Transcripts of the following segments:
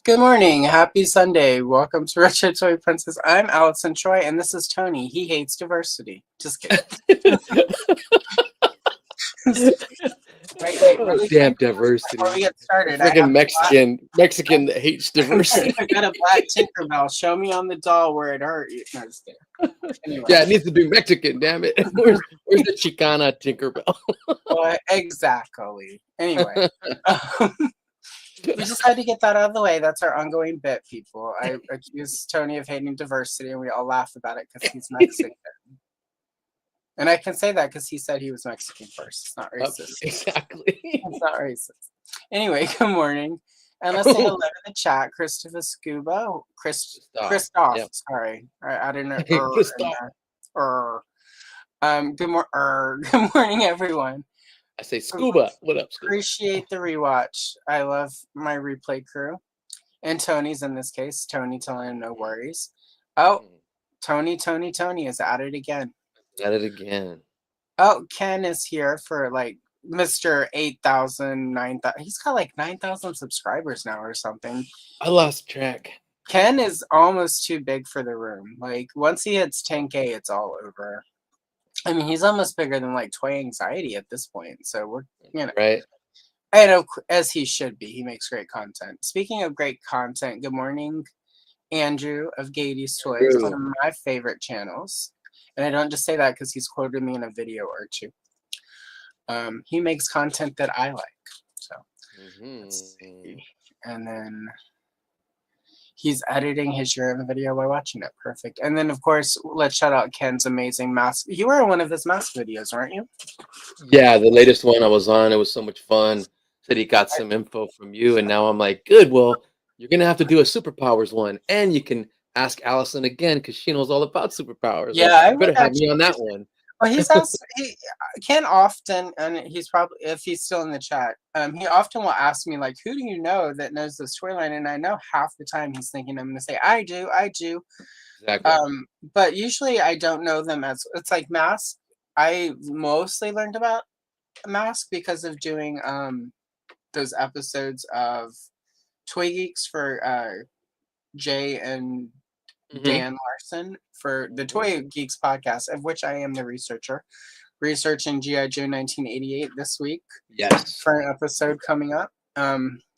Good morning. Happy Sunday. Welcome to Richard Toy Princess. I'm Allison Choi, and this is Tony. He hates diversity. Just kidding. Wait, Oh, really damn quick before we diversity. get started, I Freaking have Mexican that hates diversity. I got a black Tinkerbell. Show me on the doll where it hurt you. No, just kidding. Anyway, Yeah, it needs to be Mexican, damn it. Where's the Chicana Tinkerbell? well, exactly. Anyway, we just had to get that out of the way. That's our ongoing bit, people. I accuse Tony of hating diversity, and we all laugh about it because he's Mexican. And I can say that because he said he was Mexican first. It's not racist. Exactly. It's not racist. Anyway, good morning. And let's say hello to the chat. Christopher Scuba. Christoph. Yep. Sorry. I didn't know. Christoph. Good morning, everyone. I say scuba. What up, scuba? Appreciate the rewatch. I love my replay crew. And Tony's in this case. Tony telling him no worries. Oh, Tony is at it again. At it again. Oh, Ken is here for like Mr. 8,000, 9,000. He's got like 9,000 subscribers now or something. I lost track. Ken is almost too big for the room. Like once he hits 10K, it's all over. I mean, he's almost bigger than like Toy Anxiety at this point. So we're, right. And as he should be. He makes great content. Speaking of great content, good morning, Andrew of Gady's Toys, one of my favorite channels. And I don't just say that because he's quoted me in a video or two. He makes content that I like. So let's see. And then he's editing his year-end video while watching it. Perfect. And then, of course, let's shout out Ken's amazing mask. You were in one of his mask videos, weren't you? Yeah, the latest one I was on. It was so much fun. Said he got some info from you. And now I'm like, good. Well, you're going to have to do a superpowers one. And you can ask Allison again because she knows all about superpowers. Yeah, I better have me on that one. Well, he's asked Ken often, and he's probably, if he's still in the chat, he often will ask me like, "Who do you know that knows this toy line?" And I know half the time he's thinking I'm going to say, "I do." Exactly. But usually I don't know them as it's like Mask. I mostly learned about Mask because of doing those episodes of Toy Geeks for Jay and Dan Larson for the Toy Geeks podcast, of which I am the researcher, researching G.I. Joe 1988 this week. Yes. For an episode coming up,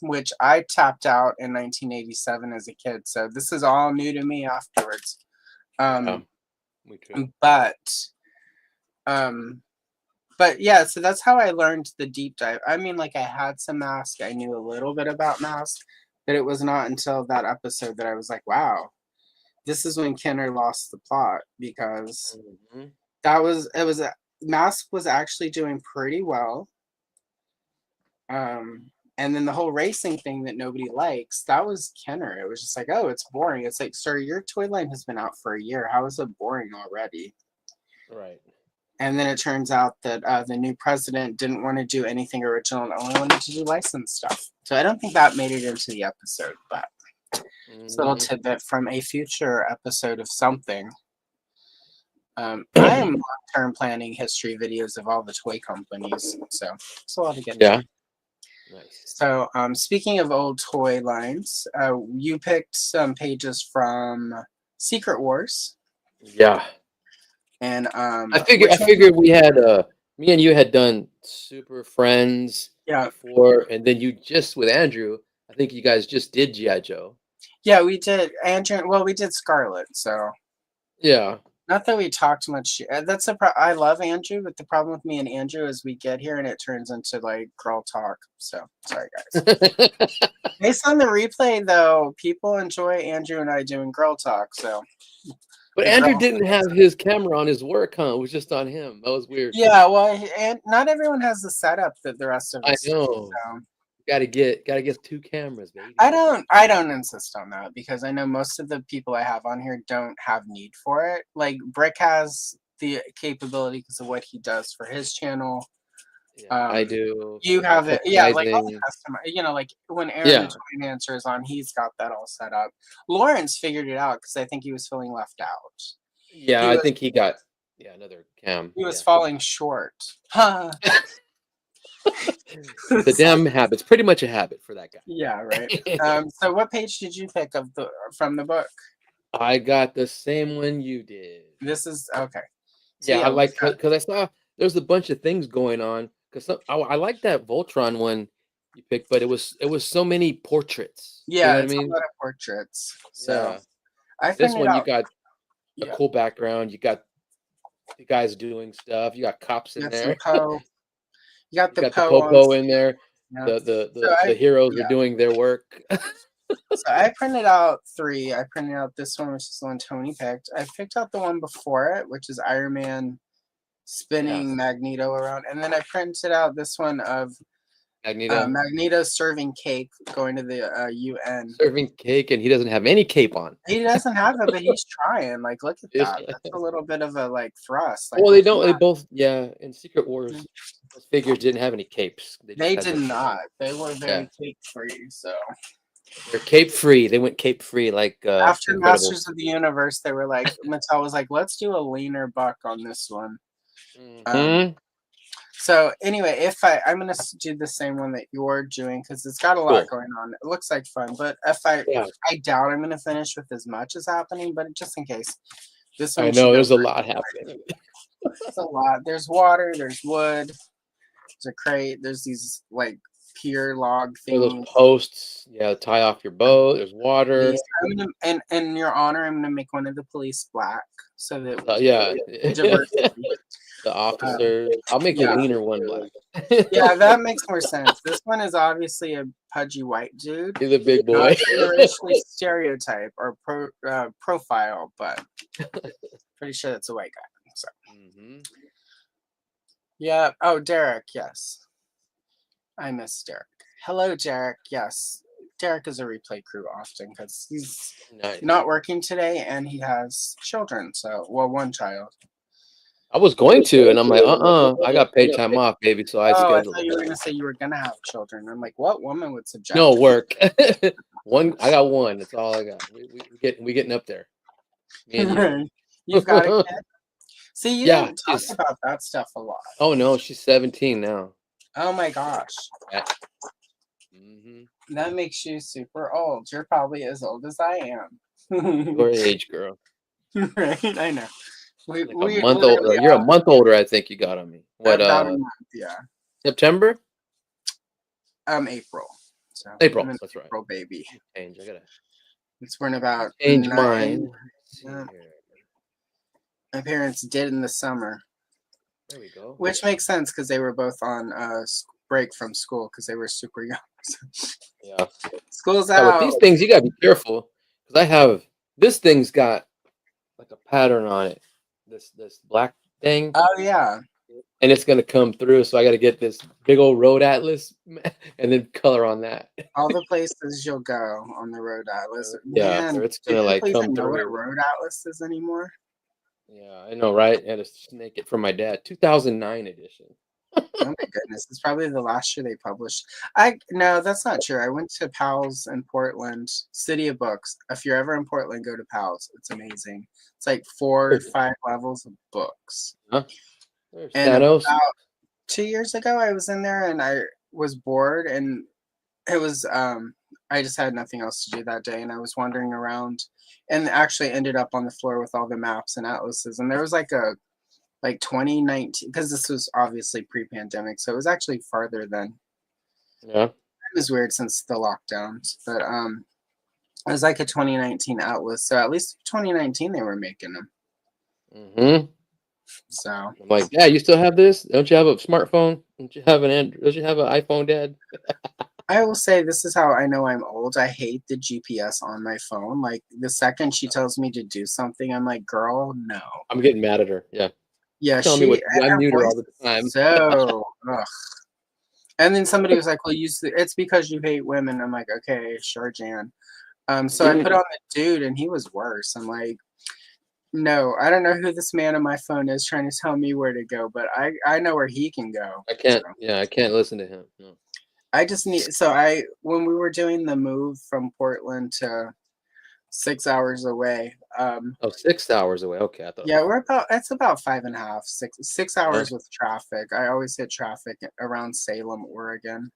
which I tapped out in 1987 as a kid. So this is all new to me afterwards. Me too. But yeah, so that's how I learned the deep dive. I mean, like I had some Mask. I knew a little bit about Mask, but it was not until that episode that I was like, wow. This is when Kenner lost the plot because Mask was actually doing pretty well. And then the whole racing thing that nobody likes, that was Kenner. It was just like, oh, it's boring. It's like, sir, your toy line has been out for a year. How is it boring already? Right. And then it turns out that the new president didn't want to do anything original and only wanted to do licensed stuff. So I don't think that made it into the episode, but it's a little tidbit from a future episode of something. I am long-term planning history videos of all the toy companies, so it's a lot to get to. Yeah. Nice. So speaking of old toy lines, you picked some pages from Secret Wars. Yeah. And I figured we had me and you had done Super Friends before, and then you just with Andrew, I think you guys just did G.I. Joe. Yeah, we did Andrew. Well, we did Scarlet, so yeah. Not that we talked much. That's I love Andrew, but the problem with me and Andrew is we get here and it turns into like girl talk. So sorry, guys. Based on the replay, though, people enjoy Andrew and I doing girl talk. So. But Andrew didn't have his camera on his work, huh? It was just on him. That was weird. Yeah, well, and not everyone has the setup that the rest of us. I know. Do, so. Gotta get 2 cameras, baby. I don't insist on that because I know most of the people I have on here don't have need for it. Like Brick has the capability because of what he does for his channel. Yeah, I do. You have it, yeah. Like all the customer, like when Aaron's Financer is on, he's got that all set up. Lawrence figured it out because I think he was feeling left out. Yeah, I think he got another cam. He was falling short. It's a damn habit. It's pretty much a habit for that Yeah, right. guy. So what page did you pick of the from the book? I got the same one you did. This is okay. So Yeah, I yeah, we've like got because I saw there's a bunch of things going on. Because I like that Voltron one you picked, but it was so many portraits. You know yeah, what I it's a mean? lot of portraits. So Yeah. I This printed one you out. got a Yeah, cool background. You got the guys doing stuff. You got cops in got some there. Poe. You got You the got the Poe on. popo in there. Yeah. So The I heroes are yeah. doing their work. So I printed out three. I printed out this one, which is the one Tony picked. I picked out the one before it, which is Iron Man Yeah, spinning Magneto around, and then I printed out this one of Magneto Magneto serving cake going to the UN. serving cake, and he doesn't have any cape on. He doesn't have it, but he's trying. Like, look at Yes. that. That's a little bit of a like thrust. Like, Well, they look don't. They at both. Yeah, in Secret that. Wars, those figures didn't have any capes. They just They had did their not. They were yeah. very cake free. So They're cape free. They went cape free like after Incredibles. Masters of the Universe, they were like, Mattel was like, let's do a leaner buck on this one. Hmm. So anyway, I'm gonna do the same one that you're doing because it's got a lot Cool. going on. It looks like fun, but Yeah, I doubt I'm gonna finish with as much as happening. But just in case, this I one should know. go. There's a lot happening. It's a lot. There's water. There's wood. There's a crate. There's these like pier log Those things. posts. Yeah, tie off your boat. There's water. These I'm gonna, and in your honor, I'm gonna make one of the police black so that Yeah, diversity. the Um, officers. I'll make the yeah, wiener one black. yeah, that makes more sense. This one is obviously a pudgy white dude. He's a big Not boy. trying to racially stereotype or profile, but pretty sure that's a white guy. So Hmm. yeah. Oh, Derek. Yes, I miss Derek. Hello, Derek. Yes, Derek is a replay crew often because he's Nice. not working today and he has children. So, well, one child. I was going to, and I'm like, I got paid time off, baby, so I Oh, I scheduled thought you it. were gonna say you were gonna have children. I'm like, what woman would subject? No work. One, I got one. That's all I got. We getting up there. Me and you. You've got a kid. See, you Yeah. don't talk about that stuff a lot. Oh no, she's 17 now. Oh my gosh, Yeah. Hmm. that makes you super old. You're probably as old as I am. Your age, girl. Right? I know. We Like a we month older. literally You're a month older, I think you got on me. What? about a month. Yeah. September? April. So April. I'm an That's right. April baby. Change. I gotta It's born about change 9. mine. Let's see Yeah. here. My parents did in the summer, There we go. which makes sense because they were both on break from school because they were super young. Yeah. School's Yeah, with out. these things, you gotta be careful because I have this thing's got like a pattern on it. This black thing, Oh yeah. and it's gonna come through. So I got to get this big old road atlas and then color on that. All the places you'll go on the road atlas. Yeah, Man, or it's do gonna like people come even know what a through. road atlas is anymore? Yeah, I know, right? I had to snake it from my dad. 2009 edition. Oh my goodness, it's probably the last year they published. I no, that's not true. I went to Powell's in Portland, City of Books. If you're ever in Portland, go to Powell's. It's amazing. It's like 4 or 5 levels of books. Huh? There's And Thanos. about 2 years ago, I was in there and I was bored, and it was I just had nothing else to do that day, and I was wandering around, and actually ended up on the floor with all the maps and atlases, and there was like 2019 because this was obviously pre-pandemic, so it was actually farther than Yeah. it was weird since the lockdowns, but it was like a 2019 atlas, so at least 2019 they were making them. Hmm. So I'm like, yeah, you still have this? Don't you have a smartphone? Don't you have Don't you have an iPhone, Dad? I will say this is how I know I'm old. I hate the GPS on my phone. Like the second she tells me to do something, I'm like, girl, no. I'm getting mad at her. Yeah. Yeah, Telling me what and I her mute her all voice the time. is so ugh. And then somebody was like, well, it's because you hate women. I'm like, okay, sure, Jan. So I put on the dude and he was worse. I'm like, no, I don't know who this man on my phone is trying to tell me where to go, but I know where he can go. I can't. So Yeah, I can't listen to him. No. I just need when we were doing the move from Portland to 6 hours away. Oh, 6 hours away. Okay, I thought. Yeah, it's about 5.5, 6 Uh, hours with traffic. I always hit traffic around Salem, Oregon.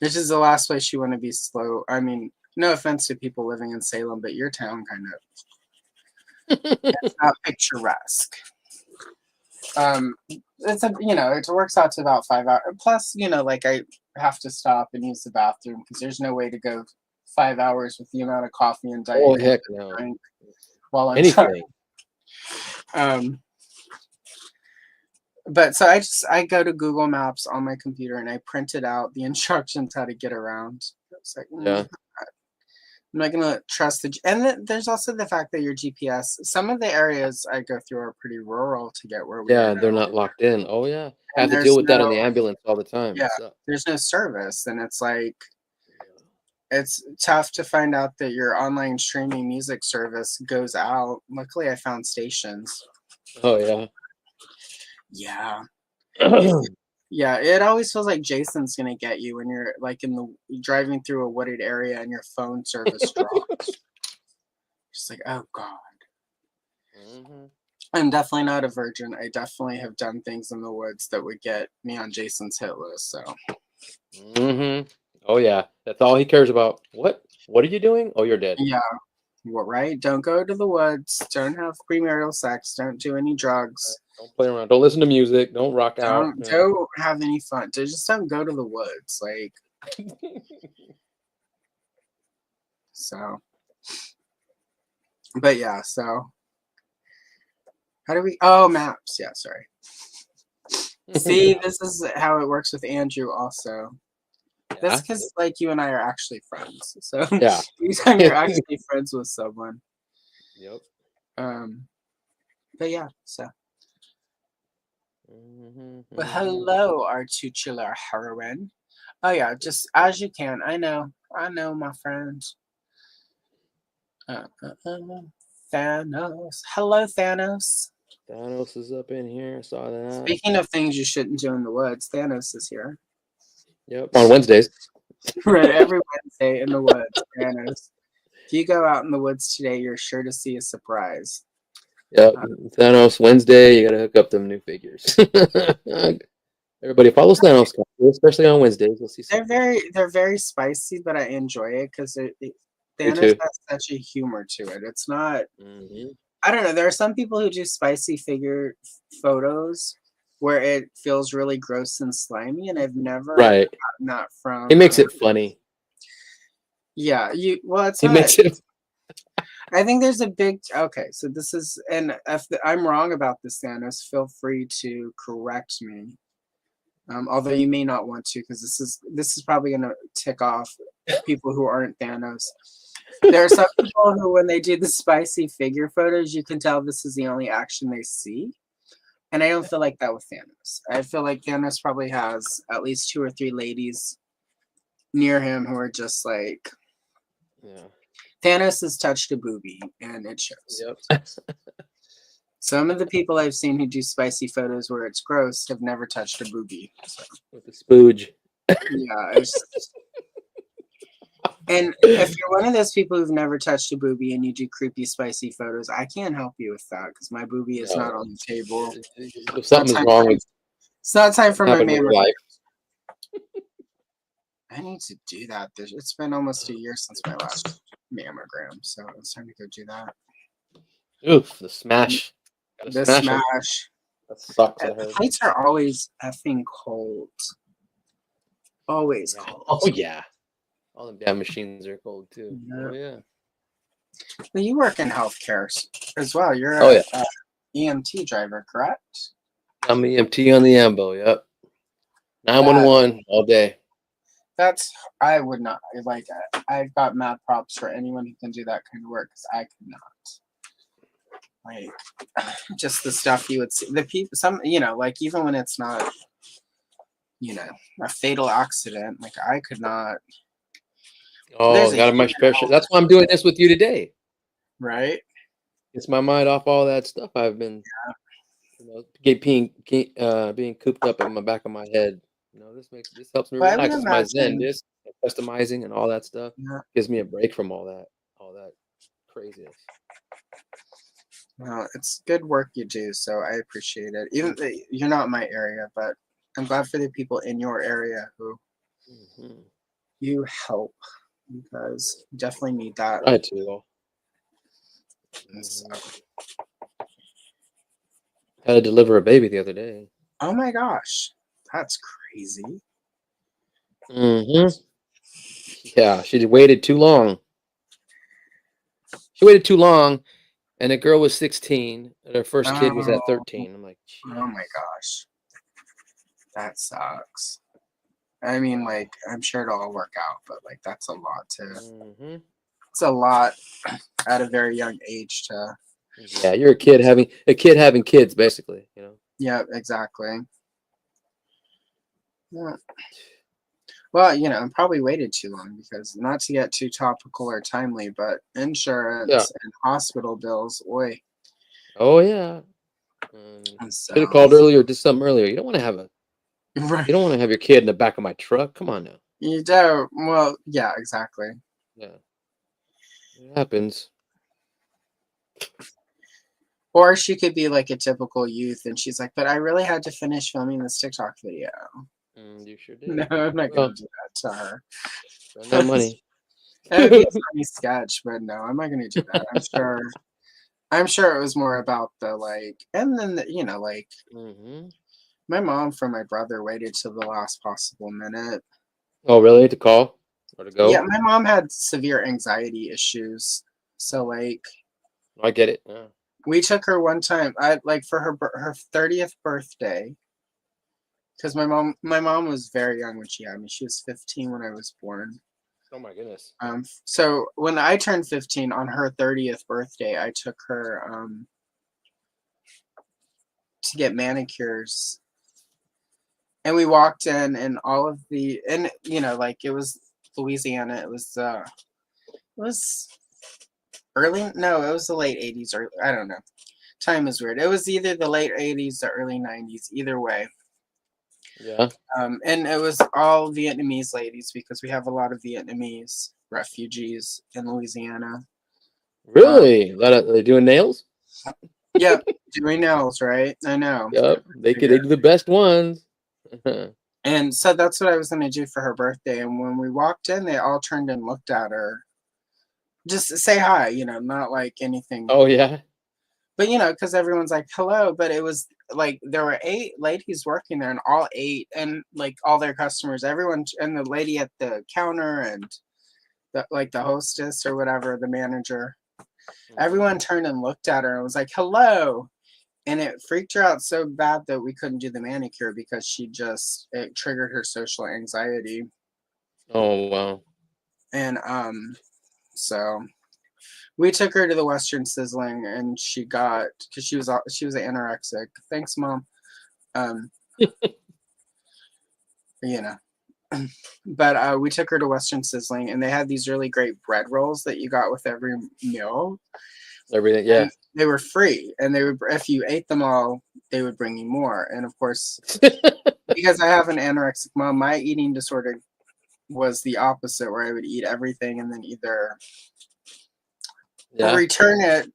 This is the last place you want to be slow. I mean, no offense to people living in Salem, but your town kind of it's not picturesque. It's it works out to about 5 hours. Plus, like I have to stop and use the bathroom because there's no way to go 5 hours with the amount of coffee and diet oh Coke heck I no. drink while I'm Anything. trying. But so I go to Google Maps on my computer and I printed out the instructions how to get around. It's like, Yeah. I'm not gonna trust and there's also the fact that your GPS. Some of the areas I go through are pretty rural to get where we are Yeah, they're now, not locked in. Oh yeah. I and have to deal with that on the ambulance all the time. yeah, It sucks. there's no service, and it's like it's tough to find out that your online streaming music service goes out. Luckily, I found stations. Oh yeah. Yeah. Yeah, it always feels like Jason's gonna get you when you're like driving through a wooded area and your phone service drops. Just like, oh god. Mhm. I'm definitely not a virgin. I definitely have done things in the woods that would get me on Jason's hit list. So Mhm. Oh yeah. That's all he cares about. What? What are you doing? Oh, you're dead. yeah, well, right. Don't go to the woods. Don't have premarital sex. Don't do any drugs. Don't play around. Don't listen to music. Don't rock out. Don't have any fun. Just don't go to the woods. Like so. But yeah, so how do we? Oh, maps. Yeah, sorry. See, this is how it works with Andrew also. That's Yeah. because like you and I are actually friends. So Yeah. anytime you're actually friends with someone. Yep. But yeah, so Mhm, but mhm. hello, our titular heroine. Oh yeah, just as you can. I know, my friends. Thanos. Hello, Thanos. Thanos is up in here. I saw that. Speaking of things you shouldn't do in the woods, Thanos is here. Yep. On Wednesdays. Right, every Wednesday in the woods, Thanos. If you go out in the woods today, you're sure to see a surprise. Yep. Thanos Wednesday. You gotta hook up them new figures. Everybody follows Thanos, especially on Wednesdays. We'll see some. They're very spicy, but I enjoy it because Thanos too. has such a humor to it. It's not. Mhm. I don't know. There are some people who do spicy figure photos where it feels really gross and slimy, and I've never Right. gotten that from. He makes it funny. Yeah, it's He not. makes it. I think there's a big. Okay, so this is, and if I'm wrong about this, Thanos, feel free to correct me. Although you may not want to, because this is probably going to tick off people who aren't Thanos. There are some people who, when they do the spicy figure photos, you can tell this is the only action they see. And I don't feel like that with Thanos. I feel like Thanos probably has at least 2 or 3 ladies near him who are just like, Yeah. Thanos has touched a boobie, and it shows. Yep. Some of the people I've seen who do spicy photos where it's gross have never touched a boobie. So. With the spooge. Yeah, and if you're one of those people who've never touched a boobie and you do creepy, spicy photos, I can't help you with that because my boobie is not on the table. If something's wrong with It's not time for my happened with mammogram. life. I need to do that. It's been almost a year since my last mammogram, so it's time to go do that. Oof, the smash. The Smash 'em. smash. That sucks. The plates are always effing cold. Always cold. Oh yeah. All them damn machines are cold too. Yeah. Oh yeah. Well, you work in healthcare as well. You're Oh, a EMT driver, correct? I'm EMT on the AMBO. Yep. 911 all day. I would not like. I've got mad props for anyone who can do that kind of work because I could not. Like, just the stuff you would see. The people, like even when it's not, a fatal accident, like I could not. Oh, got a much pressure. That's why I'm doing this with you today. Right. Gets my mind off all that stuff I've been, being cooped up in my back of my head. This helps me relax. It's my zen. This customizing and all that stuff. Yeah. Gives me a break from all that craziness. Well, it's good work you do, so I appreciate it. Even though you're not in my area, but I'm glad for the people in your area who Hmm. you help because you definitely need that. Try to. And so, Had to deliver a baby the other day. oh my gosh, that's crazy. Hmm. Yeah, she waited too long. She waited too long, and the girl was 16, and her first kid was at Oh, 13. I'm like, oh my jeez. gosh, that sucks. I mean, Yeah. like, I'm sure it'll all work out, but like, that's a lot to. Hmm. It's a lot at a very young age to. Yeah, you're a kid having kids, basically. You know. Yeah, exactly. Yeah. Well, I probably waited too long because not to get too topical or timely, but Yeah. insurance and hospital bills, oi. Oh yeah. And Should have so, called earlier. Did something earlier. You don't want to have a. right, You don't want to have your kid in the back of my truck. Come on now. you do. Well, yeah, exactly. Yeah, it happens. Or she could be like a typical youth, and she's like, "But I really had to finish filming this TikTok video." You sure No, did. I'm not gonna Well, do that to her. spend that money. That would be a funny sketch, but no, I'm not gonna do that. I'm sure. I'm sure it was more about the like, and then like Hmm. my mom for my brother waited till the last possible minute. Oh, really? To call or to Yeah, go? my mom had severe anxiety issues. So like I get it. Yeah. we took her one time I like for her 30th birthday because my mom was very young when she had me. She was 15 when I was born. Oh my goodness. So when I turned 15 on her 30th birthday, I took her to get manicures. And we walked in and all of the and like it was Louisiana. It was early, no, it was the late 80s or I don't know. Time is weird. It was either the late 80s or early 90s, either way. Yeah. And it was all Vietnamese ladies because we have a lot of Vietnamese refugees in Louisiana. Um, Really? They doing nails? yep, doing nails, right? I know. Yep. They Figure. do the best ones. And so that's what I was gonna do for her birthday. And when we walked in, they all turned and looked at her. Just to say hi, not like anything. Oh yeah. But because everyone's like, hello, but it was like there were 8 ladies working there, and all 8, and like all their customers, everyone, and the lady at the counter, and the hostess or whatever, the manager, Mhm. everyone turned and looked at her and was like, hello. And it freaked her out so bad that we couldn't do the manicure because it triggered her social anxiety. Oh wow. And so we took her to the Western Sizzling, and she got because she was anorexic. Thanks, mom. Um, you know, but we took her to Western Sizzling, and they had these really great bread rolls that you got with every meal, Everything. Yeah. and they were free. And they would, if you ate them all, they would bring you more. And of course, because I have an anorexic mom, my eating disorder was the opposite, where I would eat everything and then either Yeah. return it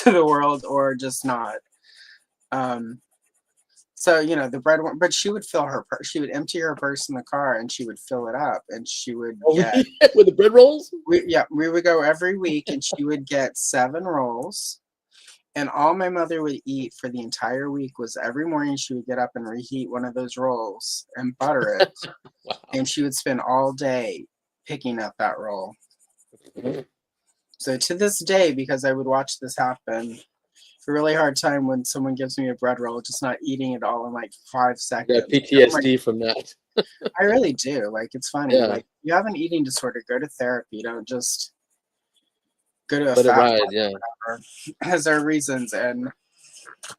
to the world or just not. Um, so the bread one, but she would she would empty her purse in the car and she would fill it up, and she would Oh, get yeah, with the bread rolls. we would go every week, and she would get 7 rolls. And all my mother would eat for the entire week was every morning she would get up and reheat one of those rolls and butter it, Wow. and she would spend all day picking up that roll. So to this day, because I would watch this happen, a really hard time when someone gives me a bread roll, just not eating it all in like 5 You got seconds. I'm like, PTSD from that. I really do. Like, it's funny. Yeah. Like, you have an eating disorder, go to therapy. Don't just go to a Let it fat ride. farm Yeah. or whatever. Because there are reasons. And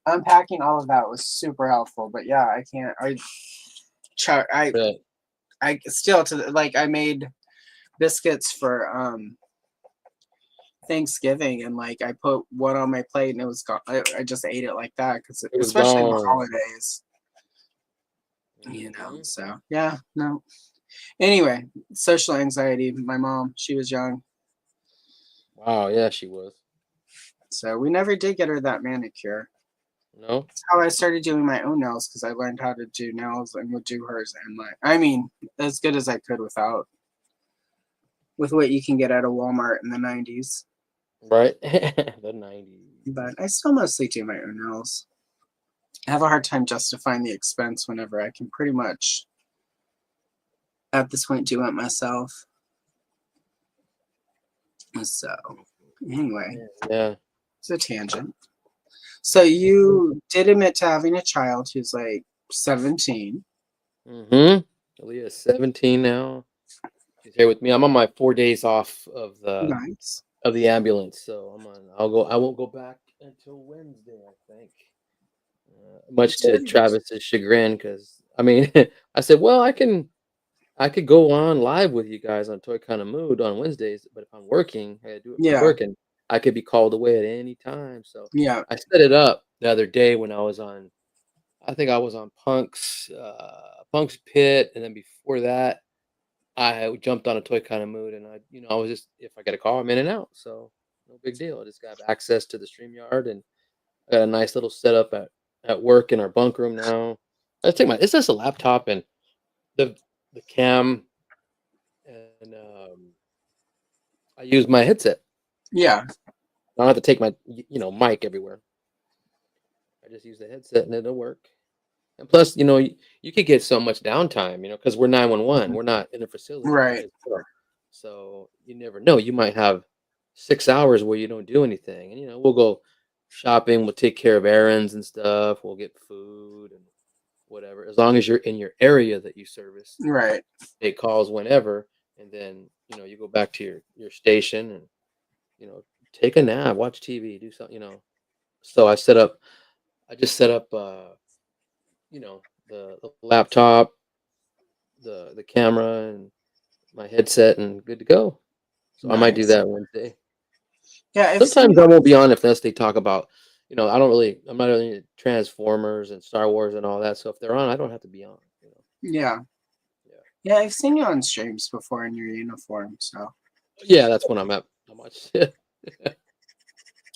unpacking all of that was super helpful. But yeah, I can't. Try, Right. I still like I made biscuits for Thanksgiving, and like I put one on my plate and it was gone. I just ate it like that because It was especially in the gone. holidays. Hmm. So yeah, no. Anyway, social anxiety. My mom, she was young, Wow, yeah, she was. so we never did get her that manicure. No? That's how I started doing my own nails because I learned how to do nails and would do hers and I mean, as good as I could with what you can get at a Walmart in the 90s. Right? The 90s. But I still mostly do my own nails. I have a hard time justifying the expense whenever I can pretty much, at this point, do it myself. So, anyway, Yeah. it's a tangent. So, you did admit to having a child who's like 17. Aaliyah's 17 now. She's here with me. I'm on my 4 days off Nice. of the ambulance, so I'm on. I won't go back until Wednesday, I think. Much to Great. Travis's chagrin, because I mean, I said, well, I could go on live with you guys on Toy Kind of Mood on Wednesdays, but if I'm working, I gotta do it for Yeah. work, and I could be called away at any time. So Yeah. I set it up the other day when I was on. I think I was on Punk's Pit, and then before that, I jumped on a Toy Kind of Mood, and I was just if I get a call, I'm in and out, so no big deal. I just got access to the StreamYard, and I got a nice little setup at work in our bunk room now. I take my it's just a laptop and the the cam, and I use my headset. Yeah. I don't have to take my mic everywhere. I just use the headset and it'll work. And plus, you could get so much downtime, because we're 911. We're not in a facility by Right. itself. So you never know. You might have 6 hours where you don't do anything. And we'll go shopping, we'll take care of errands and stuff, we'll get food and whatever. As long as you're in your area that you service, Right. take calls whenever, and then you go back to your station and take a nap, watch TV, do something. So I just set up the laptop, the camera, and my headset, and good to go. So I might do Nice. that Wednesday. Yeah, I've seen. Sometimes I won't be on if unless they talk about, I'm not really into Transformers and Star Wars and all that. So if they're on, I don't have to be on. Yeah. Yeah. Yeah, I've seen you on streams before in your uniform, so Yeah, that's when I'm at. How much?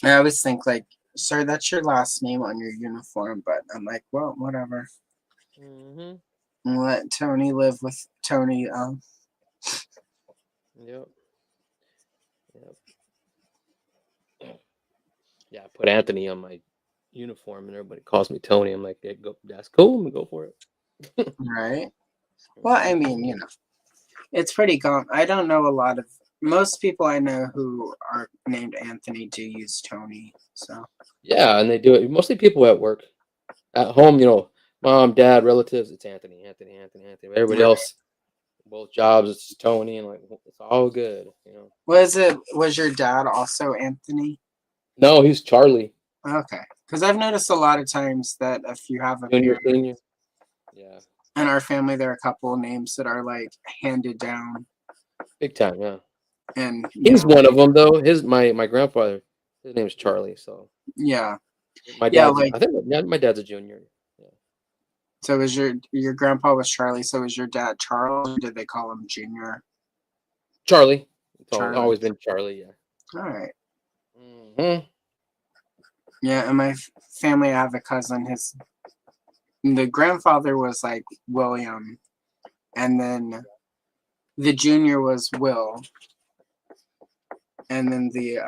I always think like, sir, that's your last name on your uniform, but I'm like, well, whatever. hmm Let Tony live with Tony. Yep. Yep. Yeah, I put Anthony on my uniform, and everybody calls me Tony. I'm like, yeah, go. That's cool. Go for it. Right. Well, I mean, it's pretty common. I don't know a lot of most people I know who are named Anthony do use Tony. So Yeah, and they do it. Mostly people at work, at home. Mom, dad, relatives. It's Anthony, Anthony, Anthony, Anthony. But everybody right. else, both jobs, it's Tony, and like it's all good. Was your dad also Anthony? No, he's Charlie, Okay, because I've noticed a lot of times that if you have a junior, parent senior. Yeah, in our family, there are a couple of names that are like handed down, big time. Yeah, and he's one of them though. My grandfather, his name's Charlie. So yeah, my yeah, dad's, like I think my dad's a junior. Yeah. so. Was your grandpa was Charlie? So was your dad Charles? Or did they call him Junior? Charlie. It's Charlie. always been Charlie. Yeah. All right. hmm Yeah, in my family, I have a cousin. The grandfather was like William, and then the junior was Will, and then the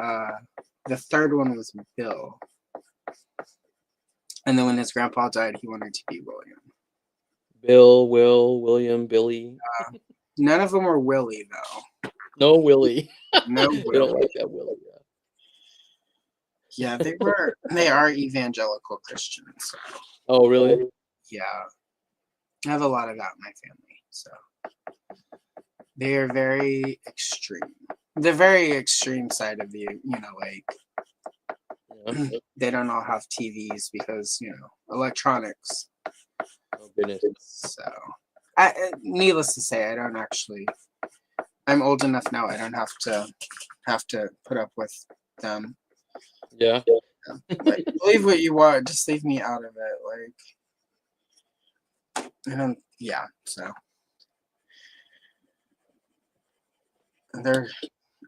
third one was Bill. And then when his grandpa died, he wanted to be William. Bill, Will, William, Billy. None of them were Willie though. No Willie. No They don't Willie. like that Willie. Yeah, they are evangelical Christians. So Oh, really? yeah, I have a lot of that in my family. So they are very extreme. The very extreme side of like Yeah. they don't all have TVs because electronics. Oh, goodness. So, needless to say, I don't actually. I'm old enough now. I don't have to put up with them. Yeah. Like, believe what you want. Just leave me out of it. Like, I don't. Yeah. So,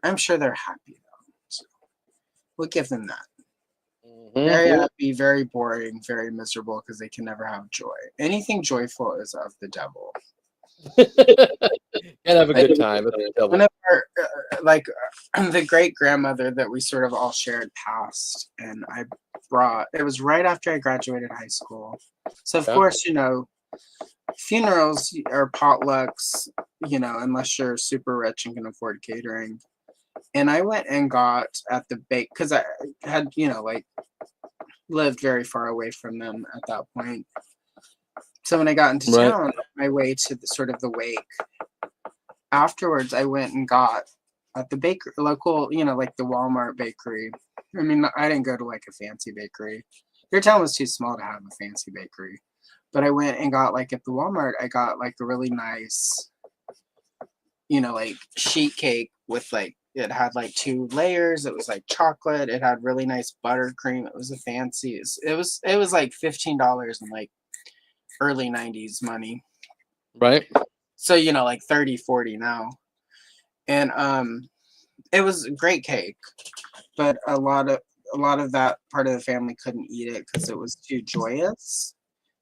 I'm sure they're happy though. So we'll give them that. Mhm. Very happy, very boring, very miserable because they can never have joy. Anything joyful is of the devil. Can't have a Like good time. That's the one devil. of our, the great grandmother that we sort of all shared passed, and I brought. It was right after I graduated high school, so of Yeah. course funerals or potlucks, unless you're super rich and can afford catering. And I went and got at the bake because I had lived very far away from them at that point. So when I got into Right. town, on my way to the wake, afterwards I went and got at the bakery, local, like the Walmart bakery. I mean, I didn't go to like a fancy bakery. Their town was too small to have a fancy bakery. But I went and got like at the Walmart, I got like a really nice, like sheet cake with like it had like 2 layers. It was like chocolate. It had really nice buttercream. It was a fancy. It was like $15 in like early 90s money. Right. So, like 30, 40 now. And it was a great cake, but a lot of that part of the family couldn't eat it because it was too joyous.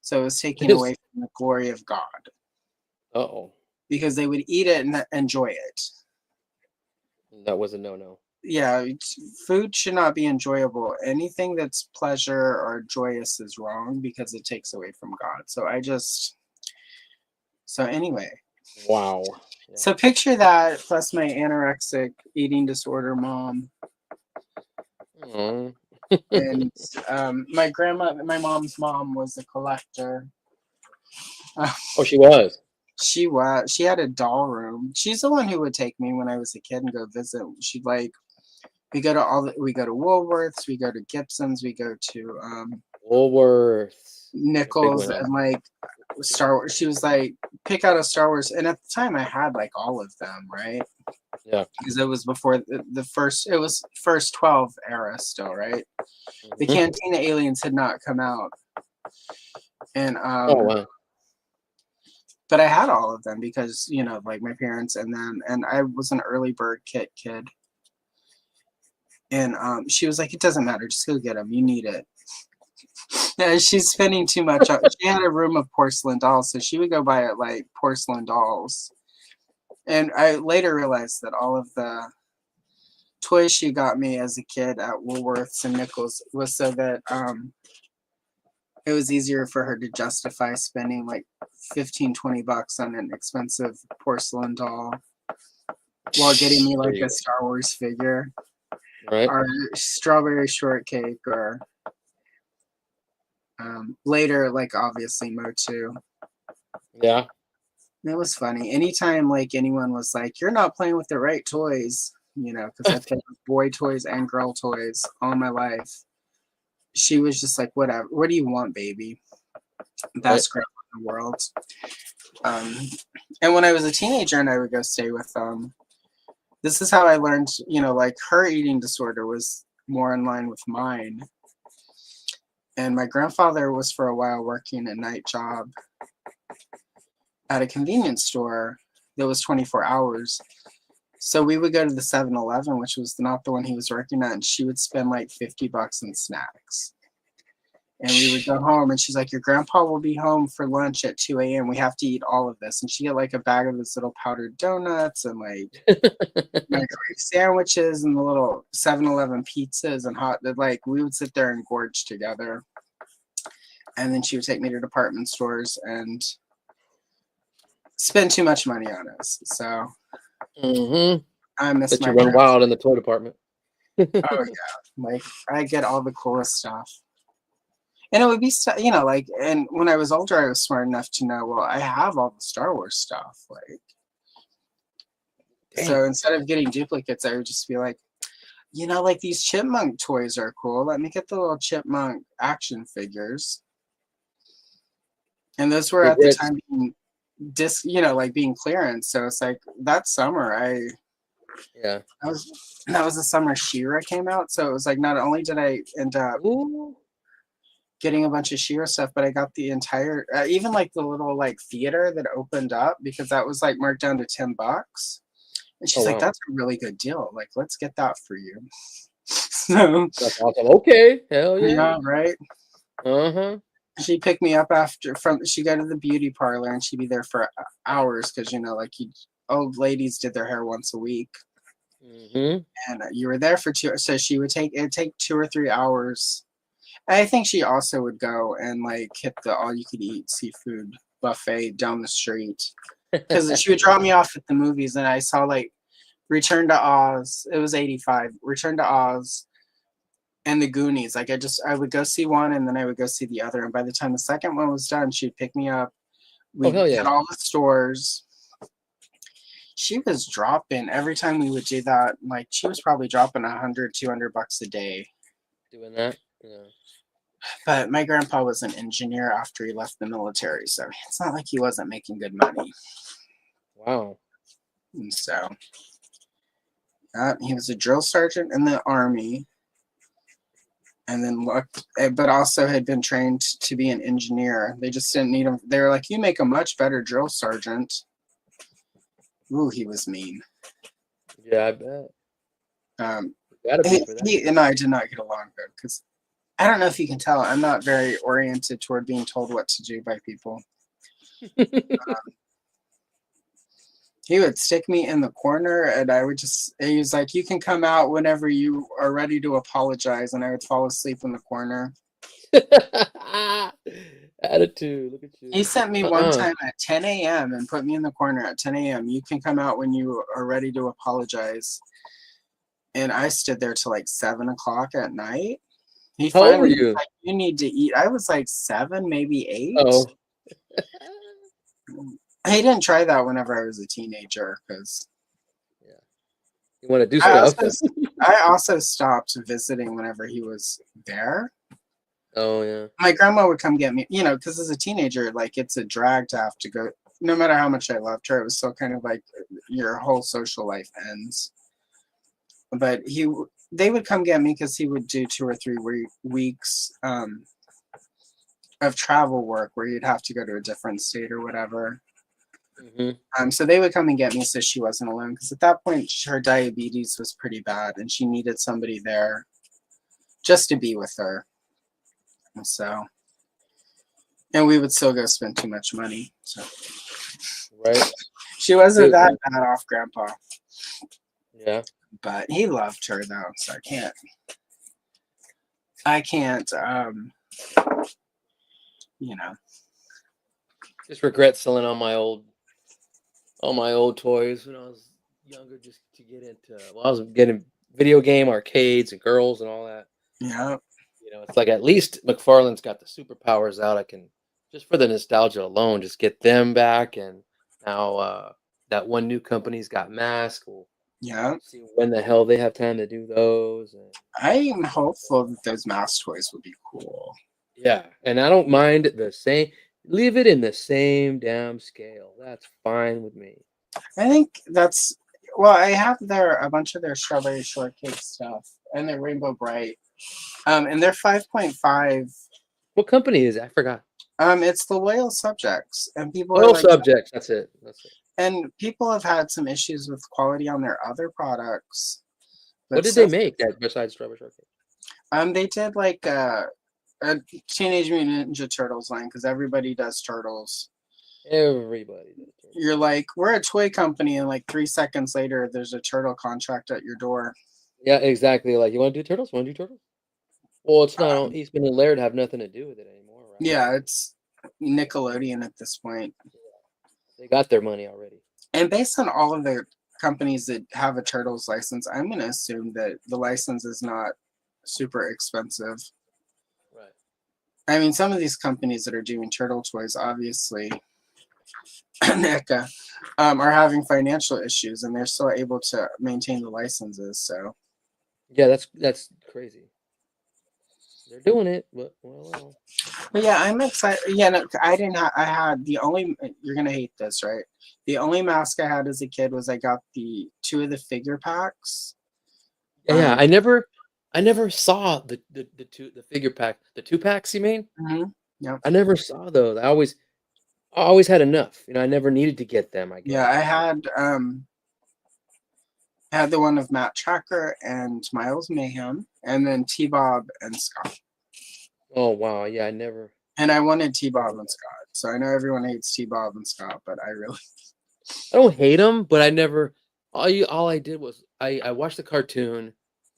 So it was taking away from the glory of God Uh-oh. because they would eat it and enjoy it. That was a no-no. Yeah, food should not be enjoyable. Anything that's pleasure or joyous is wrong because it takes away from God. So anyway, Wow. Yeah. so picture that plus my anorexic eating disorder mom. Mm. And my mom's mom was a collector. Oh, she was. She had a doll room. She's the one who would take me when I was a kid and go visit. She'd like we go to Woolworths, we go to Gibson's, we go to Woolworths. Big Nichols, one. and like Star Wars. She was like, pick out a Star Wars, and at the time I had like all of them, right? Yeah. Because it was before the first. It was first 12 era still, right? The Mhm. Cantina Aliens had not come out, and Oh, wow. but I had all of them because like my parents, and I was an early bird kit kid, and she was like, it doesn't matter, just go get them, you need it. Yeah, she's spending too much. She had a room of porcelain dolls, so she would go buy it like porcelain dolls. And I later realized that all of the toys she got me as a kid at Woolworths and Nichols was so that it was easier for her to justify spending like 15-20 bucks on an expensive porcelain doll while getting me like a Star Wars figure Right. or strawberry shortcake or later, like obviously Motu. Yeah. It was funny. Anytime like anyone was like, "You're not playing with the right toys," because I played with boy toys and girl toys all my life. She was just like, "Whatever. What do you want, baby? Best girl in the world." Um, and when I was a teenager and I would go stay with them, this is how I learned. Like her eating disorder was more in line with mine. And my grandfather was for a while working a night job at a convenience store that was 24 hours. So we would go to the 7-Eleven, which was not the one he was working at, and she would spend like 50 bucks in snacks. And we would go home, and she's like, your grandpa will be home for lunch at 2 a.m. We have to eat all of this. And she get like a bag of these little powdered donuts and like microwave sandwiches and the little 7-Eleven pizzas and like we would sit there and gorge together. And then she would take me to department stores and spend too much money on us. So I miss Bet my you run grandpa. wild in the toy department. Oh yeah, like I get all the coolest stuff. And it would be, like, and when I was older, I was smart enough to know, well, I have all the Star Wars stuff. Like, Damn. so instead of getting duplicates, I would just be like, like these chipmunk toys are cool. Let me get the little chipmunk action figures. And those were Big at the rich. time being like being clearance. So it's like that summer, Yeah. that was the summer She-Ra came out. So it was like not only did I end up Ooh. getting a bunch of She-Ra stuff, but I got the entire, even like the little like theater that opened up because that was like marked down to $10. And Oh she's like, wow, "That's a really good deal. Like, let's get that for you." So, that's awesome. Okay, hell yeah. yeah, right. Uh-huh. She picked me up she go to the beauty parlor and she'd be there for hours because like old ladies did their hair once a week, Mm-hmm. and you were there for two. So it'd take 2 or 3 hours. I think she also would go and like hit the all you could eat seafood buffet down the street because she would drop me off at the movies, and I saw like Return to Oz. It was 85. Return to Oz and the Goonies. Like I would go see one and then I would go see the other. And by the time the second one was done, she'd pick me up. Oh We'd hell hit yeah. all the stores. She was dropping every time we would do that. Like she was probably dropping 100, $200 a day. Doing that. Yeah. But my grandpa was an engineer after he left the military, so it's not like he wasn't making good money. Wow. And so he was a drill sergeant in the army, and then but also had been trained to be an engineer. They just didn't need him. They were like, "You make a much better drill sergeant." Ooh, he was mean. Yeah, I bet. Um, Gotta be for that. he and I did not get along good because I don't know if you can tell. I'm not very oriented toward being told what to do by people. He would stick me in the corner, and he was like, "You can come out whenever you are ready to apologize," and I would fall asleep in the corner. Attitude. Look at He you. sent me one Uh-uh. time at 10 a.m. and put me in the corner at 10 a.m. "You can come out when you are ready to apologize." And I stood there till like 7 o'clock at night. He How old were finally was you? like, "You need to eat." I was like 7, maybe 8. Oh. He didn't try that whenever I was a teenager because Yeah. You want to do I stuff. also I also stopped visiting whenever he was there. Oh yeah. My grandma would come get me, because as a teenager, like it's a drag to have to go. No matter how much I loved her, it was still kind of like your whole social life ends. But they would come get me because he would do 2 or 3 weeks of travel work where you'd have to go to a different state or whatever. Mm-hmm. So they would come and get me so she wasn't alone because at that point her diabetes was pretty bad and she needed somebody there just to be with her. And we would still go spend too much money. So Right. she wasn't Good, that man. bad off, Grandpa, Yeah. but he loved her though, so I can't, you know. Just regret selling all my old toys when I was younger, just to get into. Well, I was getting video game arcades and girls and all that. Yeah, It's like at least McFarlane's got the superpowers out. I can just for the nostalgia alone, just get them back. And now that one new company's got Mask. We'll yeah. see when the hell they have time to do those. And I'm hopeful that those mouse toys will be cool. yeah, and I don't mind the same. Leave it in the same damn scale. That's fine with me. I think I have a bunch of their strawberry shortcake stuff and their Rainbow Bright. And they're 5.5. What company is it? I forgot. It's the Loyal Subjects, and people are Oil like, subjects. That's it. That's it. and people have had some issues with quality on their other products, What but did they make that besides strawberry shortcake? they did like a Teenage Mutant Ninja Turtles line because everybody does turtles. Everybody does. You're like, we're a toy company, and like 3 seconds later, there's a turtle contract at your door. Yeah, exactly. Like, you want to do turtles? Want to do turtles? Well, it's not. Um, Eastman and Laird have nothing to do with it anymore, right? yeah, it's Nickelodeon at this point. They got their money already. And based on all of the companies that have a Turtles license, I'm going to assume that the license is not super expensive. Right. I mean, some of these companies that are doing turtle toys, obviously, NECA, are having financial issues, and they're still able to maintain the licenses. So Yeah, that's crazy. They're doing it, but well. but yeah, I'm excited. Yeah, no, I didn't. I had the only. You're gonna hate this, right? The only mask I had as a kid was I got the 2 of the figure packs. Yeah, I never saw the figure pack, the 2 packs. You mean? Yeah. I never saw those. I always had enough. I never needed to get them. I Yeah, guess. I had I had the one of Matt Tracker and Miles Mayhem, and then T Bob and Scott. Oh wow, yeah, I never. And I wanted T Bob and Scott. So I know everyone hates T Bob and Scott, but I really. I don't hate them, but I never. All I did was I watched the cartoon,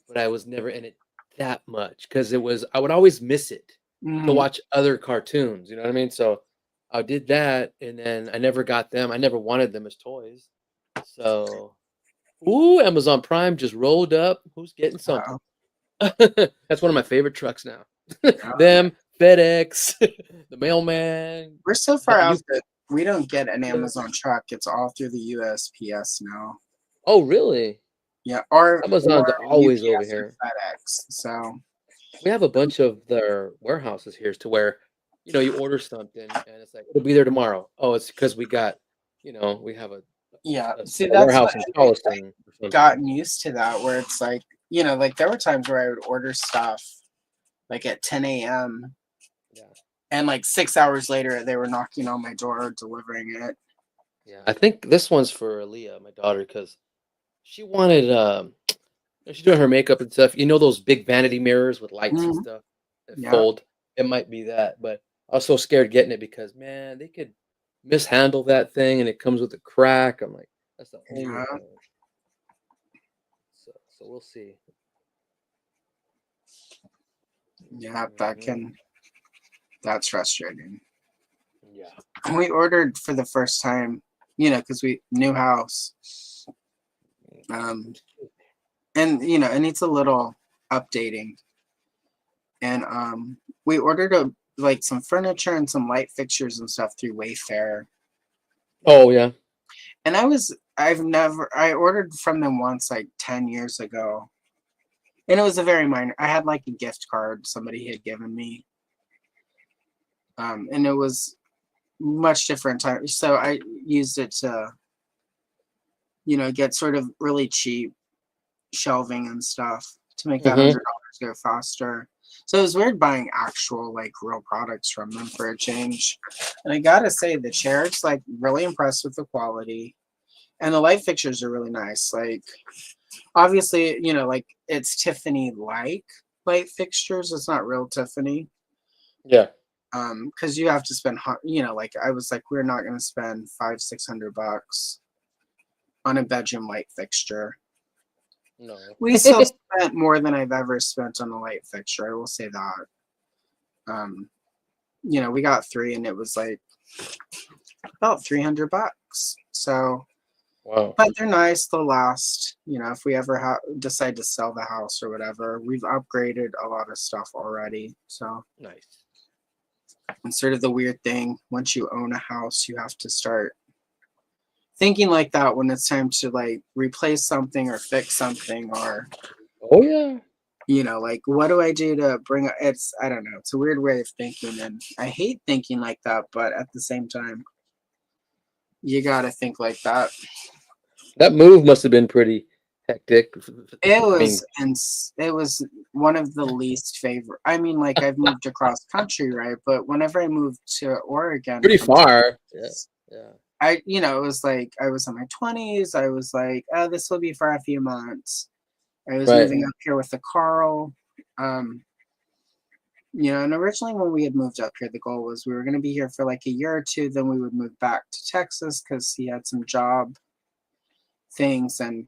but I was never in it that much because it was I would always miss it to Mhm. watch other cartoons. You know what I mean? So I did that, and then I never got them. I never wanted them as toys. So, ooh, Amazon Prime just rolled up. Who's getting something? Uh-oh. That's one of my favorite trucks now. Them, FedEx, the mailman, We're so the far you. out that we don't get an Amazon truck. It's all through the USPS now. Oh, really? Yeah, or Amazon's always over UPS or here. FedEx. So We have a bunch of their warehouses here to where, you order something and it's like it'll be there tomorrow. Oh, it's because we got, we have yeah, a see, small that's what warehouse in I've Charleston or something. gotten used to that, where it's like, like there were times where I would order stuff like at 10 a.m. Yeah, and like 6 hours later they were knocking on my door delivering it. yeah. I think this one's for Aaliyah, my daughter, because she wanted she's doing her makeup and stuff. You know those big vanity mirrors with lights and Mhm. stuff that Yeah, fold. It might be that, but I was so scared getting it because man, they could mishandle that thing and it comes with a crack. I'm like, that's the only yeah, thing. So we'll see. yeah. Mhm. That's frustrating. Yeah. We ordered for the first time, because we new house, um, and it needs a little updating. And we ordered like some furniture and some light fixtures and stuff through Wayfair. Oh yeah. And I ordered from them once like 10 years ago. And it was a very minor. I had like a gift card somebody had given me. And it was much different time. So I used it to, get sort of really cheap shelving and stuff to make that Hmm. $100 go faster. So it was weird buying actual like real products from them for a change. And I gotta say the chairs, like, really impressed with the quality. And the light fixtures are really nice. Like, obviously, like, it's Tiffany like light fixtures. It's not real Tiffany. Yeah. Because you have to spend, like, I was like, we're not gonna spend 500-600 bucks on a bedroom light fixture. No. We still spent more than I've ever spent on a light fixture. I will say that. Um, we got three, and it was like about 300 bucks. So, Wow. but they're nice. They'll last. If we ever decide to sell the house or whatever, we've upgraded a lot of stuff already. So, Nice. it's sort of the weird thing. Once you own a house, you have to start thinking like that when it's time to like replace something or fix something, or Oh yeah. like, what do I do to bring it's, I don't know, it's a weird way of thinking, and I hate thinking like that, but at the same time, you gotta think like that. That move must have been pretty hectic. It I mean, was, and it was one of the least favorite. I mean, like, I've moved across country, right? But whenever I moved to Oregon pretty from far. Yeah. Texas, Yeah. it was like I was in my 20s. I was like, oh, this will be for a few months. I was Right. moving up here with the Carl. Um, and originally when we had moved up here, the goal was we were going to be here for like a year or two. Then we would move back to Texas because he had some job things. And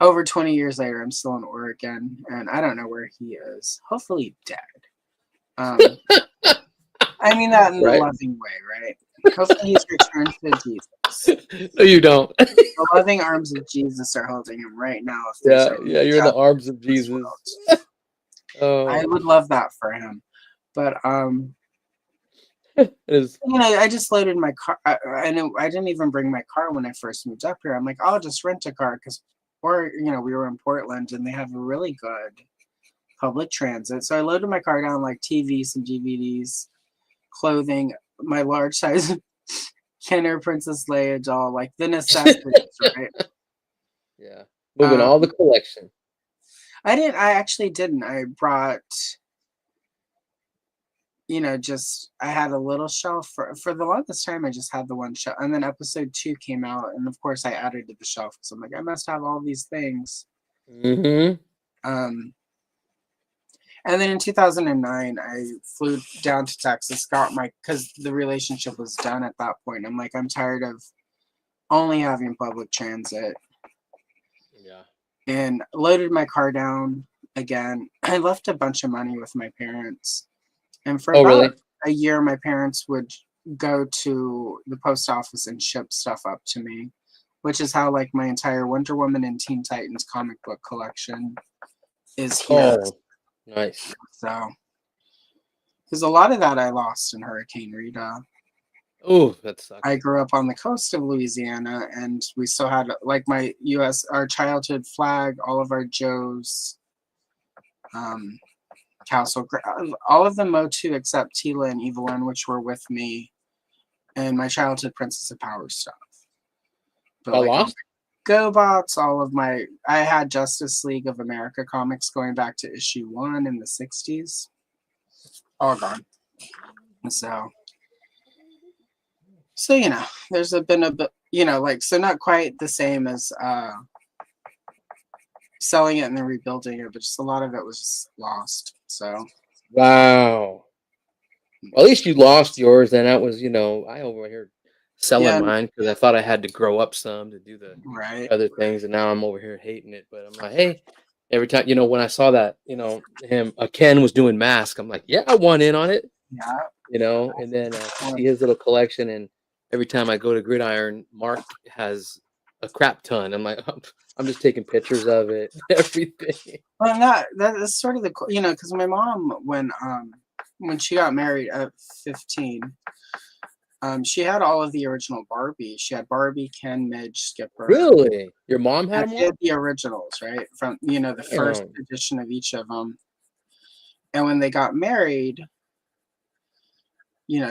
over 20 years later, I'm still in Oregon, and I don't know where he is. Hopefully dead. Um, I mean that in a Right. loving way, right? Hopefully he's returned to Jesus. No, you don't. The loving arms of Jesus are holding him right now. If there's Yeah. ever Yeah. You're in the death arms of in this Jesus. world, I Oh, would love that for him. But it is. I just loaded my car. I know I didn't even bring my car when I first moved up here. I'm like, I'll just rent a car we were in Portland and they have a really good public transit. So I loaded my car down, like TVs, some DVDs, clothing, my large size Kenner Princess Leia doll, like the necessities, right? Yeah. Moving all the Um, collection. I actually didn't. I brought, just I had a little shelf for the longest time. I just had the one shelf, and then episode 2 came out, and of course I added to the shelf because I'm like, I must have all these things. Mm-hmm. Um, and then in 2009, I flew down to Texas, because the relationship was done at that point. I'm like, I'm tired of only having public transit, Yeah. and loaded my car down again. I left a bunch of money with my parents. And for Oh, about really? a year, my parents would go to the post office and ship stuff up to me, which is how like my entire Wonder Woman and Teen Titans comic book collection is here. Oh, nice. So, because a lot of that I lost in Hurricane Rita. Oh, that sucks. I grew up on the coast of Louisiana, and we still had like our childhood flag, all of our Joes, um, Castle, all of them Motu except Tila and Evelyn, which were with me, and my childhood Princess of Power stuff. But I like lost? GoBots, I had Justice League of America comics going back to issue 1 in the 60s. All gone. So there's been a bit, so not quite the same as selling it and then rebuilding it, but just a lot of it was just lost. So Wow. Well, at least you lost yours, and that was, I over here selling yeah, mine because I thought I had to grow up some to do the right. other things, and now I'm over here hating it. But I'm like, hey, every time, when I saw that, Ken was doing Mask, I'm like, yeah, I want in on it, Yeah. and then to see his little collection, and every time I go to Gridiron, Mark has a crap ton. I'm like, I'm just taking pictures of it, everything. Well, that is sort of because my mom, when she got married at 15, she had all of the original Barbie. She had Barbie, Ken, Midge, Skipper. Really? Your mom had And them she all? had the originals, right? From the first Damn. edition of each of them. And when they got married,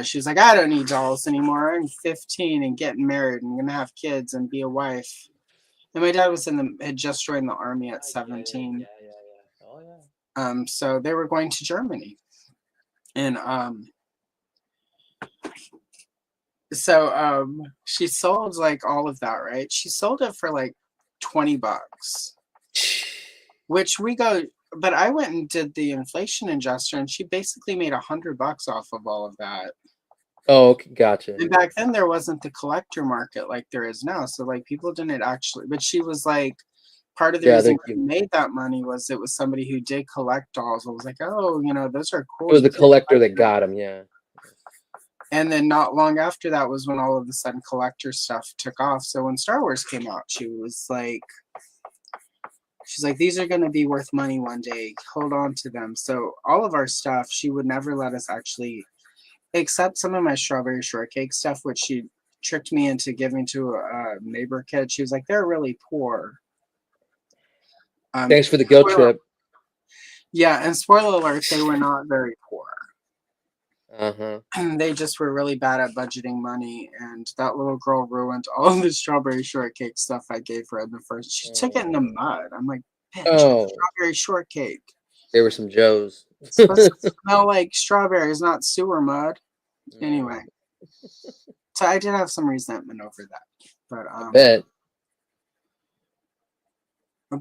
she was like, I don't need dolls anymore. I'm 15 and getting married and gonna have kids and be a wife. And my dad had just joined the army at 17. Yeah. Oh yeah. So they were going to Germany. And she sold like all of that, right? She sold it for like $20, which but I went and did the inflation adjuster, and she basically made $100 off of all of that. Oh, okay, gotcha. And back then there wasn't the collector market like there is now, so like people didn't actually. But she was like, part of the reason she made that money was it was somebody who did collect dolls. It was like, oh, those are cool. It was the collector that got them, yeah. And then not long after that was when all of a sudden collector stuff took off. So when Star Wars came out, she's like, these are going to be worth money one day. Hold on to them. So all of our stuff, she would never let us actually, except some of my strawberry shortcake stuff, which she tricked me into giving to a neighbor kid. She was like, they're really poor. Thanks for the guilt trip. Yeah, and spoiler alert, they were not very poor. Uh-huh. They just were really bad at budgeting money, and that little girl ruined all of the strawberry shortcake stuff I gave her in the first. She took it in the mud. I'm like, bitch, strawberry shortcake. There were some Joes. It's supposed to smell like strawberries, not sewer mud. Anyway, so I did have some resentment over that, but I bet.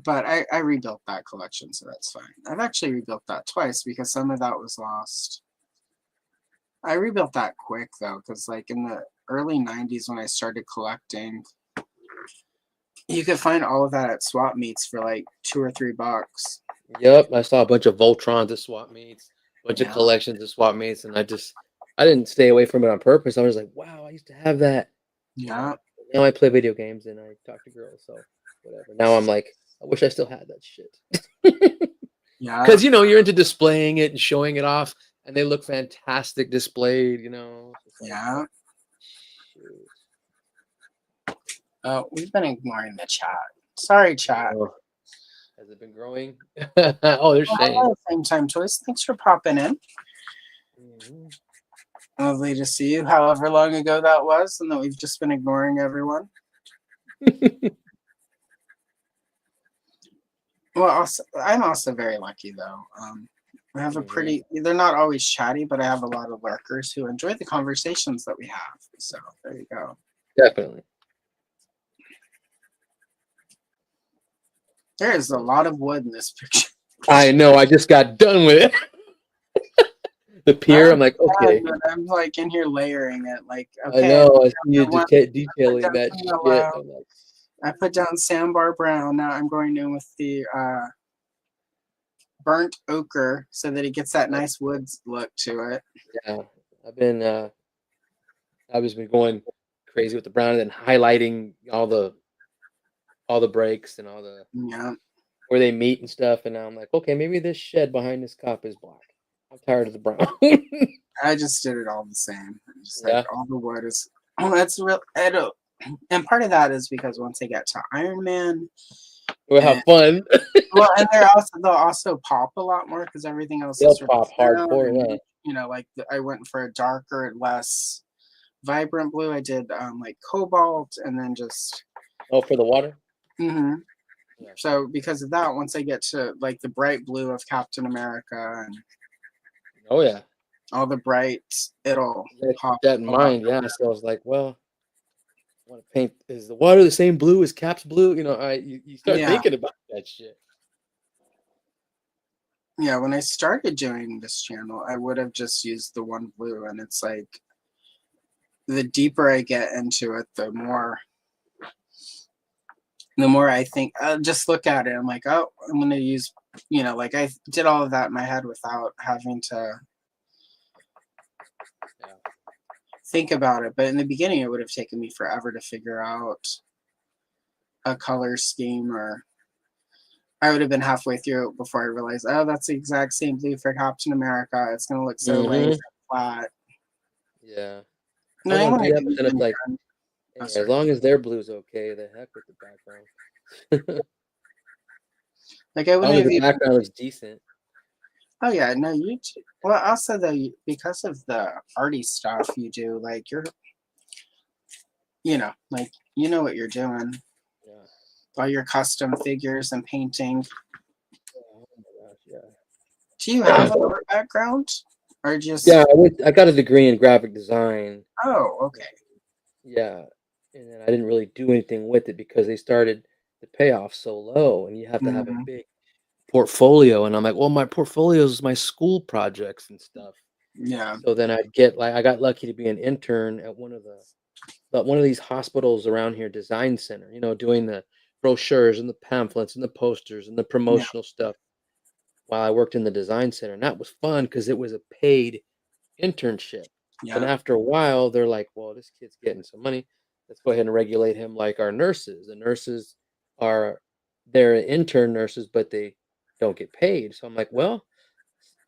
But I rebuilt that collection, so that's fine. I've actually rebuilt that twice because some of that was lost. I rebuilt that quick though, because like in the early 90s when I started collecting, you could find all of that at swap meets for like $2 or $3. Yep, I saw a bunch of Voltrons at swap meets, a bunch of collections at swap meets, and I didn't stay away from it on purpose. I was like, wow, I used to have that. Yeah. Now I play video games and I talk to girls, so whatever. Now I'm like, I wish I still had that shit. Yeah. Because you're into displaying it and showing it off, and they look fantastic displayed. Yeah. Oh, we've been ignoring the chat. Sorry, chat. Has it been growing? Oh, they're saying. Same time choice. Thanks for popping in. Lovely to see you. However long ago that was, and that we've just been ignoring everyone. Well, I'm also very lucky though. I have a Hmm. pretty, they're not always chatty, but I have a lot of lurkers who enjoy the conversations that we have. So there you go. Definitely. There is a lot of wood in this picture. I know. I just got done with it. The pier. I'm I'm like, sad, okay. but I'm like in here layering it. Like, I okay, know. I see you one, put detailing down that some shit. yellow. I'm like, I put down sandbar brown. Now I'm going in with the burnt ochre so that it gets that oh, nice woods look to it. yeah. I've been I've just been going crazy with the brown and then highlighting all the breaks and all the Yeah, where they meet and stuff. And now I'm like, okay, maybe this shed behind this cop is black. I'm tired of the brown. I just did it all the same. Just like Yeah, all the wood is. Oh, that's real. I don't. And part of that is because once I get to Iron Man, we'll and have fun. well, and they'll also pop a lot more because everything else is They'll sort of pop brown, hardcore. and Yeah. like I went for a darker, less vibrant blue. I did like cobalt, and then just. Oh, for the water. hmm Yeah. So because of that, once I get to like the bright blue of Captain America and Oh yeah. all the brights, it'll Keep pop that in a lot. mind. Yeah. So I was like, well, I want to paint. Is the water the same blue as Cap's blue? You start Yeah, thinking about that shit. yeah. When I started doing this channel, I would have just used the one blue, and it's like the deeper I get into it, the more I think. Just look at it. I'm like, oh, I'm gonna use. Like I did all of that in my head without having to Yeah. think about it. But in the beginning, it would have taken me forever to figure out a color scheme, or I would have been halfway through it before I realized, oh, that's the exact same blue for Captain America. It's gonna look so lazy Mm-hmm. and flat. Yeah. No, I'm I like, want to yeah, do but then it's even. like, Oh, hey, as sorry. long as their blue's okay, the heck with the background. Like I As long wouldn't as have the even. background looks decent. Oh yeah, no, you. Well, also though, because of the arty stuff you do, like like what you're doing. Yeah. All your custom figures and painting. Oh my gosh, Do you yeah. have an art background, or Yeah, just? I got a degree in graphic design. Oh, okay. Yeah. And then I didn't really do anything with it because they started the payoff so low and you have to have a hmm big portfolio. And I'm like, well, my portfolio is my school projects and stuff. Yeah. So then I'd get like I got lucky to be an intern at one of these hospitals around here, design center, doing the brochures and the pamphlets and the posters and the Yeah. promotional stuff while I worked in the design center. And that was fun because it was a paid internship. Then Yeah. after a while, they're like, well, this kid's getting some money. Let's go ahead and regulate him like our nurses. The nurses are they're intern nurses, but they don't get paid. So I'm like, well,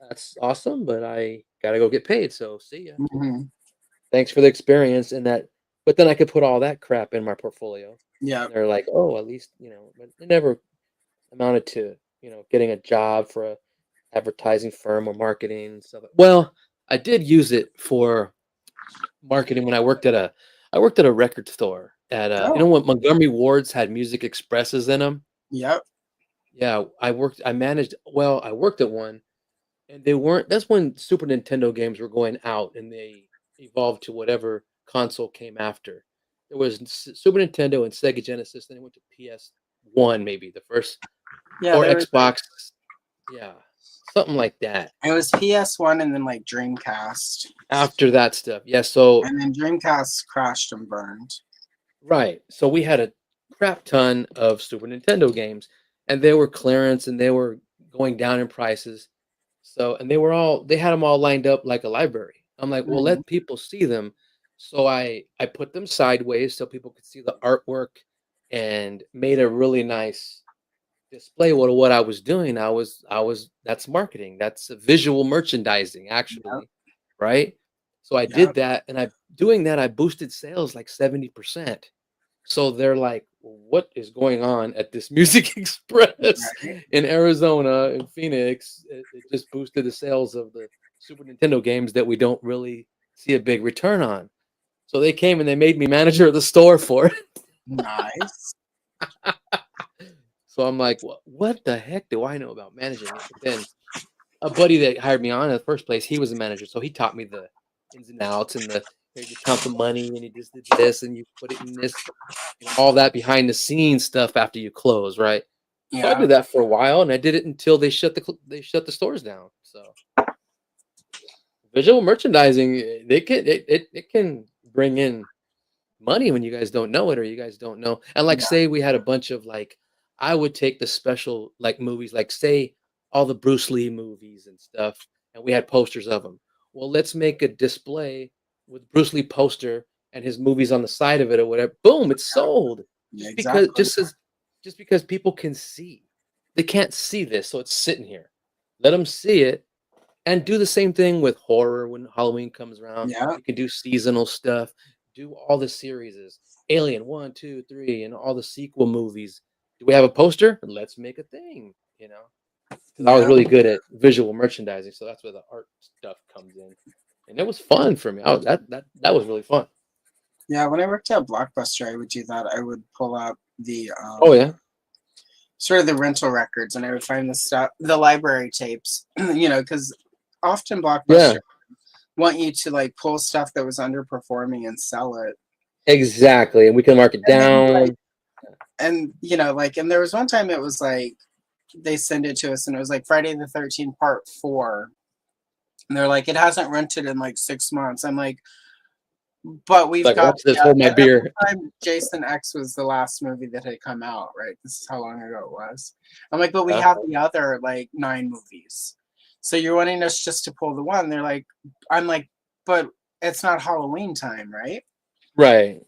that's awesome, but I gotta go get paid. So see ya. hmm Thanks for the experience and that. But then I could put all that crap in my portfolio. Yeah. And they're like, oh, at least, but it never amounted to, getting a job for a advertising firm or marketing and stuff. Well, I did use it for marketing when I worked at a record store at Oh. what Montgomery Wards had Music Expresses in them. Yep. Yeah, I worked at one and that's when Super Nintendo games were going out and they evolved to whatever console came after. There was Super Nintendo and Sega Genesis, then it went to PS1 maybe the first Yeah. or There was. Xbox. Yeah, something like that. It was PS1 and then like Dreamcast, After that stuff. Yeah, so and then Dreamcast crashed and burned. right. So we had a crap ton of Super Nintendo games and they were clearance and they were going down in prices. So, and they had them all lined up like a library. I'm like, well, hmm let people see them. So I put them sideways so people could see the artwork and made a really nice display what I was doing. That's marketing. That's visual merchandising Yep. actually, right? So I did Yep. that and I boosted sales like 70%. So they're like, what is going on at this Music Express Right. in Arizona in Phoenix? It just boosted the sales of the Super Nintendo games that we don't really see a big return on. So they came and they made me manager of the store for it. Nice. So I'm like, what the heck do I know about managing it? But then a buddy that hired me on in the first place, he was a manager, so he taught me the ins and outs and the here you count the money and you just did this and you put it in this and all that behind the scenes stuff after you close, right? So I Yeah. did that for a while, and I did it until they shut the stores down. So visual merchandising, it can bring in money when you guys don't know it or you guys don't know. And like, Yeah. say we had a bunch of like, I would take the special like movies, like say all the Bruce Lee movies and stuff, and we had posters of them. Well, let's make a display with Bruce Lee poster and his movies on the side of it or whatever. Boom, it's sold. Yeah, Just because exactly. just because people can see. They can't see this, so it's sitting here. Let them see it and do the same thing with horror when Halloween comes around. Yeah. You can do seasonal stuff, do all the series, Alien 1, 2, 3, and all the sequel movies. Do we have a poster? Let's make a thing, you know? Because I was Yeah. really good at visual merchandising, so that's where the art stuff comes in. And it was fun for me. That was really fun. Yeah, when I worked at Blockbuster, I would do that. I would pull up the Oh yeah. sort of the rental records, and I would find the stuff, the library tapes, because often Blockbuster Yeah. want you to like pull stuff that was underperforming and sell it. Exactly. And we can mark it And then down. and and there was one time it was like they send it to us and it was like Friday the 13th part 4. And they're like, it hasn't rented in like 6 months. I'm like, but we've Like, got watch this, hold my at the beer. time Jason X was the last movie that had come out, right? This is how long ago it was. I'm like, but we Yeah. have the other like 9 movies. So you're wanting us just to pull the one. They're like, I'm like, but it's not Halloween time, right? Right.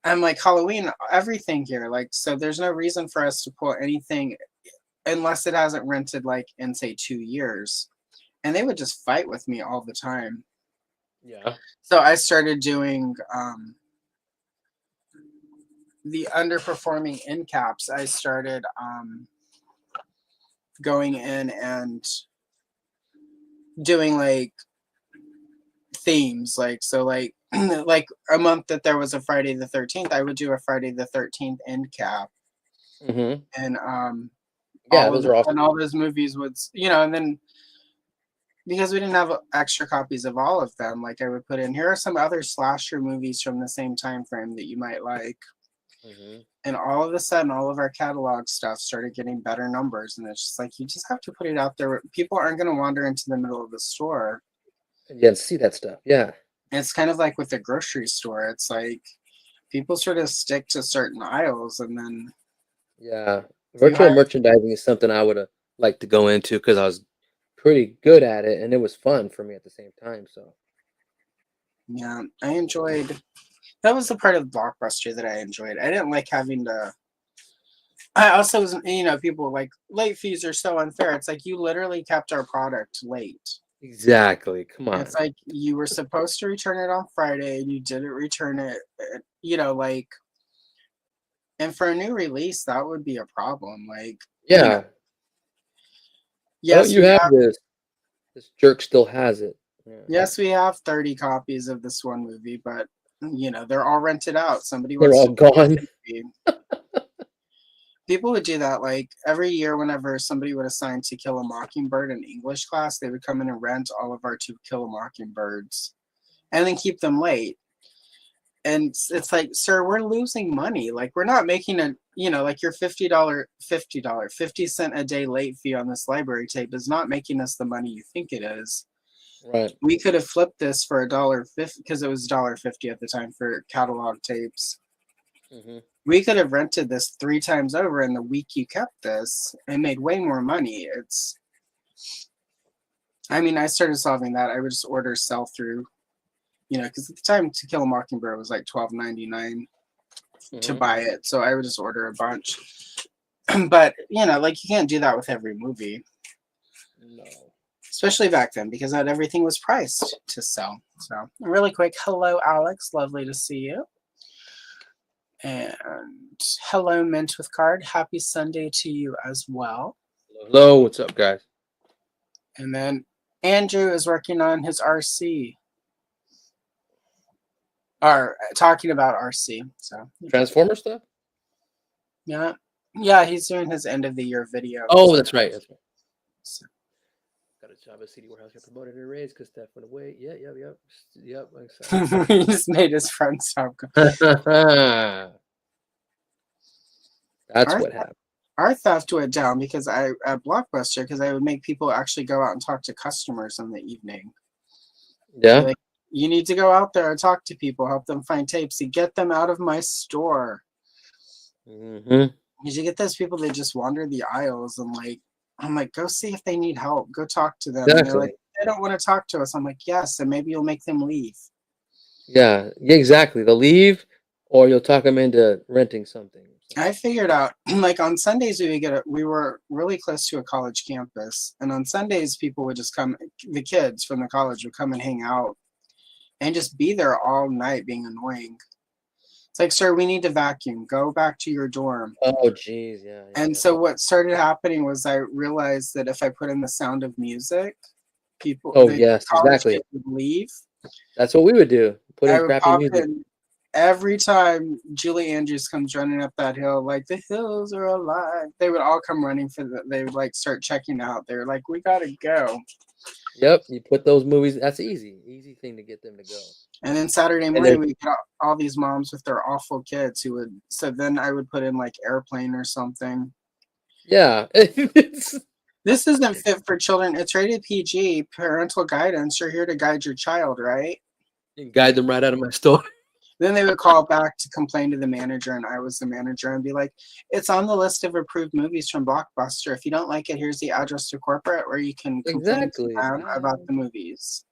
I'm like, Halloween, everything here. Like, so there's no reason for us to pull anything unless it hasn't rented like in say 2 years. And they would just fight with me all the time. Yeah. So I started doing the underperforming end caps. I started going in and doing like themes, like so like like a month that there was a Friday the 13th, I would do a Friday the 13th end cap, Mm-hmm. and Yeah, those are awesome. all those movies would and then because we didn't have extra copies of all of them, like I would put in, here are some other slasher movies from the same time frame that you might like. Mm-hmm. And all of a sudden, all of our catalog stuff started getting better numbers. And it's just like, you just have to put it out there. People aren't going to wander into the middle of the store. Yeah, see that stuff. Yeah. It's kind of like with the grocery store. It's like people sort of stick to certain aisles and then Yeah. you Virtual hire. merchandising is something I would have liked to go into because I was pretty good at it and it was fun for me at the same time. So Yeah, I enjoyed. That was the part of Blockbuster that I enjoyed. I didn't like having to. I also was, people were like, late fees are so unfair. It's like you literally kept our product late. exactly. Come on. It's like you were supposed to return it on Friday and you didn't return it, like, and for a new release, that would be a problem. Like, Yeah. Why don't yes, you we have have, this? This jerk still has it. Yeah. yes, we have 30 copies of this one movie, but they're all rented out. Somebody They're wants all to gone. People would do that like every year whenever somebody would assign To Kill a Mockingbird in English class, they would come in and rent all of our To Kill a Mockingbirds and then keep them late. And it's like, sir, we're losing money. Like, we're not making like your $50 50 cent a day late fee on this library tape is not making us the money you think it is. Right. We could have flipped this for $1.50 because it was $1.50 at the time for catalog tapes. Mm-hmm. We could have rented this 3 times over in the week you kept this and made way more money. I started solving that. I would just order sell through, because at the time To Kill a Mockingbird was like $12.99 to buy it. So I would just order a bunch. But, like you can't do that with every movie. No. Especially back then, because not everything was priced to sell. So really quick, hello, Alex. Lovely to see you. And hello, Mint with Card. Happy Sunday to you as well. Hello, what's up, guys? And then Andrew is working on his RC. Or talking about RC. So Transformer stuff? yeah. Yeah, he's doing his end of the year video. Oh, that's right. That's right. So. Gotta Chavez CD Warehouse got promoted and raised because Steph went away. Yeah, yep. He just made his friend stop. That's Our what happened. our theft went down because I at Blockbuster because I would make people actually go out and talk to customers in the evening. Yeah. Like, you need to go out there and talk to people, help them find tapes, and get them out of my store. Mm-hmm. Because you get those people that just wander the aisles and like, I'm like, go see if they need help. Go talk to them. And they're like, Exactly. they don't want to talk to us. I'm like, yes, and maybe you'll make them leave. Yeah. Yeah. Exactly. They'll leave, or you'll talk them into renting something. I figured out like on Sundays we were really close to a college campus, and on Sundays people would just come, the kids from the college would come and hang out and just be there all night being annoying. It's like, sir, we need to vacuum. Go back to your dorm. Oh, geez. Yeah. And so what started happening was I realized that if I put in the sound of music, Oh, the yes. college Exactly. kids would leave. That's what we would do. Put I in would crappy pop music. in every time Julie Andrews comes running up that hill, like the hills are alive. They would all come running they would like start checking out. They were like, we gotta go. Yep. You put those movies. That's easy thing to get them to go. And then Saturday And morning, then, we got all these moms with their awful kids who would. So then I would put in like Airplane or something. yeah. This isn't fit for children. It's rated PG. Parental guidance. You're here to guide your child, right? You can guide them right out of my store. Then they would call back to complain to the manager, and I was the manager, and be like, "It's on the list of approved movies from Blockbuster. If you don't like it, here's the address to corporate where you can complain to Exactly. them about the movies."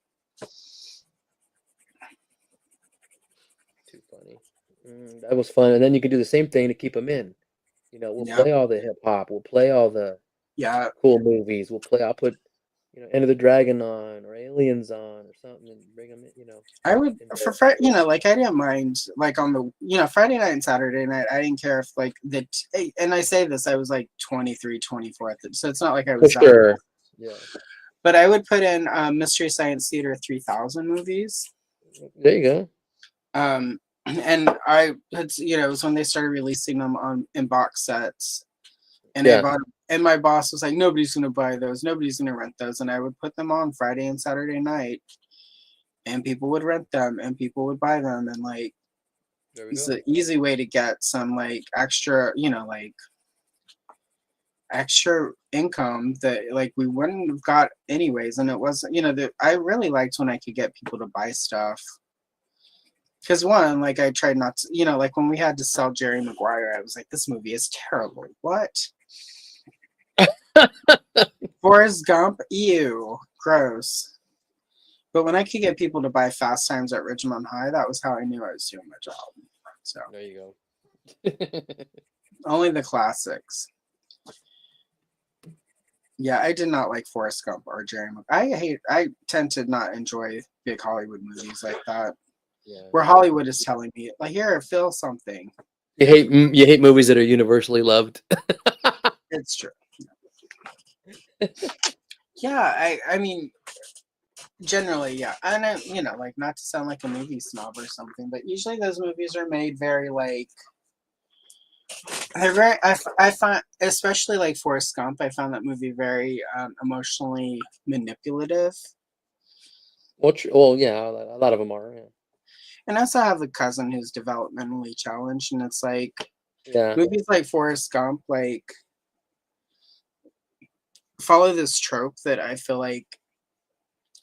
Too funny. That was fun. And then you could do the same thing to keep them in. We'll Yeah, play all the hip hop. We'll play all the yeah. cool movies. I'll put, Enter the Dragon on or Aliens on or something and bring them in, I would in for there. like I didn't mind like on the Friday night and Saturday night. I didn't care if like and I say this, I was like 23, 24 so it's not like I For was that. sure. Yeah. But I would put in Mystery Science Theater 3000 movies. There you go. And I had, it was when they started releasing them in box sets, and Yeah. I bought. And my boss was like, "Nobody's gonna buy those. Nobody's gonna rent those." And I would put them on Friday and Saturday night, and people would rent them, and people would buy them, and like it's an easy way to get some like extra, like extra income that like we wouldn't have got anyways. And it wasn't, that I really liked when I could get people to buy stuff. Because one, like I tried not to, like when we had to sell Jerry Maguire, I was like, this movie is terrible. What? Forrest Gump, ew, gross. But when I could get people to buy Fast Times at Ridgemont High, that was how I knew I was doing my job. So there you go. only the classics. Yeah, I did not like Forrest Gump or Jerry Maguire. I tend to not enjoy big Hollywood movies like that. Yeah. Where Hollywood is telling me, like, here, feel something. You hate movies that are universally loved. It's true. Yeah, I mean, generally, yeah. And I, like not to sound like a movie snob or something, but usually those movies are made very like they're very. I find, especially like Forrest Gump, I found that movie very emotionally manipulative. Well, yeah, a lot of them are. Yeah. And I also have a cousin who's developmentally challenged, and it's like Yeah. movies like Forrest Gump, like follow this trope that I feel like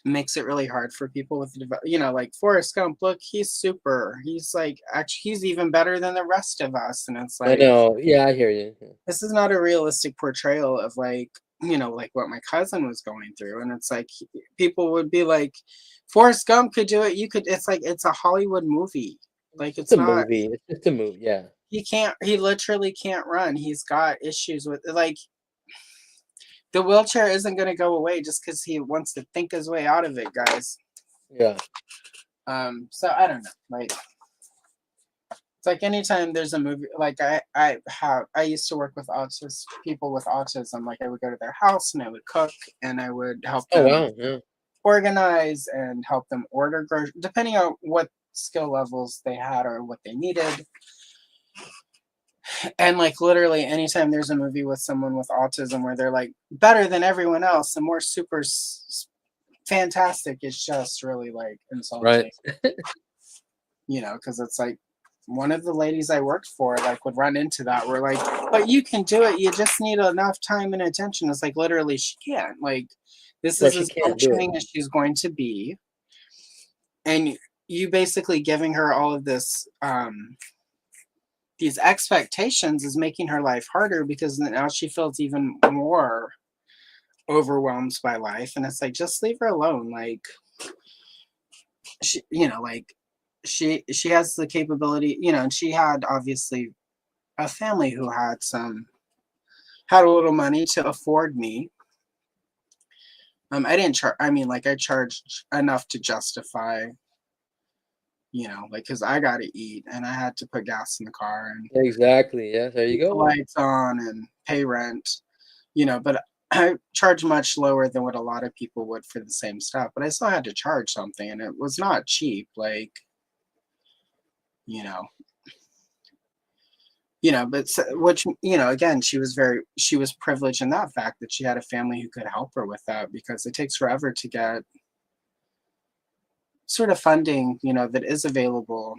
makes it really hard for people with like Forrest Gump. Look, he's super. He's like actually he's even better than the rest of us, and it's I like know. Yeah, I hear you. Yeah. this is not a realistic portrayal of like like what my cousin was going through, and it's like people would be like, Forrest Gump could do it. You could. It's like it's a Hollywood movie. Like it's a not. movie. It's just a movie. Yeah. He can't. He literally can't run. He's got issues with like. The wheelchair isn't going to go away just because he wants to think his way out of it, guys. Yeah. So I don't know. Like, it's like anytime there's a movie, like I used to work with people with autism. Like I would go to their house and I would cook and I would help them wow. Yeah. organize and help them order groceries, depending on what skill levels they had or what they needed. And like literally anytime there's a movie with someone with autism where they're like better than everyone else and more super fantastic, it's just really like Right. insulting, because it's like one of the ladies I worked for like would run into that. We're like, but you can do it. You just need enough time and attention. It's like literally she can't. Like this Right. is She as can't do it. functioning as she's going to be. And you basically giving her all of this these expectations is making her life harder because now she feels even more overwhelmed by life. And it's like just leave her alone. Like she, like she has the capability, and she had obviously a family who had a little money to afford me. I didn't charge. I mean, like I charged enough to justify, like because I got to eat and I had to put gas in the car and Exactly. Yeah. There you keep the go. lights on and pay rent, But I charge much lower than what a lot of people would for the same stuff. But I still had to charge something, and it was not cheap. Like, you know, but which again, she was privileged in that fact that she had a family who could help her with that because it takes forever to get sort of funding that is available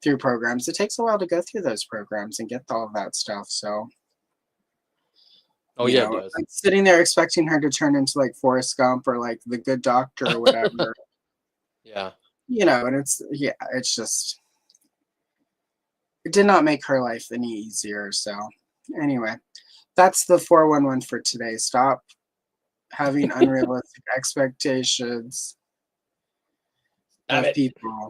through programs. It takes a while to go through those programs and get all of that stuff. So Oh yeah, it does. like sitting there expecting her to turn into like Forrest Gump or like the Good Doctor or whatever. Yeah. And it's just it did not make her life any easier. So anyway, that's the 411 for today. Stop having unrealistic expectations of people.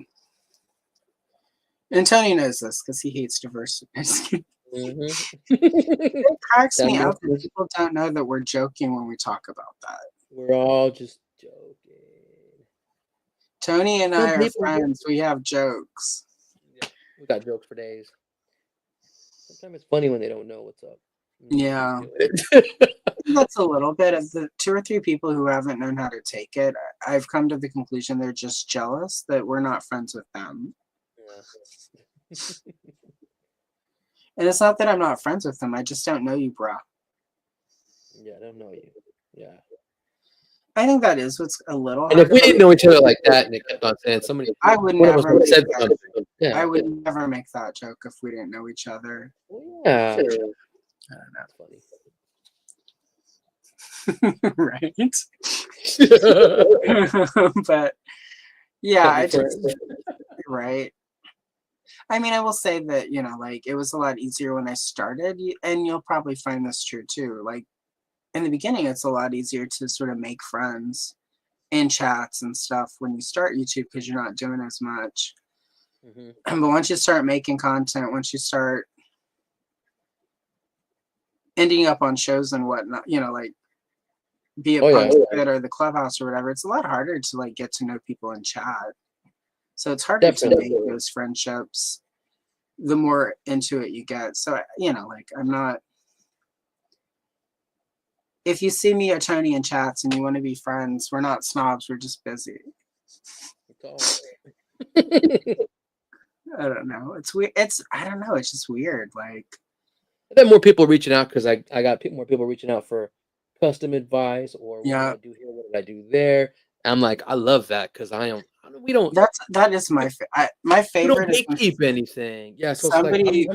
And Tony knows this because he hates diversity. It cracks me up that people don't know that we're joking when we talk about that. We're all just joking. Tony and I are friends. We have jokes. Yeah, we got jokes for days. Sometimes it's funny when they don't know what's up. Yeah. That's a little bit of the 2 or 3 people who haven't known how to take it. I've come to the conclusion they're just jealous that we're not friends with them. Yeah. And it's not that I'm not friends with them. I just don't know you, bro. Yeah, I don't know you. Yeah. I think that is what's a little. And if we didn't know each other like that, and it kept on saying somebody, I would never make said that. Yeah, I would never make that joke if we didn't know each other. Yeah. I don't know. Right. But yeah, I just right. I mean, I will say that, like it was a lot easier when I started, and you'll probably find this true too. Like in the beginning, it's a lot easier to sort of make friends in chats and stuff when you start YouTube because you're not doing as much. But once you start making content, once you start ending up on shows and whatnot, like be it Punch or the Clubhouse or whatever, it's a lot harder to like get to know people in chat. So it's harder to make those friendships the more into it you get. So, like I'm not, if you see me or Tony in chats and you want to be friends, we're not snobs, we're just busy. I don't know. It's weird. I don't know. It's just weird. Like, I got more people reaching out because I got more people reaching out for custom advice or what did I do here? What did I do there? I'm like, I love that because we don't. That is my my favorite. We don't keep anything. Yeah. So somebody, it's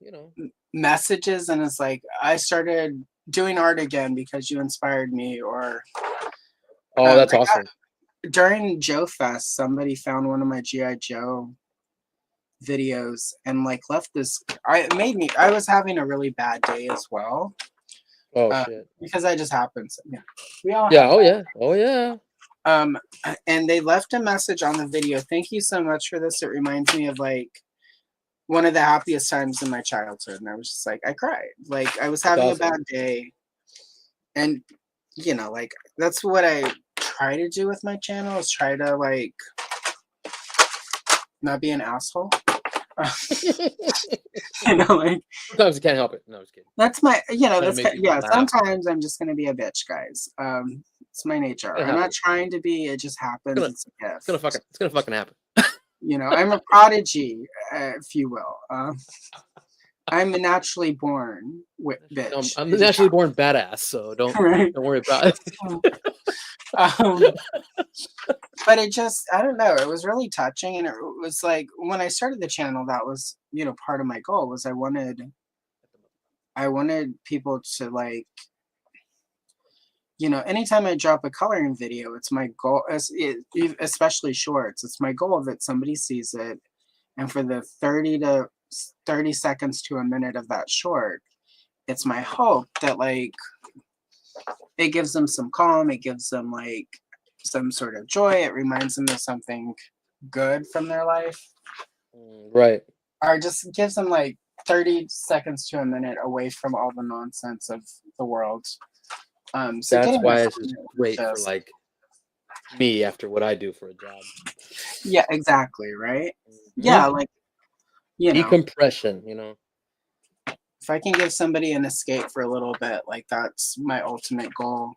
like, messages and it's like I started doing art again because you inspired me. Or that's awesome. During Joe Fest, somebody found one of my G.I. Joe videos and like left this. I was having a really bad day as well. Oh shit! Because that just happens. Yeah, we all. Yeah. Oh yeah. And they left a message on the video. Thank you so much for this. It reminds me of like one of the happiest times in my childhood, and I was just like, I cried. Like I was having a bad day, and like that's what I try to do with my channel is try to like not be an asshole. Like sometimes you can't help it. No, I was kidding. That's my, sometimes I'm just gonna be a bitch, guys. It's my nature. I'm not trying to be. It just happens. It's a gift. It's gonna fucking happen. I'm a prodigy, if you will. I'm a naturally born bitch. I'm It the just naturally born badass, so happened, right? don't worry about it. So, um, but it just, I don't know. It was really touching, and it was like when I started the channel, that was part of my goal was I wanted people to like anytime I drop a coloring video, it's my goal, especially shorts. It's my goal that somebody sees it, and for the 30 seconds to a minute of that short, it's my hope that like it gives them some calm, it gives them like some sort of joy, it reminds them of something good from their life, Right. or just gives them like 30 seconds to a minute away from all the nonsense of the world. So That's getting why that this from is you great for just like me after what I do for a job. yeah, exactly, right? Mhm. Yeah, like, you know, Decompression. if I can give somebody an escape for a little bit, like that's my ultimate goal.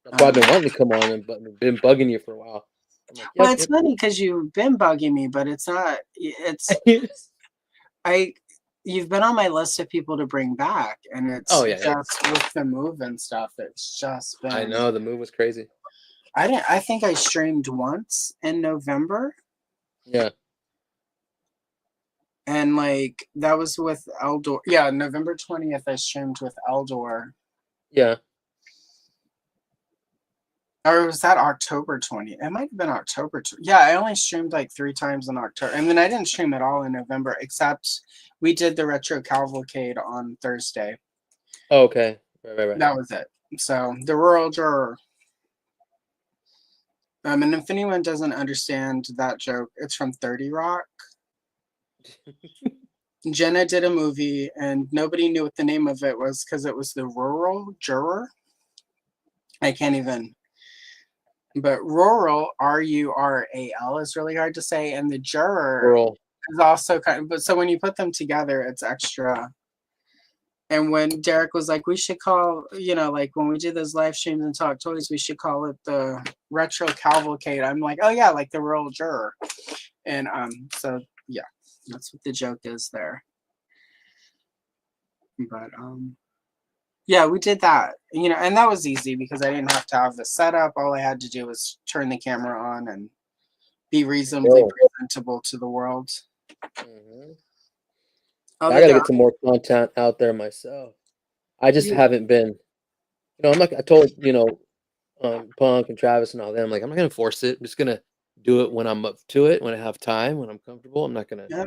That's why I've Um, been wanting to come on and been bugging you for a while. I'm like, well, yep, it's yep. funny because you've been bugging me, but it's not. I. You've been on my list of people to bring back, and Oh it's yeah, yeah. just with the move and stuff. It's just I been. know the move was crazy. I didn't. I think I streamed once in November, Yeah, and like that was with Eldor. Yeah, November 20th. I streamed with Eldor. yeah. Or was that October 20th? It might have been October. Yeah, I only streamed like 3 times in October. And then I didn't stream at all in November, except we did the Retro Cavalcade on Thursday. Oh, okay. Right. That was it. So the Rural Juror. And if anyone doesn't understand that joke, it's from 30 Rock. Jenna did a movie and nobody knew what the name of it was because it was the Rural Juror. I can't even. But rural, Rural, is really hard to say. And the juror Rural. is also kind of, but so when you put them together, it's extra. And when Derek was like, we should call, like when we do those live streams and talk toys, we should call it the Retro Cavalcade. I'm like, oh yeah, like the Rural Juror. And so yeah, that's what the joke is there. But yeah, we did that, and that was easy because I didn't have to have the setup. All I had to do was turn the camera on and be reasonably Go. presentable to the world. Hmm. I Although got to there get some more content out there myself. I just you haven't been. I'm not. I told Punk and Travis and all them. Like, I'm not gonna force it. I'm just gonna do it when I'm up to it, when I have time, when I'm comfortable. I'm not gonna yeah,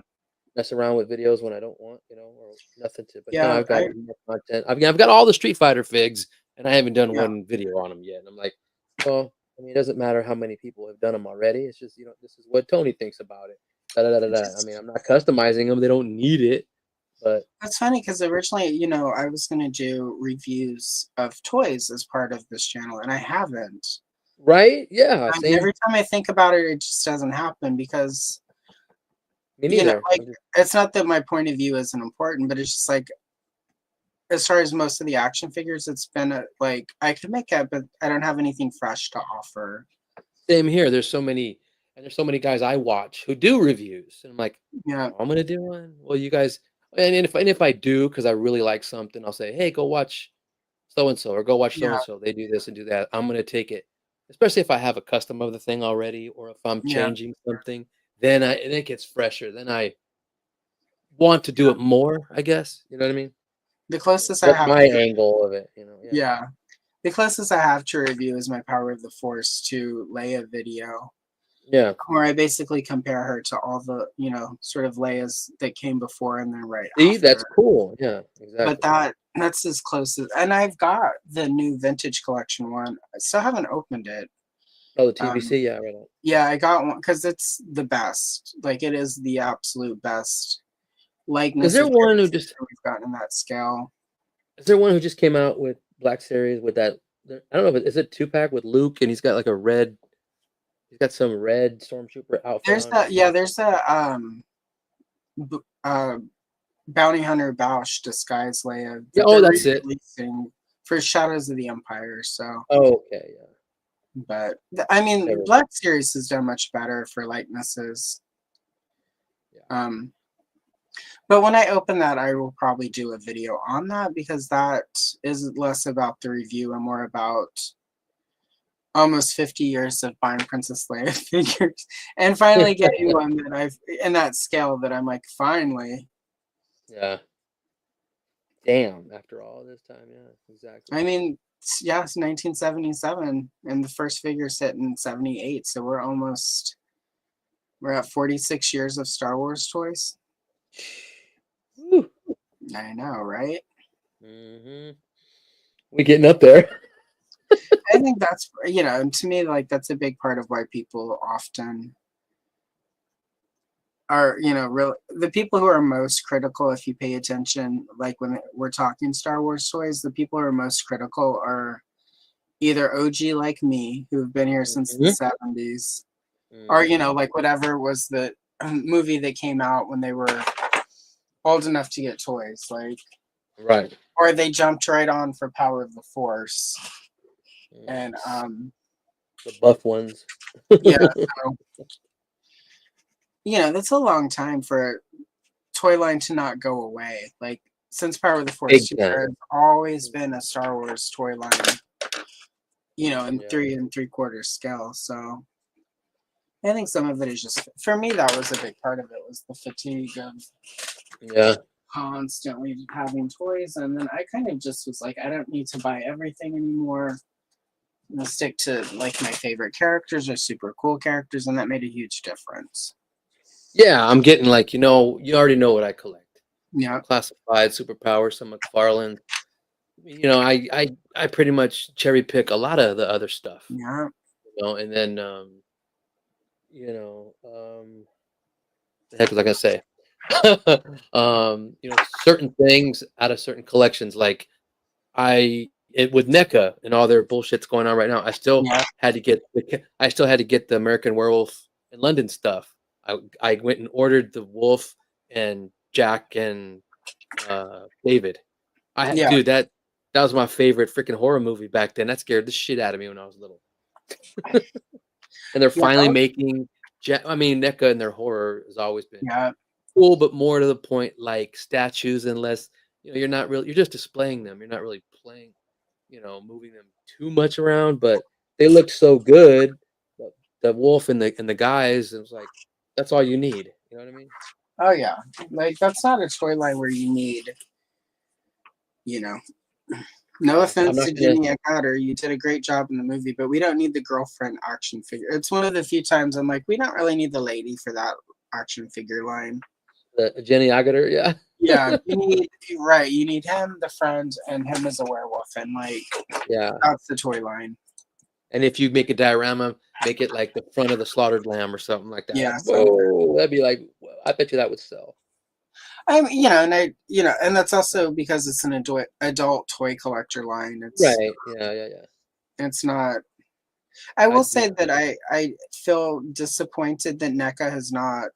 mess around with videos when I don't want, or nothing to. But now yeah, I've got more content. I've got all the Street Fighter figs, and I haven't done yeah. one video on them yet. And I'm like, well, I mean, it doesn't matter how many people have done them already. It's just, this is what Tony thinks about it. Da, da, da, da, da. I mean, I'm not customizing them. They don't need it, but That's funny because originally, I was gonna do reviews of toys as part of this channel, and I haven't. right? Yeah, same. Every time I think about it, it just doesn't happen because Me neither. like it's not that my point of view isn't important, but it's just like as far as most of the action figures, it's been like I could make it, but I don't have anything fresh to offer. Same here. There's so many guys I watch who do reviews, and I'm like, Yeah, "Oh, I'm gonna do one. Well, you guys, and if I do because I really like something, I'll say, hey, go watch so and so, or go watch so yeah, and so. They do this and do that. I'm gonna take it, especially if I have a custom of the thing already, or if I'm yeah. changing something. And it gets fresher. Then I want to do it more. I guess you know what I mean. The closest I That's have my to angle of it. Yeah. yeah, the closest I have to review is my Power of the Force to Leia video, Yeah. where I basically compare her to all the, sort of Leias that came before and then right See, that's after. cool. Yeah. But Exactly. that's as close as, and I've got the new vintage collection one. I still haven't opened it. Oh, the Um, TVC. Yeah. Right on. yeah, I got one because it's the best. Like it is the absolute best Is likeness there of one Carrie who just Fisher we've gotten in that scale. Is there one who just came out with Black Series with that? I don't know if is it 2-pack with Luke and he's got like a red. He's got some red stormtrooper outfit There's on. that. Yeah, there's a b- uh bounty hunter Bausch disguise Leia Yeah. that Oh, they're that's it. re-releasing for Shadows of the Empire. So, Oh, okay. Yeah. but I mean, Never. Black Series has done much better for likenesses. Yeah. Um, But when I open that, I will probably do a video on that because that is less about the review and more about almost 50 years of buying Princess Leia figures and finally getting one that I've in that scale that I'm like, finally. Yeah. Damn. After all this time, yeah, exactly. I mean, yeah, it's 1977 and the first figure's hit in 78. So we're at 46 years of Star Wars toys. Woo. I know, right? We getting up there. I think that's, and to me, like, that's a big part of why people often are, real the people who are most critical, if you pay attention, like when we're talking Star Wars toys, the people who are most critical are either OG like me, who've been here since the 70s, or, like whatever was the movie that came out when they were old enough to get toys, like, Right. or they jumped right on for Power of the Force. And the buff ones. yeah, so, that's a long time for toy line to not go away. Like since Power of the Force 2, there's always been a Star Wars toy line, in 3 3/4 scale. So I think some of it is just, for me, that was a big part of it, was the fatigue of constantly having toys. And then I kind of just was like, I don't need to buy everything anymore. I'll stick to like my favorite characters or super cool characters, and that made a huge difference. Yeah, I'm getting like, you already know what I collect. Yeah. Classified, superpower, some McFarlane. I pretty much cherry pick a lot of the other stuff. Yeah. And then the heck was I gonna say? Certain things out of certain collections, like with NECA and all their bullshit's going on right now. I still had to get the American Werewolf in London stuff. I went and ordered the Wolf and Jack and David. Dude, that was my favorite freaking horror movie back then. That scared the shit out of me when I was little. And they're finally making NECA and their horror has always been cool, but more to the point, like statues, and less, you're not really, you're just displaying them. You're not really playing, moving them too much around, but they looked so good. The wolf and the guys, it was like, that's all you need. You know what I mean? Oh yeah. Like that's not a toy line where you need, no offense to Jimmy Carter, you did a great job in the movie, but we don't need the girlfriend action figure. It's one of the few times I'm like, we don't really need the lady for that action figure line. The Jenny Agutter, yeah. Yeah, you need him, the friend, and him as a werewolf, and like, that's the toy line. And if you make a diorama, make it like the front of the slaughtered lamb or something like that. Yeah, whoa, that'd be like, I bet you that would sell. And that's also because it's an adult toy collector line. It's right. Yeah. It's not. I will say that I feel disappointed that NECA has not,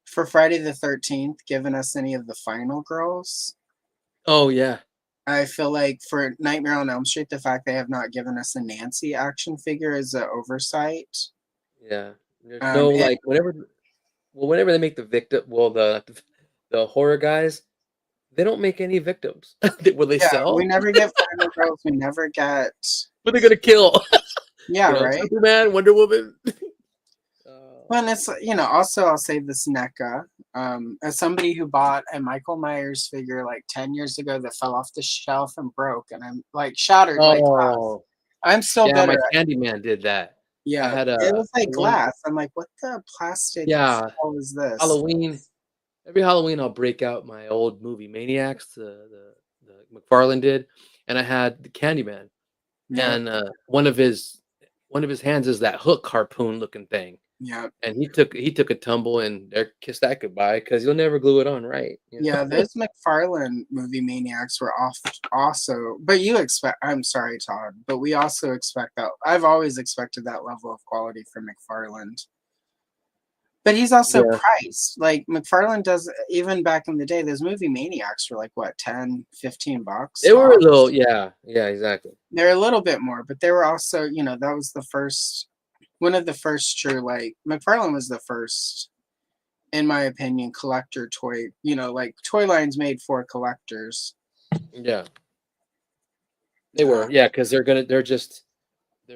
for Friday the 13th, given us any of the final girls. Oh yeah. I feel like for Nightmare on Elm Street, the fact they have not given us a Nancy action figure is an oversight. Yeah. There's no like whenever they make the victim, the horror guys, they don't make any victims. Will they sell? We never get final girls. We never get. What are they gonna kill? Yeah, right. Superman, Wonder Woman. Well, and it's also I'll say this NECA. As somebody who bought a Michael Myers figure like 10 years ago that fell off the shelf and broke, and I'm like shattered like glass. I'm still better. My Candyman did that. Yeah, it was like glass. I'm like, what the plastic hell is this? Halloween. Every Halloween, I'll break out my old movie Maniacs, the McFarlane did, and I had the Candyman, and one of his hands is that hook harpoon looking thing. Yeah, and he took a tumble and there, kiss that goodbye, because you'll never glue it on right. Yeah, those McFarlane movie Maniacs were also, but I'm sorry, Todd, but we also expect that. I've always expected that level of quality from McFarlane. But he's also priced. Like McFarlane does, even back in the day, those movie Maniacs were like what, $10, $15? They were a little, yeah, exactly. They're a little bit more, but they were also, that was one of the first true, like McFarlane was the first in my opinion, collector toy. You know, like toy lines made for collectors. Yeah, they Uh, were. Yeah, because they're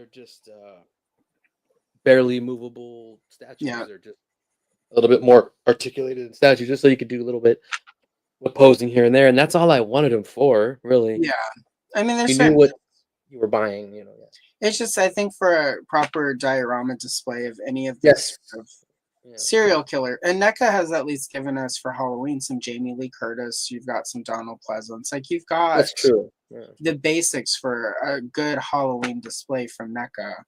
just barely movable yeah, statues. They're just a little bit more articulated in statues, just so you could do a little bit of posing here and there. And that's all I wanted them for, really. yeah. I mean, there's You knew certain. what you were buying, Yeah. It's just I think for a proper diorama display of any of these Yes. sort of Yeah. serial killer, and NECA has at least given us for Halloween some Jamie Lee Curtis. You've got some Donald Pleasance. Like you've got That's true. Yeah. the basics for a good Halloween display from NECA.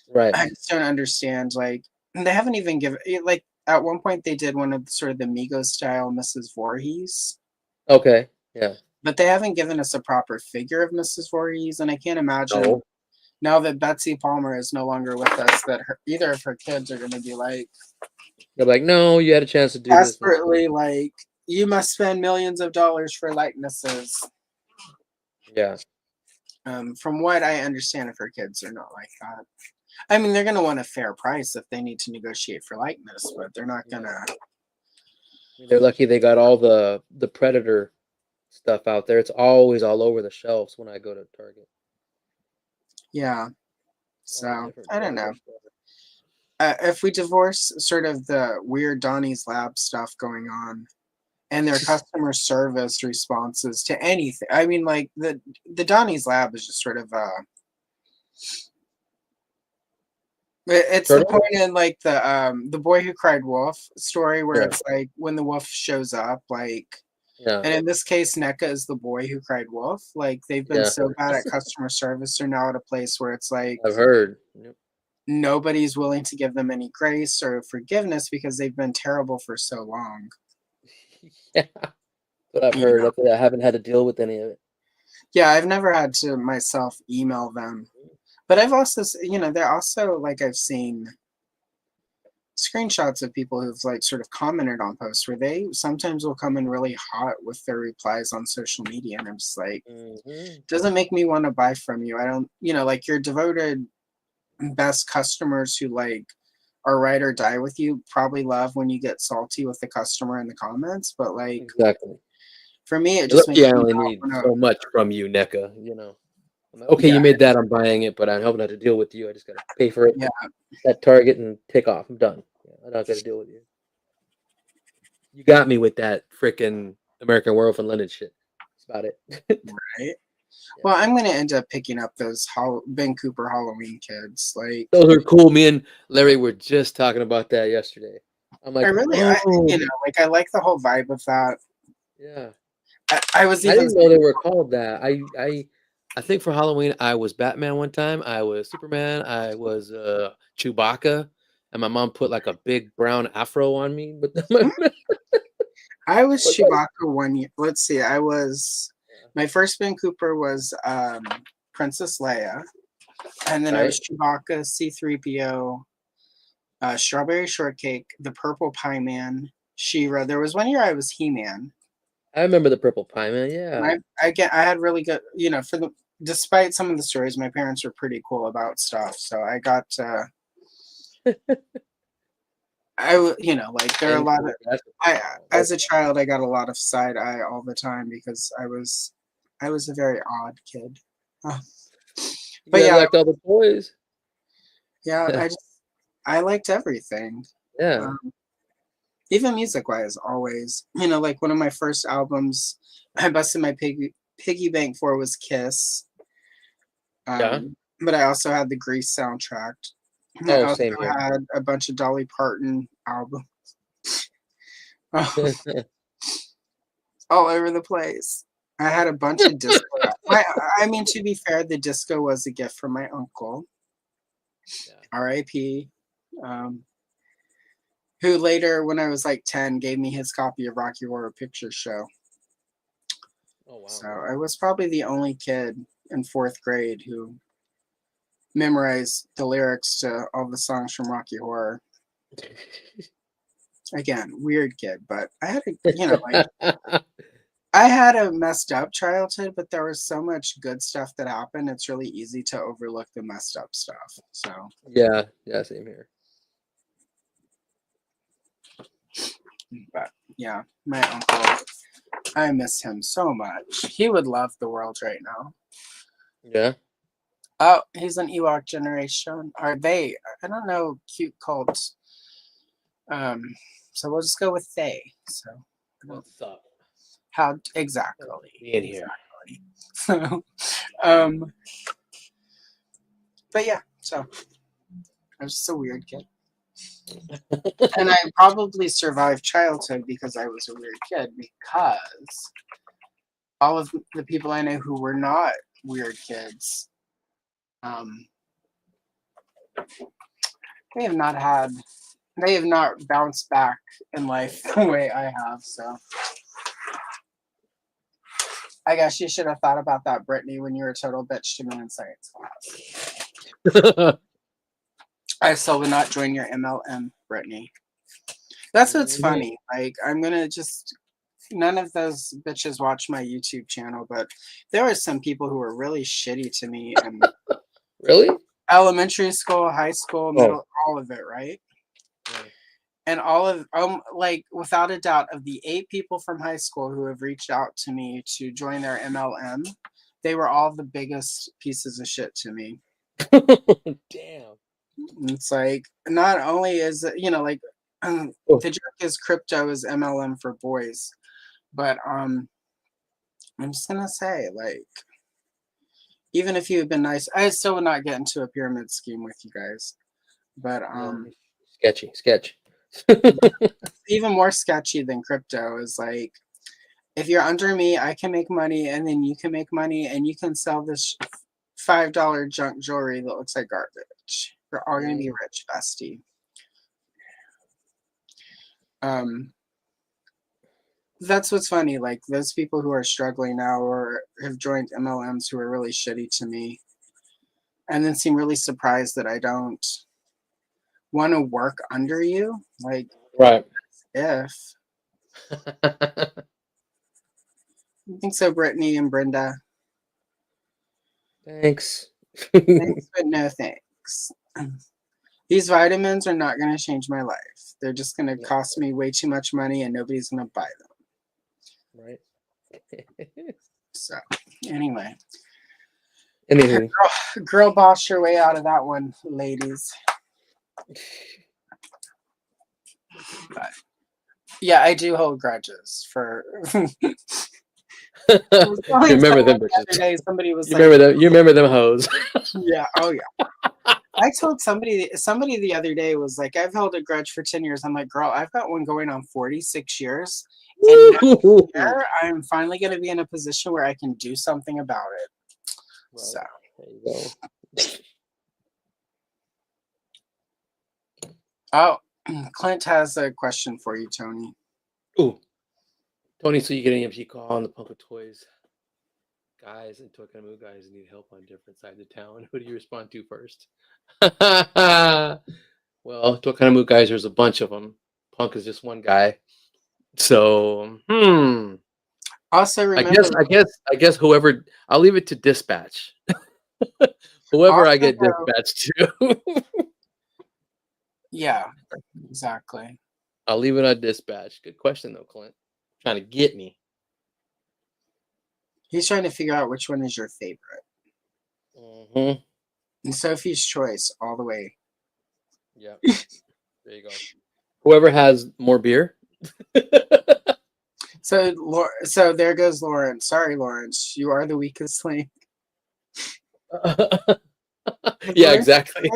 Right. I just don't understand. Like they haven't even given like at one point they did one of sort of the Migos style Mrs. Voorhees, Okay. Yeah. but they haven't given us a proper figure of Mrs. Voorhees, and I can't imagine No. now that Betsy Palmer is no longer with us that either of her kids are going to be like They're like, no, you had a chance to do this. desperately like you must spend millions of dollars for likenesses. Yeah. From what I understand, if her kids are not like that. I mean, they're going to want a fair price if they need to negotiate for likeness, but they're not going to. They're lucky they got all the Predator stuff out there. It's always all over the shelves when I go to Target. Yeah. All the So different I don't know. Predator stuff. If we divorce sort of the weird Donnie's Lab stuff going on and their customer service responses to anything, I mean, like the Donnie's Lab is just sort of it's the Turtle? point in like the Boy Who Cried Wolf story where Yeah. it's like when the wolf shows up, like, Yeah. and in this case, NECA is the boy who cried wolf. Like they've been Yeah. so bad at customer service, they're now at a place where it's like I've heard. Yep. nobody's willing to give them any grace or forgiveness because they've been terrible for so long. Yeah. That's what I've You heard. know? I haven't had to deal with any of it. Yeah, I've never had to myself email them, but I've also, they're also like I've seen screenshots of people who've like sort of commented on posts where they sometimes will come in really hot with their replies on social media, and I'm just like, Mm-hmm. doesn't make me want to buy from you. I don't, like your devoted best customers who like are ride or die with you probably love when you get salty with the customer in the comments, but like Exactly. for me, it just Look, makes yeah, I me only not need want to. so much from you, NECA. I'm like, okay, Yeah, you made that. I'm buying it, but I'm hoping not to deal with you. I just gotta pay for it yeah, at Target and take off. I'm done. Yeah, I don't gotta deal with you. You got me with that freaking American Werewolf in London shit. That's about it. right. Yeah. Well, I'm gonna end up picking up those Ben Cooper Halloween kids. Like, Those are cool. Me and Larry were just talking about that yesterday. I'm I like, really, oh, like I like the whole vibe of that. yeah. I was I even didn't know they were called that. I think for Halloween I was Batman one time. I was Superman. I was Chewbacca, and my mom put like a big brown afro on me. But I was what's that? Chewbacca 1 year. Let's see. I was my first Ben Cooper was Princess Leia, and then I Right? was Chewbacca, C-3PO, Strawberry Shortcake, the Purple Pie Man, She-Ra. There was 1 year I was He-Man. I remember the Purple Pie Man. And Yeah. I had really good, for the despite some of the stories, my parents were pretty cool about stuff. So I got like there are a And lot of that's I that's as a child I got a lot of side eye all the time because I was a very odd kid. Uh, but you yeah, liked all the toys. yeah, I liked everything. Yeah. Um, even music wise, always. Like one of my first albums I busted my piggy bank for was Kiss. Yeah. But I also had the Grease soundtrack. I Oh, also same here. had a bunch of Dolly Parton albums all over the place. I had a bunch of disco. I mean, to be fair, the disco was a gift from my uncle, Yeah. R.I.P., who later, when I was like 10, gave me his copy of Rocky Horror Picture Show. Oh wow. So I was probably the only kid in fourth grade who memorized the lyrics to all the songs from Rocky Horror. Again, weird kid, but I had like I had a messed up childhood, but there was so much good stuff that happened. It's really easy to overlook the messed up stuff. So Yeah. Yeah. Same here. But yeah, my uncle, I miss him so much. He would love the world right now. Yeah. Oh, he's an Ewok generation. Are they? I don't know. Cute cults. So we'll just go with they. So What's up? how exactly? Being here. So, um, but yeah. So I was just a weird kid, and I probably survived childhood because I was a weird kid. Because all of the people I know who were not weird kids, they have not had. They have not bounced back in life the way I have. So I guess you should have thought about that, Brittany, when you were a total bitch to me in science class. I still would not join your MLM, Brittany. That's what's funny. Like, I'm gonna just. None of those bitches watch my YouTube channel, but there were some people who were really shitty to me in Really? elementary school, high school, middle, all of it, right? And all of like without a doubt, of the 8 people from high school who have reached out to me to join their MLM, they were all the biggest pieces of shit to me. Damn. It's like, not only is it, like the joke is crypto is MLM for boys, but I'm just gonna say, like, even if you had been nice, I still would not get into a pyramid scheme with you guys. But sketchy. even more sketchy than crypto is like, if you're under me, I can make money, and then you can make money, and you can sell this $5 junk jewelry that looks like garbage. We're all gonna be rich, bestie. That's what's funny. Like, those people who are struggling now or have joined MLMs who are really shitty to me, and then seem really surprised that I don't want to work under you. Like, right. If I think so, Brittany and Brenda. Thanks. Thanks, but no thanks. These vitamins are not going to change my life. They're just going to cost me way too much money, and nobody's going to buy them. Right. So, anyway. Anywho. Girl boss your way out of that one, ladies. But, yeah, I do hold grudges for. Remember them bitches. The other day, somebody was you remember them. You remember them hoes. Yeah. Oh yeah. I told somebody the other day was like, I've held a grudge for 10 years. I'm like, girl, I've got one going on 46 years. And next year, I'm finally going to be in a position where I can do something about it. Right. So there you go. Oh, Clint has a question for you, Tony. Ooh. Tony, so you get an EMT call on the Punk of Toys guys and Toy Kind of Move guys need help on different sides of town. Who do you respond to first? Well, Toy Kind of Move guys, there's a bunch of them. Punk is just one guy. So, Also, remember, I guess whoever, I'll leave it to dispatch. Whoever I get dispatched to. Yeah, exactly. I'll leave it on dispatch. Good question though, Clint. Trying to get me. He's trying to figure out which one is your favorite. Mm-hmm. And Sophie's Choice all the way. Yeah. There you go. Whoever has more beer. So there goes Lawrence. Sorry, Lawrence. You are the weakest link. Yeah, exactly.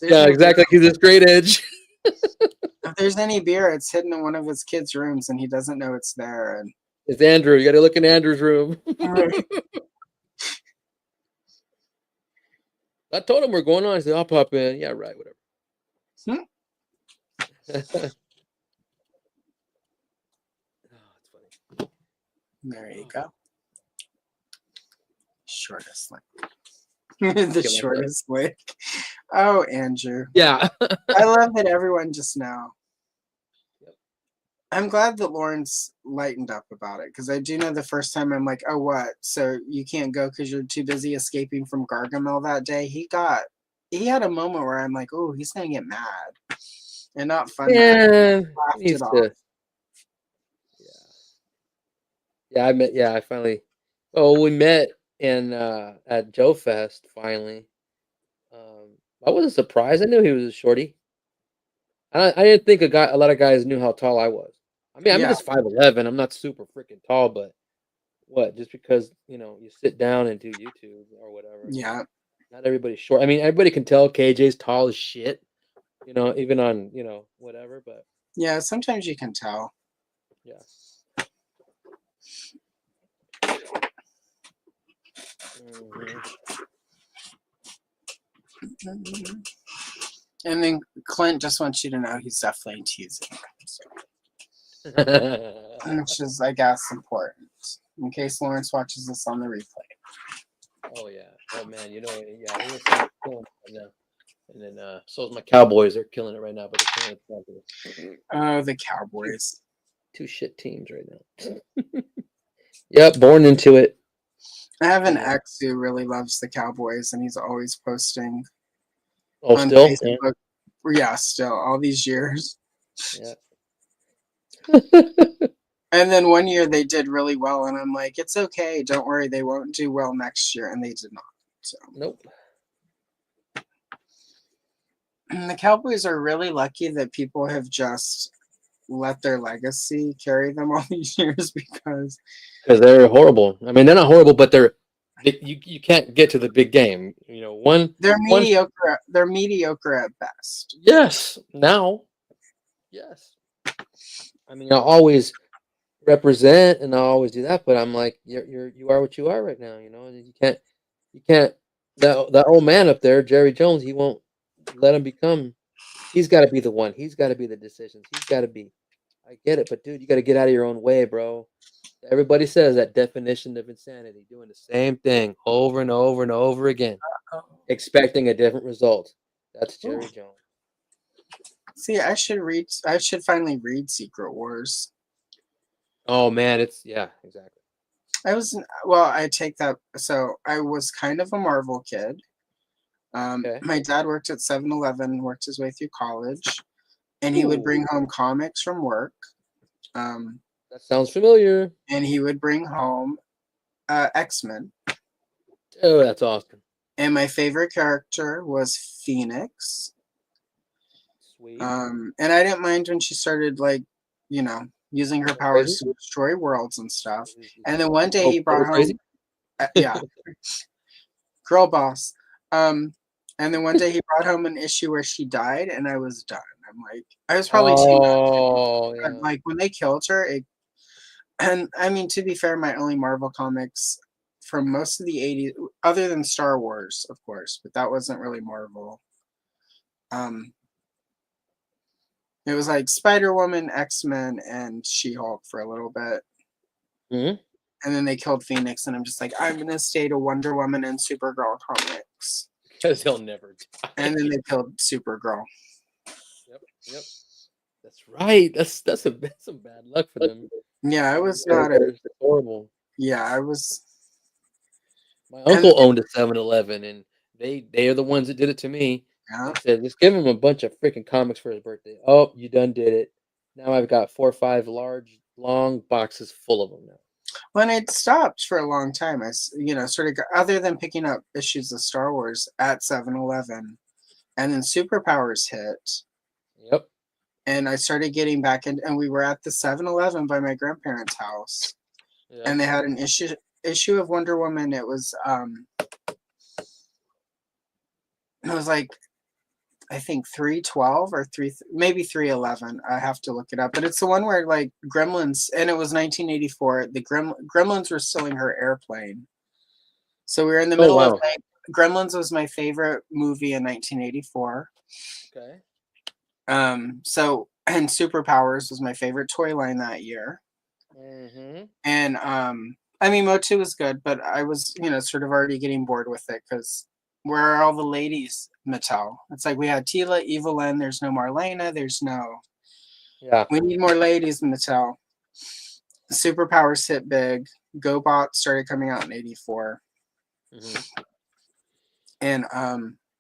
Yeah, exactly. He's a straight edge. If there's any beer, it's hidden in one of his kids' rooms, and he doesn't know it's there. And it's Andrew. You got to look in Andrew's room. I told him we're going on. He said, I'll pop in. Yeah, right. Whatever. Oh, it's funny. There you go. Shortest link. The shortest link. Oh, Andrew. Yeah. I love that everyone just now. Yep. I'm glad that Lawrence lightened up about it, because I do know the first time I'm like, oh, what? So you can't go because you're too busy escaping from Gargamel that day? He had a moment where I'm like, oh, he's going to get mad. And not fun. Yeah. Yeah, I met. Yeah, I finally. Oh, we met in at Joe Fest finally. I wasn't surprised. I knew he was a shorty. I didn't think a lot of guys knew how tall I was. I'm Yeah, just 5'11". I'm not super freaking tall, but what? Just because you sit down and do YouTube or whatever. yeah, Not everybody's short. Everybody can tell KJ's tall as shit. Even on whatever. But yeah. Sometimes you can tell. yeah. Mhm. And then Clint just wants you to know he's definitely teasing, so, which is, I guess, important in case Lawrence watches this on the replay. Oh yeah. Oh man. Yeah. AFC's killing it right now. And then so is my Cowboys. They're killing it right now, but they're killing it. Oh, the Cowboys. Two shit teams right now. Yep, born into it. I have an Yeah. ex who really loves the Cowboys, and he's always posting Oh, on still? Yeah. Facebook. Yeah, still all these years. Yeah. And then one year they did really well, and I'm like, it's okay. Don't worry, they won't do well next year, and they did not. So Nope. and the Cowboys are really lucky that people have just let their legacy carry them all these years because Because they're horrible. They're not horrible, but you can't get to the big game. One. they're mediocre at best. Yes. Now. Yes. I'll always represent and I'll always do that, but I'm like, you are what you are right now. And you can't. That old man up there, Jerry Jones, he won't let him become. He's got to be the one. He's got to be the decisions. He's got to be. I get it, but dude, you got to get out of your own way, bro. Everybody says that definition of insanity, doing the same thing over and over and over again, expecting a different result. That's Ooh. Jerry Jones. See, I should finally read Secret Wars. Oh man, yeah, exactly. I take that. So I was kind of a Marvel kid. Okay. My dad worked at 7-Eleven, worked his way through college, and he would bring home comics from work. That sounds familiar. And he would bring home X-Men. Oh, that's awesome. And my favorite character was Phoenix. Sweet. And I didn't mind when she started, using her powers to destroy worlds and stuff. And then one day he brought home, yeah, girl boss. And then one day he brought home an issue where she died, and I was done. I'm like, I was probably too mad. Oh, yeah. Like when they killed her, and to be fair, my only Marvel comics from most of the 80s, other than Star Wars, of course, but that wasn't really Marvel. It was like Spider-Woman, X-Men, and She-Hulk for a little bit. Mm-hmm. And then they killed Phoenix, and I'm just like, I'm going to stay to Wonder Woman and Supergirl comics. Because he'll never die. And then they killed Supergirl. Yep. That's right. That's some bad luck for them. Yeah, I was horrible. Yeah, I was. My uncle owned a 7-Eleven, and they are the ones that did it to me. Yeah. They said, just give him a bunch of freaking comics for his birthday. Oh, you done did it. Now I've got 4 or 5 large, long boxes full of them now. When I'd stopped for a long time, I sort of other than picking up issues of Star Wars at 7-Eleven, and then Superpowers hit. Yep. And I started getting back in, and we were at the 7-Eleven by my grandparents' house, and they had an issue of Wonder Woman. It was like, I think 312 or maybe 311. I have to look it up, but it's the one where like Gremlins, and it was 1984. The Gremlins were still in her airplane, so we were in the middle of like, Gremlins was my favorite movie in 1984. Okay. So, and Superpowers was my favorite toy line that year. Mm-hmm. And Motu was good, but I was sort of already getting bored with it because where are all the ladies, Mattel? It's like we had Tila, Evelyn, there's no Marlena, there's no. Yeah. We need more ladies, Mattel. Superpowers hit big. GoBot started coming out in 84. Mm-hmm. And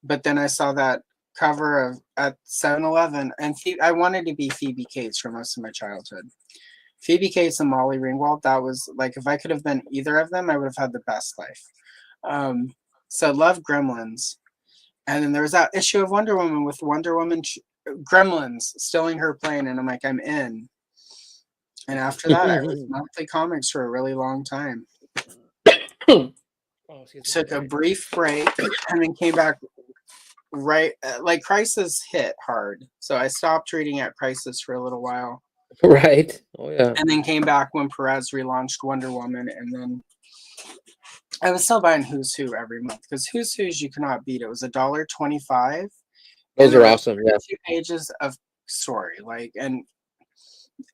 but then I saw that cover at 7-Eleven, and I wanted to be Phoebe Cates for most of my childhood. Phoebe Cates and Molly Ringwald, that was like if I could have been either of them, I would have had the best life. So love Gremlins. And then there was that issue of Wonder Woman with Wonder Woman Gremlins stealing her plane, and I'm like, I'm in. And after that, I was monthly comics for a really long time. Took a brief break and then came back right like Crisis hit hard. So I stopped reading at Crisis for a little while. Right. Oh yeah. And then came back when Perez relaunched Wonder Woman, and then I was still buying Who's Who every month because Who's Who's you cannot beat. It was $1.25. Those are awesome. Yeah. 2 pages of story, like, and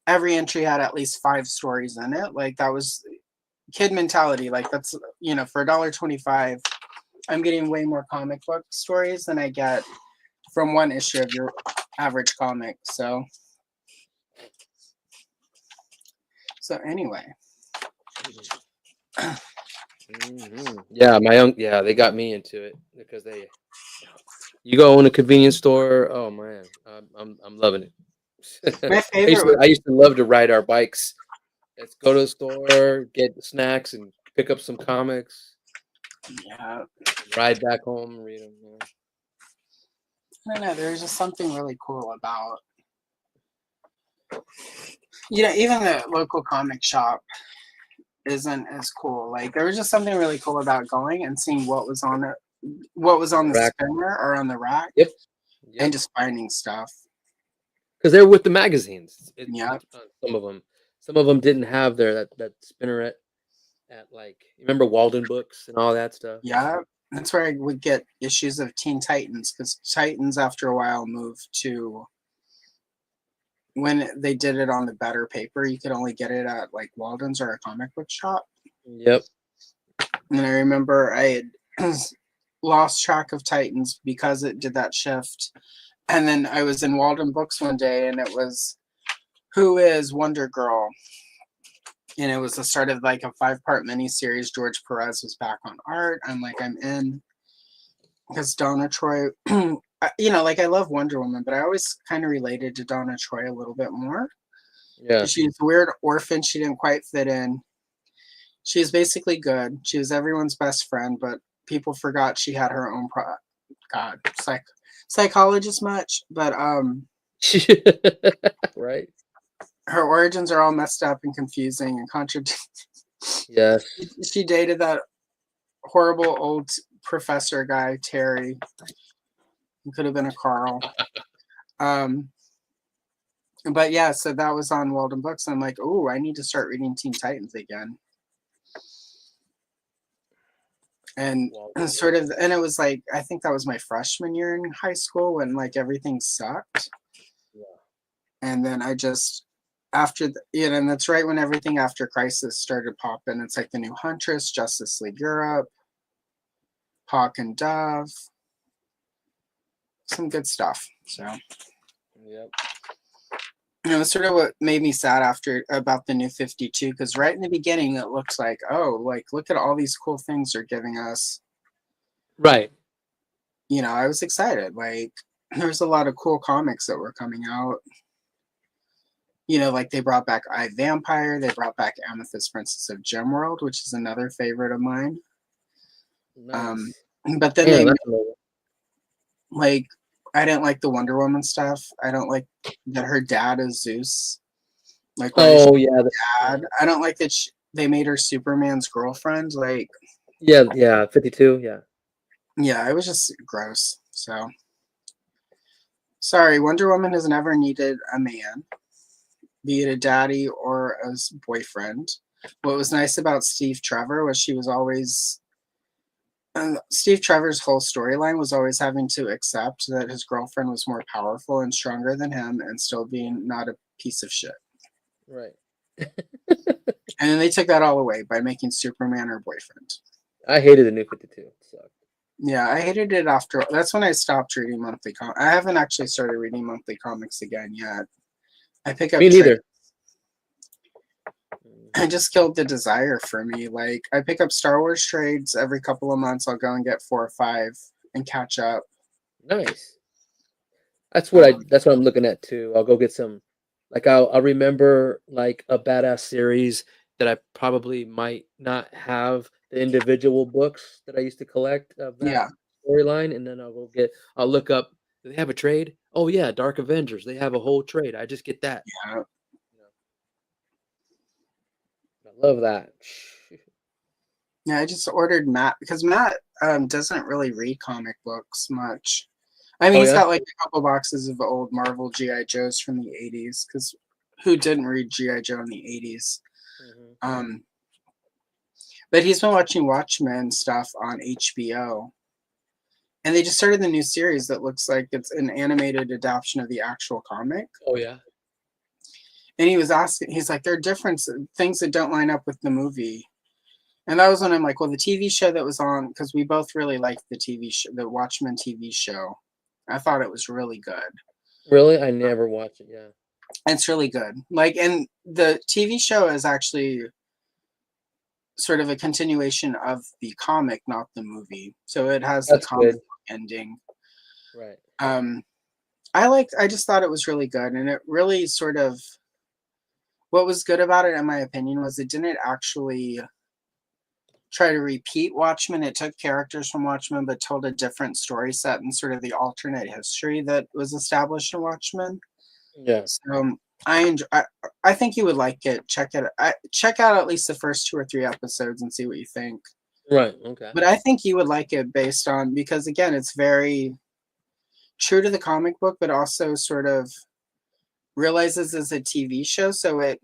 every entry had at least 5 stories in it. Like that was kid mentality. Like that's for $1.25, I'm getting way more comic book stories than I get from one issue of your average comic. So anyway. Yeah, they got me into it because you go in a convenience store. Oh man, I'm loving it. My favorite. I used to love to ride our bikes. Let's go to the store, get snacks, and pick up some comics. Yeah. Ride back home, read them. I don't know. There's just something really cool about, even the local comic shop isn't as cool. Like there was just something really cool about going and seeing what was on it, what was on the rack. spinner or on the rack. Yep. And just finding stuff. Because they're with the magazines. Yeah. Some of them didn't have that spinneret at like, remember Walden Books and all that stuff. Yeah, that's where I would get issues of Teen Titans, because Titans after a while moved to, when they did it on the better paper, you could only get it at like Walden's or a comic book shop. Yep. And I remember I had lost track of Titans because it did that shift. And then I was in Walden Books one day, and it was Who is Wonder Girl? And it was the start of like a 5-part miniseries. George Perez was back on art. I'm like, I'm in. Because Donna Troy, like I love Wonder Woman, but I always kind of related to Donna Troy a little bit more. Yeah. She's a weird orphan. She didn't quite fit in. She was basically good. She was everyone's best friend, but people forgot she had her own psychologist much. But right. Her origins are all messed up and confusing and contradictory. Yes. She dated that horrible old professor guy, Terry. He could have been a Carl. But yeah, so that was on Walden Books. I'm like, oh, I need to start reading Teen Titans again. And sort of, and it was like, I think that was my freshman year in high school when like everything sucked. Yeah. And then I just, and that's right when everything after Crisis started popping. It's like the new Huntress, Justice League Europe, Hawk and Dove, some good stuff. So, yep. And it was sort of what made me sad about the new 52, because right in the beginning it looked like, oh, like look at all these cool things they're giving us. Right. I was excited. Like there's a lot of cool comics that were coming out. Like they brought back I, Vampire. They brought back Amethyst Princess of Gemworld, which is another favorite of mine. Nice. But then like, I didn't like the Wonder Woman stuff. I don't like that her dad is Zeus. Like, dad. I don't like that they made her Superman's girlfriend. Like, yeah, 52. Yeah, it was just gross. So, sorry, Wonder Woman has never needed a man, be it a daddy or a boyfriend. What was nice about Steve Trevor was she was always. Steve Trevor's whole storyline was always having to accept that his girlfriend was more powerful and stronger than him, and still being not a piece of shit. Right. And then they took that all away by making Superman her boyfriend. I hated the new 52. It sucked. Yeah, I hated it after. That's when I stopped reading monthly comics. I haven't actually started reading monthly comics again yet. I pick up. Me neither. I just killed the desire for me. Like I pick up Star Wars trades every couple of months. I'll go and get 4 or 5 and catch up. Nice. That's what I'm looking at too. I'll go get some Like I'll remember like a badass series that I probably might not have the individual books that I used to collect of that Yeah. storyline, and then I'll look up. Do they have a trade? Oh yeah, Dark Avengers. They have a whole trade. I just get that. Yeah. You know, I love that. Yeah, I just ordered Matt because Matt doesn't really read comic books much. I mean, Oh he's yeah. got like a couple boxes of old Marvel GI Joes from the '80s. Because who didn't read GI Joe in the '80s? Hmm. Um, but he's been watching Watchmen stuff on HBO, and they just started the new series that looks like it's an animated adaptation of the actual comic. Oh yeah. And he was asking, he's like, there are different things that don't line up with the movie. And that was when I'm like, well, the TV show that was on, because we both really liked the TV show, the Watchmen TV show. I thought it was really good. Really? I never watched it. Yeah. It's really good. Like, and the TV show is actually sort of a continuation of the comic, not the movie. So it has the That's comic good. ending. Right. Um, I just thought it was really good. And it really sort of, what was good about it, in my opinion, was it didn't actually try to repeat Watchmen. It took characters from Watchmen, but told a different story set and sort of the alternate history that was established in Watchmen. Yeah. So I enjoy. I think you would like it. Check out at least the first 2 or 3 episodes and see what you think. Right. Okay. But I think you would like it based on because again, it's very true to the comic book, but also sort of realizes it's a TV show, so it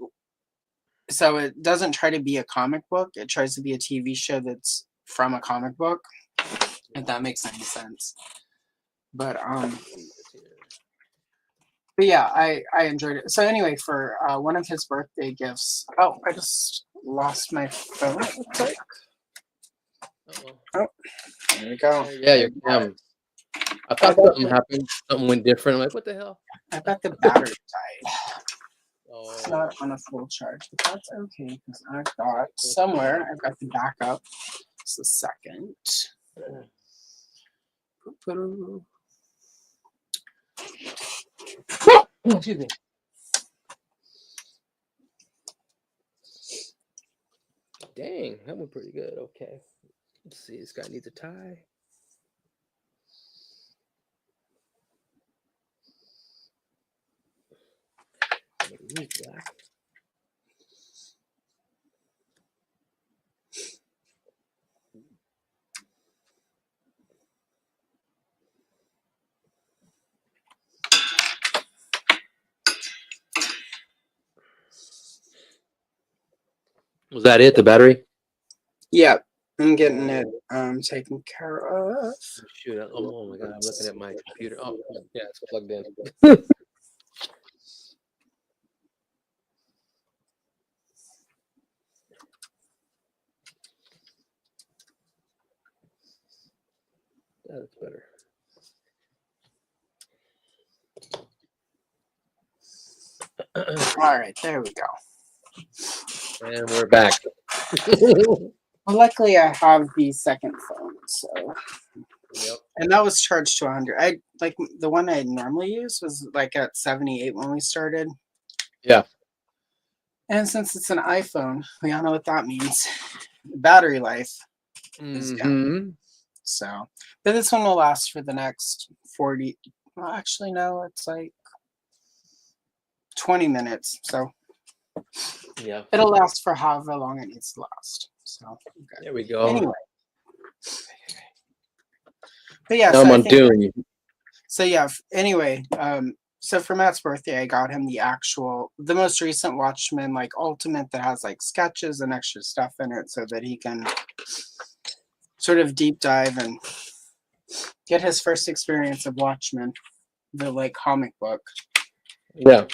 doesn't try to be a comic book. It tries to be a TV show that's from a comic book. If that makes any sense. But but yeah, I enjoyed it. So anyway, for one of his birthday gifts. Oh, I just lost my phone. Real quick. Uh-oh. Oh, there we go. Yeah, your cam. I thought something happened. Something went different. I'm like, what the hell? I bet the battery died. It's Oh, not on a full charge, but that's okay because I've got somewhere. I've got the backup. Just a second. excuse me. Dang, that went pretty good. Okay. Let's see. This guy needs a tie. He's black. Was that it? The battery? Yeah, I'm getting it taken care of. Shoot! Oh my God! I'm looking at my computer. Oh yeah, it's plugged in. That's better. All right, there we go. And we're back. Well, luckily I have the second phone, so Yep. and that was charged to 100. I like the one I normally use was like at 78 when we started. Yeah. And since it's an iPhone, we all know what that means. Battery life is down. Mm-hmm. So, but this one will last for the next 40. Well, actually, no, it's like 20 minutes. So Yeah. it'll last for however long it needs to last. So okay. There we go. Anyway. But yeah, now so I'm I on think, Dune. so yeah, anyway, so for Matt's birthday, I got him the most recent Watchmen, like Ultimate that has like sketches and extra stuff in it so that he can sort of deep dive and get his first experience of Watchmen, the like comic book. Yeah.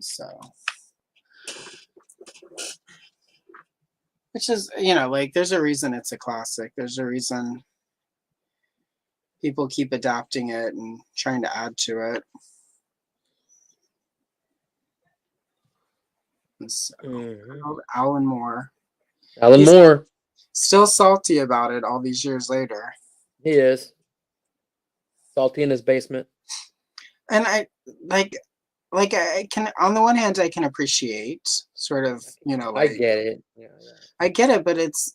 So, which is, like there's a reason it's a classic. There's a reason people keep adapting it and trying to add to it. So, Alan Moore. Alan He's Moore. still salty about it all these years later. He is. Salty in his basement. And I like like I can, on the one hand, I can appreciate sort of, I like get it. Yeah, yeah. I get it, but it's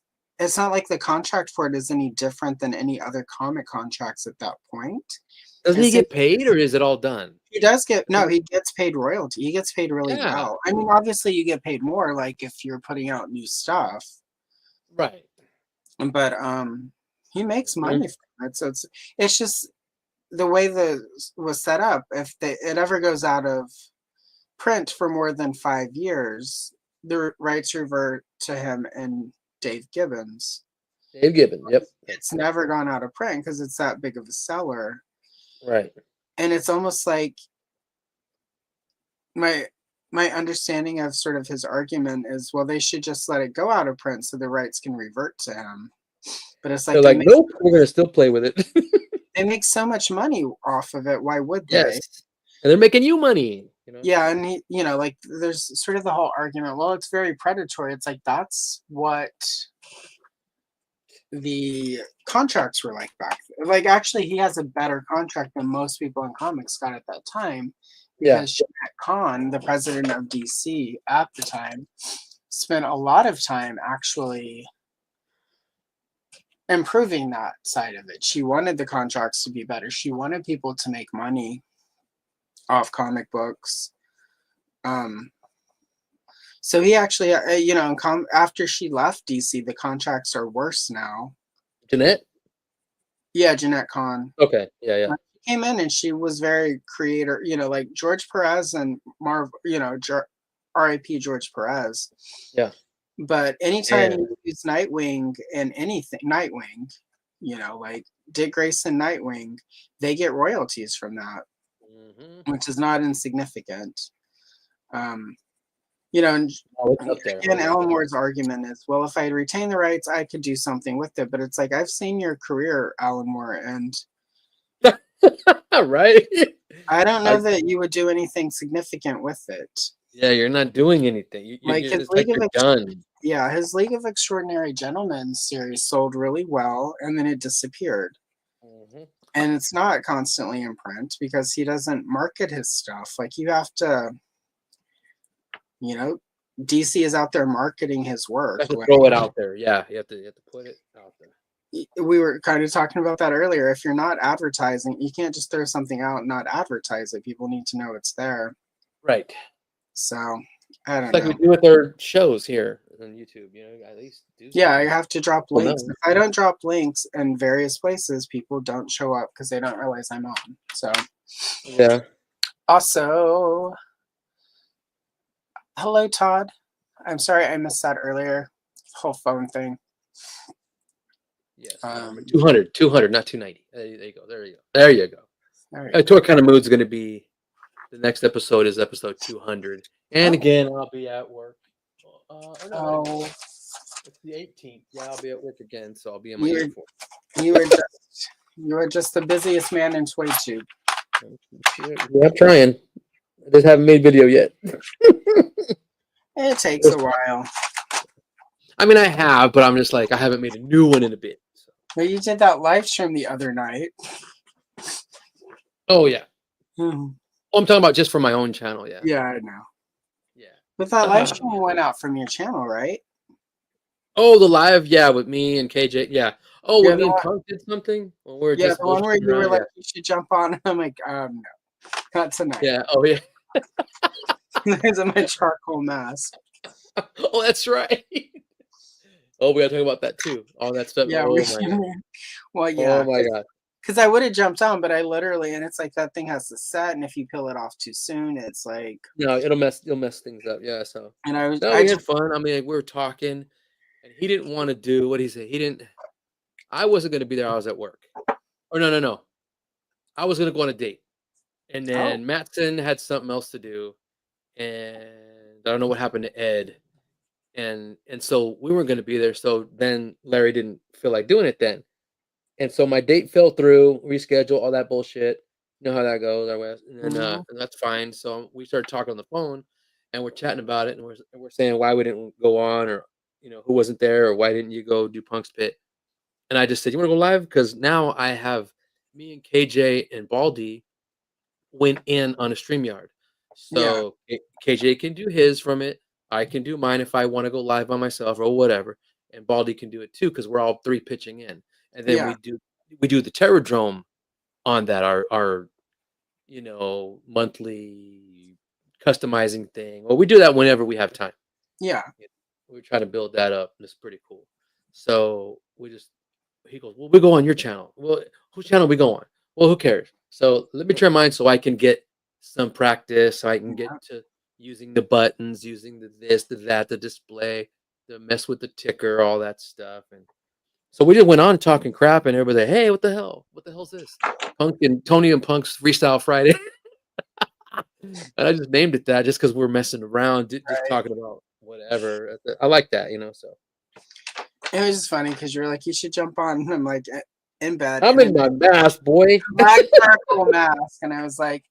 not like the contract for it is any different than any other comic contracts at that point. Doesn't And he since get paid, or is it all done? he does get no, he gets paid royalty. He gets paid really Yeah, well. I mean, obviously, you get paid more, like if you're putting out new stuff, right. but he makes Mhm. money from it. So it's just the way the was set up. If it ever goes out of print for more than 5 years, the rights revert to him and Dave Gibbons. Dave Gibbons. Yep. Yep. It's never gone out of print because it's that big of a seller. Right. And it's almost like my my understanding of sort of his argument is, well, they should just let it go out of print so the rights can revert to him. But it's They're like like, nope, we're gonna still play with it. they make so much money off of it. Why would they? Yes, and they're making you money. Yeah, and like there's sort of the whole argument. Well, it's very predatory. It's like that's what the contracts were like back then. Like actually he has a better contract than most people in comics got at that time Yeah. because Jeanette Kahn, the president of DC at the time, spent a lot of time actually improving that side of it. She wanted the contracts to be better. She wanted people to make money off comic books. So he actually, after she left DC, the contracts are worse now. Jeanette. Yeah, Jeanette Kahn. Okay. Yeah. Yeah. She came in and she was very creator, like George Perez and Marv, R.I.P. George Perez. Yeah. But anytime And you use Nightwing in anything, Nightwing, like Dick Grayson Nightwing, they get royalties from that, which is not insignificant. And oh, it's up there. again, Alan Moore's argument is, well, if I retain the rights, I could do something with it. But it's like, I've seen your career, Alan Moore, and right. I don't I, know that you would do anything significant with it. yeah, you're not doing anything. Like his It's like you're done. His League of Extraordinary Gentlemen series sold really well, and then it disappeared. Mhm. And it's not constantly in print because he doesn't market his stuff. Like you have to, DC is out there marketing his work. You have to Like, throw it out there. Yeah, you have to put it out there. we were kind of talking about that earlier. If you're not advertising, you can't just throw something out and not advertise it. People need to know it's there. Right. So I don't It's like know. we do with our shows here on YouTube. At least do. Yeah, I have to drop Well, links. no. If I don't drop links in various places, people don't show up because they don't realize I'm on. So Yeah. also, hello Todd. I'm sorry I missed that earlier. Whole phone thing. Yes. 200, not 290. There you go. There you go. There you go. What kind of mood's going to be? The next episode is episode 200. And again, I'll be at work. It's the 18th. Yeah, I'll be at work again, so I'll be in my uniform. You were just the busiest man in TwayTube. Yeah, I'm trying. I just haven't made video yet. It takes a while. I mean, I have, but I'm just like, I haven't made a new one in a bit. So. But you did that live stream the other night. Oh, yeah. Mm-hmm. Oh, I'm talking about just for my own channel, yeah. Yeah, I know. Yeah. But that live stream went out from your channel, right? Oh, the live, yeah, with me and KJ, yeah. Oh, Yeah, when me and Punk did something? Well, we're yeah, just the one where you were around, like, you should jump on. I'm like, no, not tonight. Yeah, oh, yeah. There's my charcoal mask. Oh, that's right. Oh, we gotta talk about that too. All that stuff. Yeah. Oh, my God. Well, yeah. Oh, my God. Because I would have jumped on, but I literally, and it's like that thing has to set, and if you peel it off too soon, it's like. No, you'll mess things up. Yeah, so. And I was. No, we had fun. I mean, we were talking, and he didn't want to do what he said. He didn't. I wasn't going to be there. I was at work. Or no. I was going to go on a date, and then Mattson had something else to do, and I don't know what happened to Ed, and so we weren't going to be there. So then Larry didn't feel like doing it then, and so my date fell through, reschedule, all that bullshit. You know how that goes, and that's fine. So we started talking on the phone, and we're chatting about it, and we're saying why we didn't go on, or who wasn't there, or why didn't you go do Punk's Pit? And I just said, you want to go live? Because now I have me and KJ and Baldy went in on a StreamYard. Yeah. So KJ can do his from it. I can do mine if I want to go live by myself or whatever. And Baldy can do it too because we're all three pitching in. And then Yeah. we do the Terradrome on that, our monthly customizing thing. Well, we do that whenever we have time. Yeah. You know, we try to build that up, and it's pretty cool. So he goes, well, we go on your channel. Well, whose channel we go on? Well, who cares? So let me try mine so I can get some practice, so I can get Yeah. to using the buttons, using the this, the that, the display, the mess with the ticker, all that stuff. And so we just went on talking crap, and everybody, hey, what the hell? What the hell's this? Punk and Tony and Punk's Freestyle Friday. And I just named it that just because we're messing around, just Right. talking about whatever. I like that, So It was just funny because you're like, you should jump on. And I'm like, in bed. I'm And in my mask, boy. black charcoal mask. And I was like,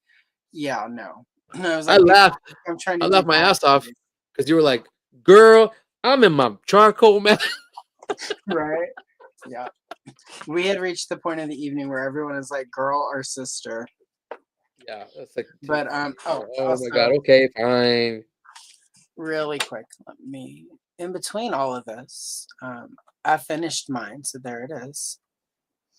yeah, no. And I was I like, laughed. I'm trying I to do laughed my ass off comedy. because you were like, "Girl, I'm in my charcoal mask." Right. Yeah. We had reached the point of the evening where everyone is like girl or sister. Yeah, that's like too But funny. Oh my god. also Okay, fine. really quick, let me in between all of this, I finished mine, so there it is.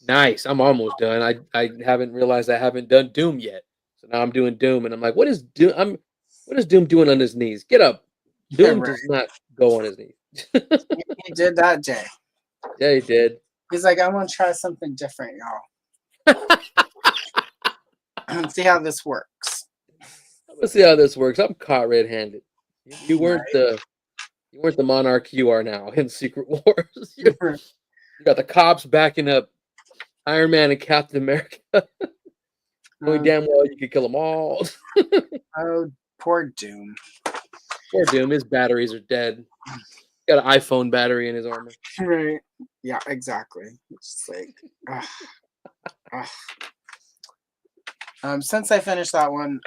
Nice. I'm almost done. I haven't realized I haven't done Doom yet, so now I'm doing Doom, and I'm like, "What is Doom? What is Doom doing on his knees? Get up." Yeah, Doom right. does not go on his knees. He did that day. Yeah, he did. He's like, I want to try something different, y'all. See how this works. Let's see how this works. I'm caught red-handed. You weren't Right. the monarch you are now in Secret Wars. You got the cops backing up Iron Man and Captain America, knowing um, damn well you could kill them all. oh, poor Doom. Poor Doom, his batteries are dead. Got an iPhone battery in his armor. Right. Yeah, exactly. It's just like, ugh, ugh. Since I finished that one,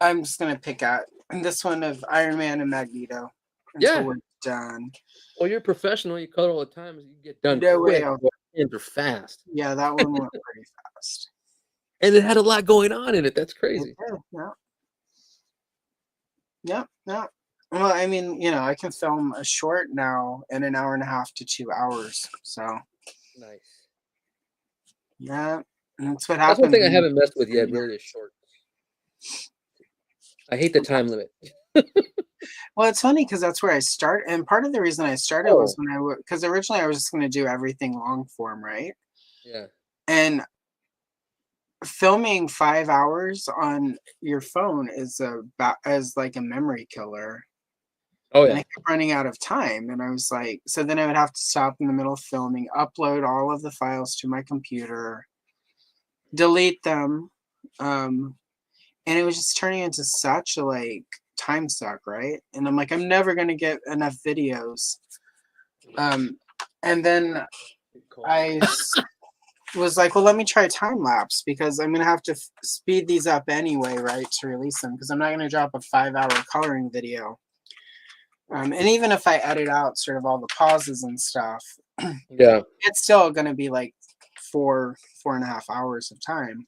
I'm just gonna pick out this one of Iron Man and Magneto until Yeah. we're done. Well, you're a professional. You cut all the time. You get done No way quick. else. Your hands are fast. Yeah, that one went pretty fast. And it had a lot going on in it. That's It crazy. did, yeah. Yep, yep. Well, I mean, I can film a short now in an hour and a half to 2 hours. So Nice. yeah, that's what That's one happens thing I when you haven't messed with yet, stream really, it. is short. I hate the time limit. Well, it's funny because that's where I start, and part of the reason I started was Oh, when because originally I was just going to do everything long form, right? yeah. And filming 5 hours on your phone is as like a memory killer. Oh, And I yeah. kept running out of time. And I was like, so then I would have to stop in the middle of filming, upload all of the files to my computer, delete them. Um, and it was just turning into such a like time suck, right? And I'm like, I'm never gonna get enough videos. Um, and then I was like, well, let me try time lapse because I'm gonna have to speed these up anyway, right, to release them because I'm not gonna drop a 5 hour coloring video. And even if I edit out sort of all the pauses and stuff, Yeah. it's still going to be like 4.5 hours of time.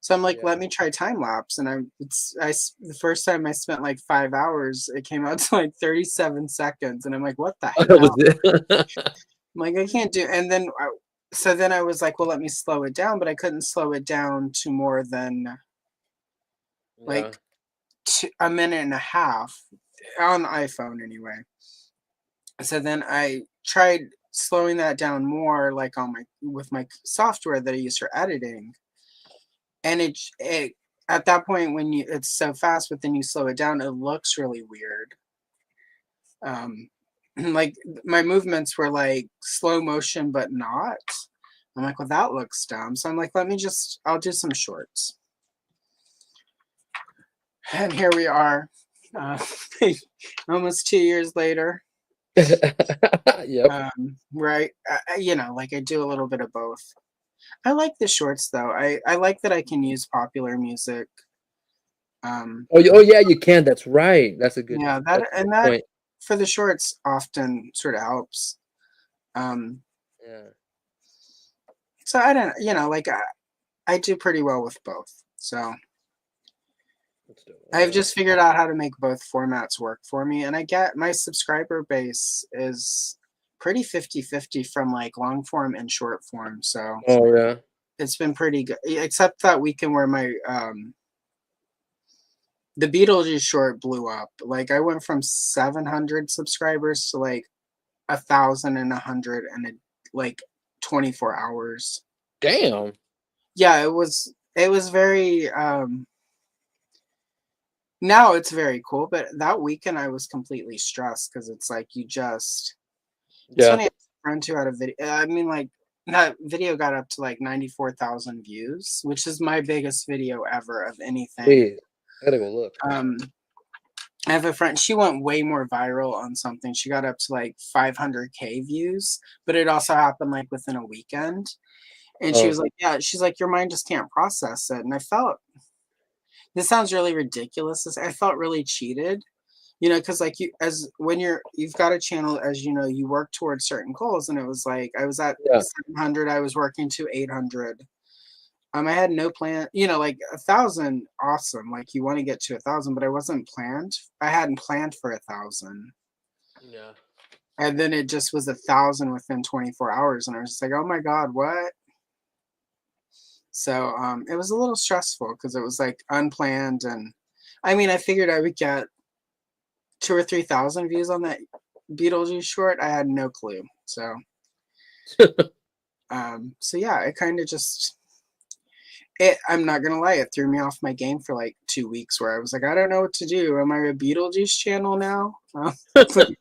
So I'm like, Yeah. let me try time lapse. And the first time I spent like 5 hours, it came out to like 37 seconds. And I'm like, what the That was hell? it. I'm like, I can't do. And then, so then I was like, well, let me slow it down, but I couldn't slow it down to more than Yeah. like a minute and a half on the iPhone anyway. So then I tried slowing that down more like on my software that I use for editing. And it at that point when it's so fast, but then you slow it down, it looks really weird. Like my movements were like slow motion, but not. I'm like, well, that looks dumb. So I'm like, I'll do some shorts. And here we are, uh, almost 2 years later. Yep. Right. Like I do a little bit of both. I like the shorts though. I like that I can use popular music. Um, Oh, yeah, you can. That's right. yeah, That's a good that point. for the shorts often sort of helps. Um, Yeah. so I don't, like I do pretty well with both. So I've just figured out how to make both formats work for me, and I get my subscriber base is pretty 50-50 from like long form and short form. So Oh yeah. it's been pretty good, except that weekend where my the Beetlejuice short blew up. Like I went from 700 subscribers to like 1,100 in like 24 hours. Damn. Yeah, it was very now it's very cool, but that weekend I was completely stressed because it's like it's Yeah. funny. I had a friend who had a video. I mean, like that video got up to like 94,000 views, which is my biggest video ever of anything. Please. I gotta go look. I have a friend. She went way more viral on something. She got up to like 500K views, but it also happened like within a weekend. And she Oh was like, "Yeah." She's like, "Your mind just can't process it." And I felt this sounds really ridiculous. I felt really cheated, because like you as when you've got a channel, as you know, you work towards certain goals, and it was like I was at yeah. 700, I was working to 800. I had no plan, like 1,000, awesome. Like you want to get to 1,000, but I hadn't planned for 1,000. Yeah. And then it just was 1,000 within 24 hours, and I was just like, oh my god, what? So it was a little stressful because it was like unplanned, and I mean, I figured I would get 2 or 3 thousand views on that Beetlejuice short. I had no clue. So yeah, it kind of just I'm not gonna lie, it threw me off my game for like 2 weeks where I was like, I don't know what to do. Am I a Beetlejuice channel now? Because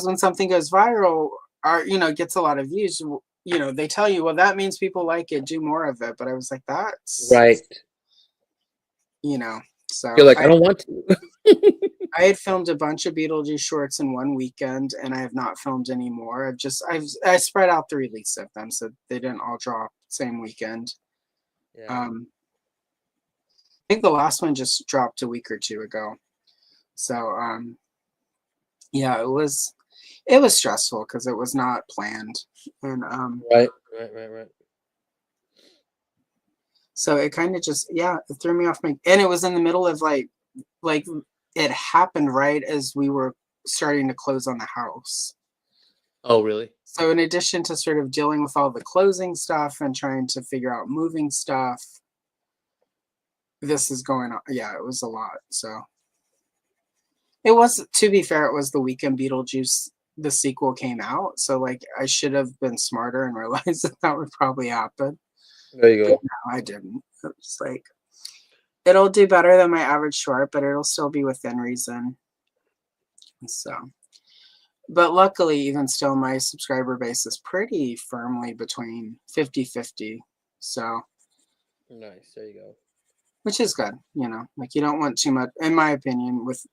when something goes viral or gets a lot of views, they tell you, well, that means people like it, do more of it. But I was like, that's right. you know, so You're like, I don't want to. I had filmed a bunch of Beetlejuice shorts in one weekend, and I have not filmed any more. I spread out the release of them so they didn't all drop same weekend. Yeah. I think the last one just dropped a week or two ago. So yeah, it was stressful because it was not planned, and Right. so it kind of just it threw me off and it was in the middle of like it happened right as we were starting to close on the house. Oh really? So in addition to sort of dealing with all the closing stuff and trying to figure out moving stuff, this is going on. Yeah, it was a lot. So it was, to be fair, it was the weekend Beetlejuice, the sequel came out. So like I should have been smarter and realized that would probably happen. There you But go. no, I didn't. It was like it'll do better than my average short, but it'll still be within reason. So but luckily, even still, my subscriber base is pretty firmly between 50-50. So, Nice. There you go. which is good, like you don't want too much, in my opinion, with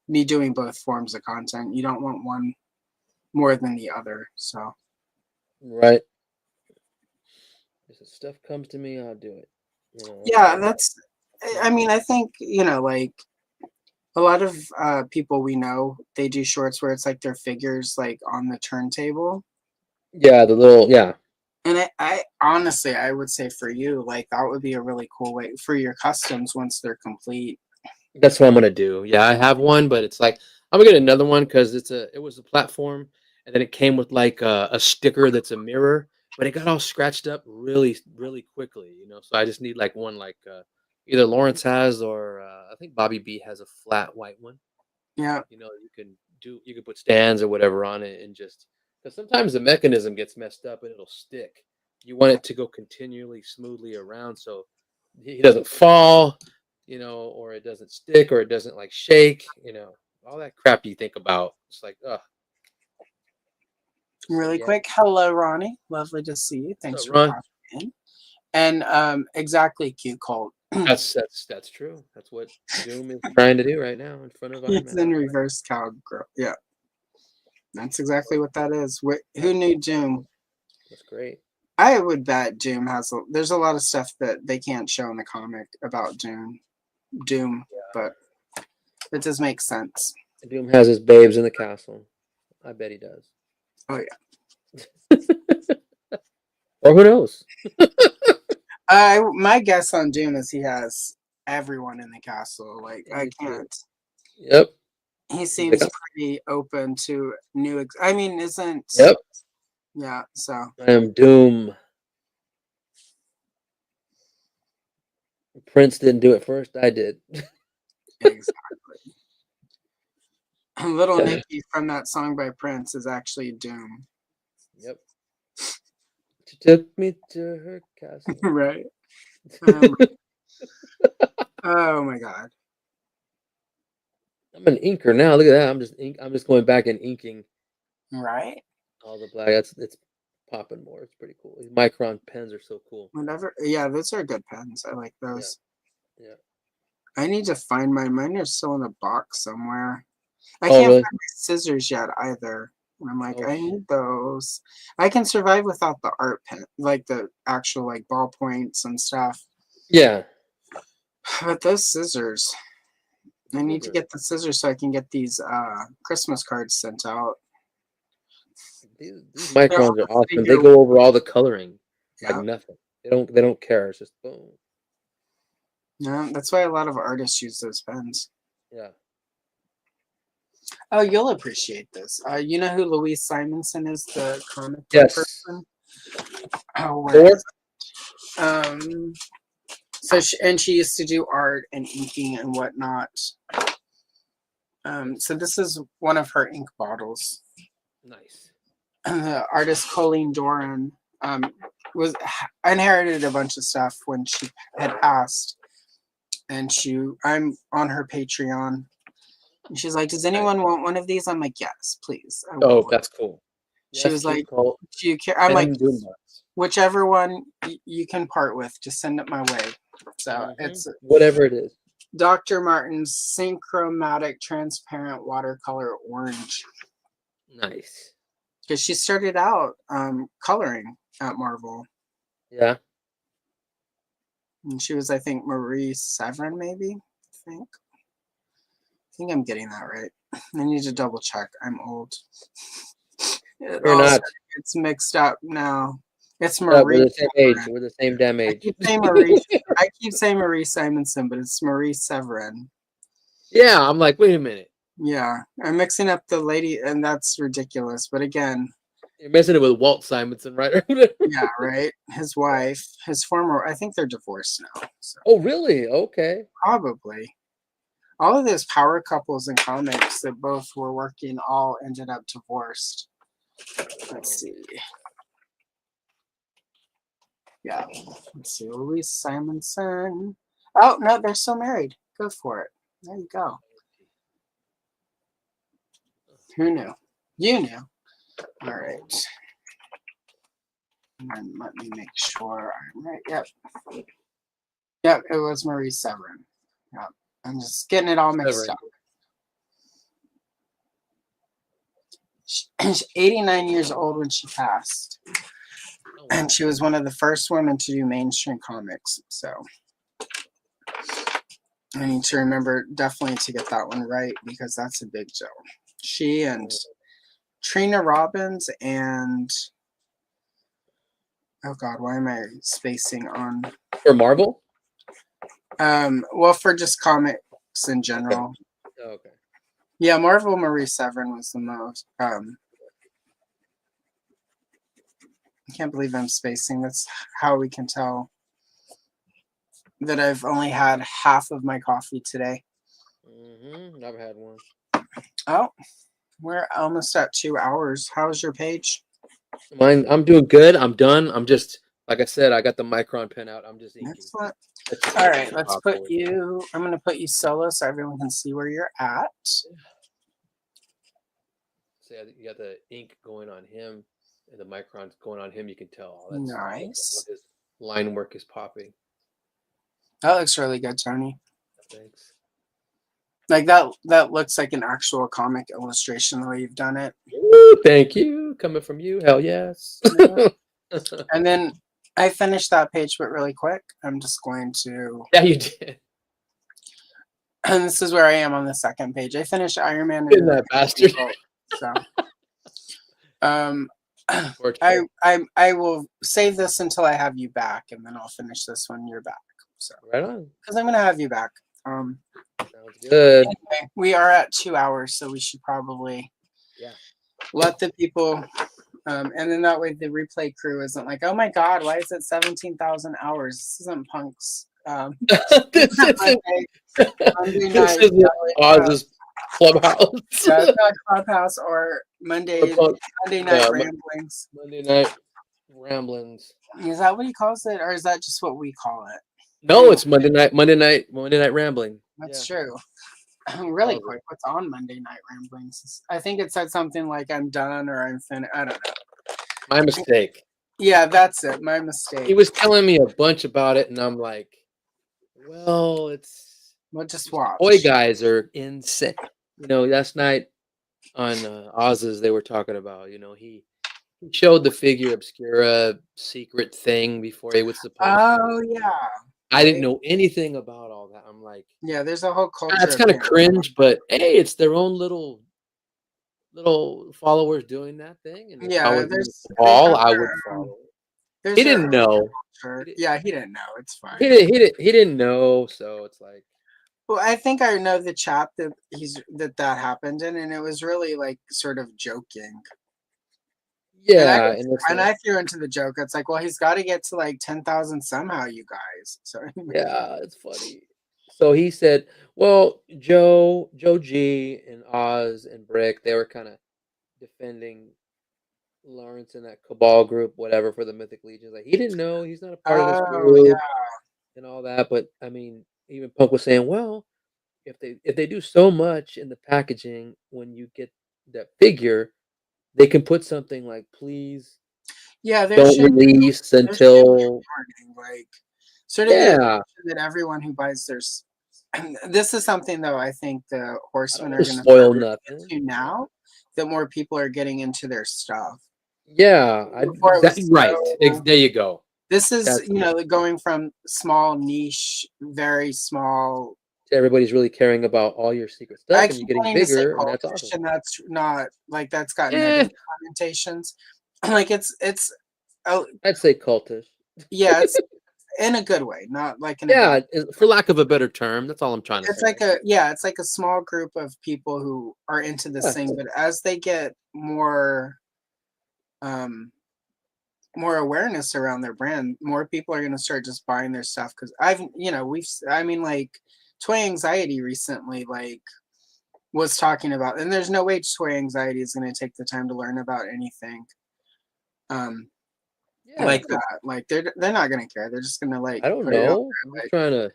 me doing both forms of content, you don't want one more than the other. So, Right. If stuff comes to me, I'll do it. yeah, I mean, I think, like a lot of people we know, they do shorts where it's like their figures like on the turntable. Yeah, the little And I honestly, I would say for you, like that would be a really cool way for your customs once they're complete. That's what I'm gonna do. Yeah, I have one, but it's like I'm gonna get another one because it was a platform, and then it came with like a sticker that's a mirror, but it got all scratched up really, really quickly. So I just need like one like either Lawrence has or I think Bobby B has a flat white one. Yeah, You can put stands or whatever on it and just because sometimes the mechanism gets messed up and it'll stick. You want it to go continually smoothly around so he doesn't fall, or it doesn't stick or it doesn't like shake, all that crap you think about. It's like, oh, so really yeah. quick. Hello, Ronnie. Lovely to see you. What's Thanks up, for Ron? popping in. And exactly, Q Colt. That's true. That's what Doom is trying to do right now in front of Iron It's Man. in reverse cowgirl. Yeah, that's exactly what that is. Who That's knew pretty Doom? cool. That's great. I would bet Doom has. There's a lot of stuff that they can't show in the comic about Doom, but it does make sense. Doom has his babes in the castle. I bet he does. Oh yeah. Or who knows? My guess on Doom is he has everyone in the castle. Like, I can't. Yep. He seems pretty open to new. I mean, isn't? Yep. Yeah. So I am Doom. Prince didn't do it first. I did. exactly. Little Nicky from that song by Prince is actually Doom. Yep. She took me to her castle. right. Oh my god. I'm an inker now. Look at that. I'm just going back and inking Right. all the black. It's popping more. It's pretty cool. These Micron pens are so cool. Whatever. Yeah, those are good pens. I like those. Yeah. I need to find mine. Mine are still in a box somewhere. I Oh, can't really? find my scissors yet either. And I'm like, Oh, I shit. need those. I can survive without the art pen, like the actual like ballpoints and stuff. Yeah. But those scissors, I need to get the scissors so I can get these Christmas cards sent out. These Microns are awesome. They figure- go over all the coloring like Yeah. nothing. They don't care. It's just boom. No, that's why a lot of artists use those pens. Yeah. Oh, you'll appreciate this. You know who Louise Simonson is, the comic book Yes. person? Oh, where Four? is it? So she used to do art and inking and whatnot. So this is one of her ink bottles. Nice. The artist Colleen Doran was inherited a bunch of stuff when she had passed, and I'm on her Patreon. And she's like, "Does anyone want one of these?" I'm like, "Yes, please." I Oh, want that's cool. She was like, call "Do you care?" I'm like, Doombots. "Whichever one you can part with, just send it my way." So it's whatever it is. Dr. Martin's Synchromatic Transparent Watercolor Orange. Nice. Because she started out coloring at Marvel. Yeah. And she was, I think, Marie Severin, maybe. I think I'm getting that right. I need to double check. I'm old. You're not. It's mixed up now. It's We're Marie. the same age. We're the same damn age. I keep saying Marie Simonson, but it's Marie Severin. Yeah, I'm like, wait a minute. Yeah, I'm mixing up the lady, and that's ridiculous. But again, you're messing it with Walt Simonson, right? yeah, right. His wife, his former. I think they're divorced now. So. Oh, really? Okay. Probably. All of those power couples in comics that both were working all ended up divorced. Let's see. Yeah. Let's see. Louise Simonson. Oh, no, they're still married. Go for it. There you go. Who knew? You knew. All right. And let me make sure I'm right. Yep. Yep, it was Marie Severin. Yep. I'm just getting it all mixed up. She's 89 years old when she passed. Oh, wow. And she was one of the first women to do mainstream comics. So I need to remember definitely to get that one right because that's a big deal. She and Trina Robbins and oh god, why am I spacing on for Marvel? Well, for just comics in general. Okay. Yeah, Marvel Marie Severin was the most. I can't believe I'm spacing. That's how we can tell that I've only had half of my coffee today. Never had one. Oh, we're almost at 2 hours. How's your page? Mine, I'm doing good. I'm done. I'm just, like I said, I got the Micron pen out. I'm just inking. Excellent. All right, let's put you, I'm going to put you solo so everyone can see where you're at. See, you got the ink going on him and the Microns going on him. You can tell. That's nice. His line work is popping. That looks really good, Tony. Thanks. Like that looks like an actual comic illustration the way you've done it. Ooh, thank you. Coming from you, hell yes. Yeah. And then I finished that page, but really quick. I'm just going to. Yeah, you did. And this is where I am on the second page. I finished Iron Man. And that bastard. So, I will save this until I have you back, and then I'll finish this when you're back. So, Right on. because I'm gonna have you back. Sounds good. Anyway, we are at 2 hours, so we should probably Yeah. let the people, and then that way the replay crew isn't like, oh my god, why is it 17,000 hours? This isn't Punk's. This isn't Monday this night. isn't Oz's clubhouse. Yeah, it's not Clubhouse or Or punk, Monday night yeah, ramblings. Monday night ramblings. Is that what he calls it, or is that just what we call it? No, Anyway, it's Monday night rambling. that's Yeah. true. Really Calls it. quick, what's on Monday night ramblings? I think it said something like "I'm done" or "I'm finished." I don't know. My mistake. Yeah, that's it. My He mistake. was telling me a bunch about it, and I'm like, well, it's We'll just toy watch. guys are insane. You know, last night on Oz's, they were talking about, he showed the figure obscura secret thing before he was supposed to. Oh yeah, I didn't right. know anything about all that. I'm like, Yeah, there's a whole culture it's of kind of fans. cringe, but hey, it's their own little followers doing that thing. And if I Yeah, was in the they ball, have I would their follow. there's He their didn't own know. culture. Yeah, he didn't know. It's He fine. didn't. He didn't know. So it's like, Well, I think I know the chat that that happened in, and it was really like sort of joking. And I yeah, and it's and like, I threw into the joke. It's like, well, he's got to get to like 10,000 somehow, you guys. So anyway, yeah, it's funny. So he said, well, Joe G, and Oz and Brick, they were kind of defending Lawrence in that cabal group, whatever, for the Mythic Legions. Like he didn't know, he's not a part of this oh yeah, group and all that. But I mean, even Punk was saying, well, if they do so much in the packaging when you get that figure, they can put something like, please yeah. don't release There should be until, a warning, like sort of the yeah. assumption that everyone who buys their. This is something though. I think the I don't Horsemen want are to going to start spoil looking nothing. into Yeah. now that more people are getting into their stuff. Yeah, Before it was right. so. There you go. This is, That's like, going from small niche, very small. everybody's really caring about all your secret I stuff, and you're keep getting wanting to say bigger, and that's cultish, awesome. and that's not like that's got Eh, negative connotations. Like it's oh I'd say cultish. yeah, it's in a good way, not like in a Yeah, bad. for lack of a better term, that's all I'm trying to It's say. like it's like a small group of people who are into this Yeah, thing, but as they get um more awareness around their brand, more people are going to start just buying their stuff because I mean, like Toy Anxiety recently like was talking about, and there's no way Toy Anxiety is going to take the time to learn about anything um yeah. like that. Like they're not going to care. They're just going to like I don't put it out know. I'm there. just Like trying to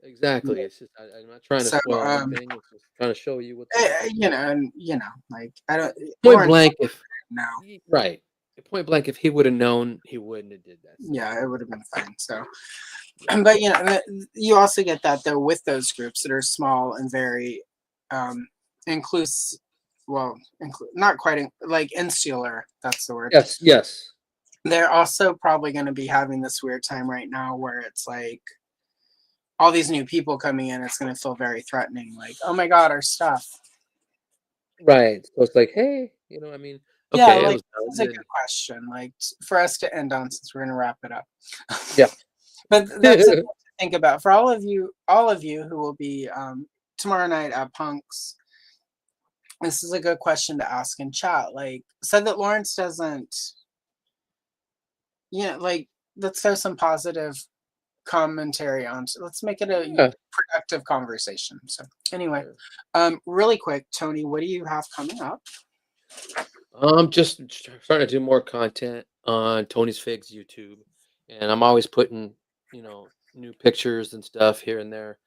yeah. exactly. It's just I'm not trying to So spoil anything. It's just trying to show you what's up. and like I don't Point Lawrence blank, if now. right, point blank, if he would have known, he wouldn't have did that stuff. Yeah, it would have been fine. So Yeah, but you also get that though with those groups that are small and very um inclusive, well, not quite like insular, that's the word. yes, yes, They're also probably going to be having this weird time right now where it's like all these new people coming in, it's going to feel very threatening, like, oh my god, our stuff. right. So it's like, hey, I mean, Yeah, okay, it like was this is done, a good question, like for us to end on, since we're going to wrap it up. yeah. But that's something to think about for all of you who will be tomorrow night at Punks. This is a good question to ask in chat. Like, said that Lawrence doesn't, like, let's throw some positive commentary on. So let's make it a Yeah. productive conversation. So, anyway, Sure. really quick, Tony, what do you have coming up? I'm just starting to do more content on Tony's Figs YouTube, and I'm always putting, new pictures and stuff here and there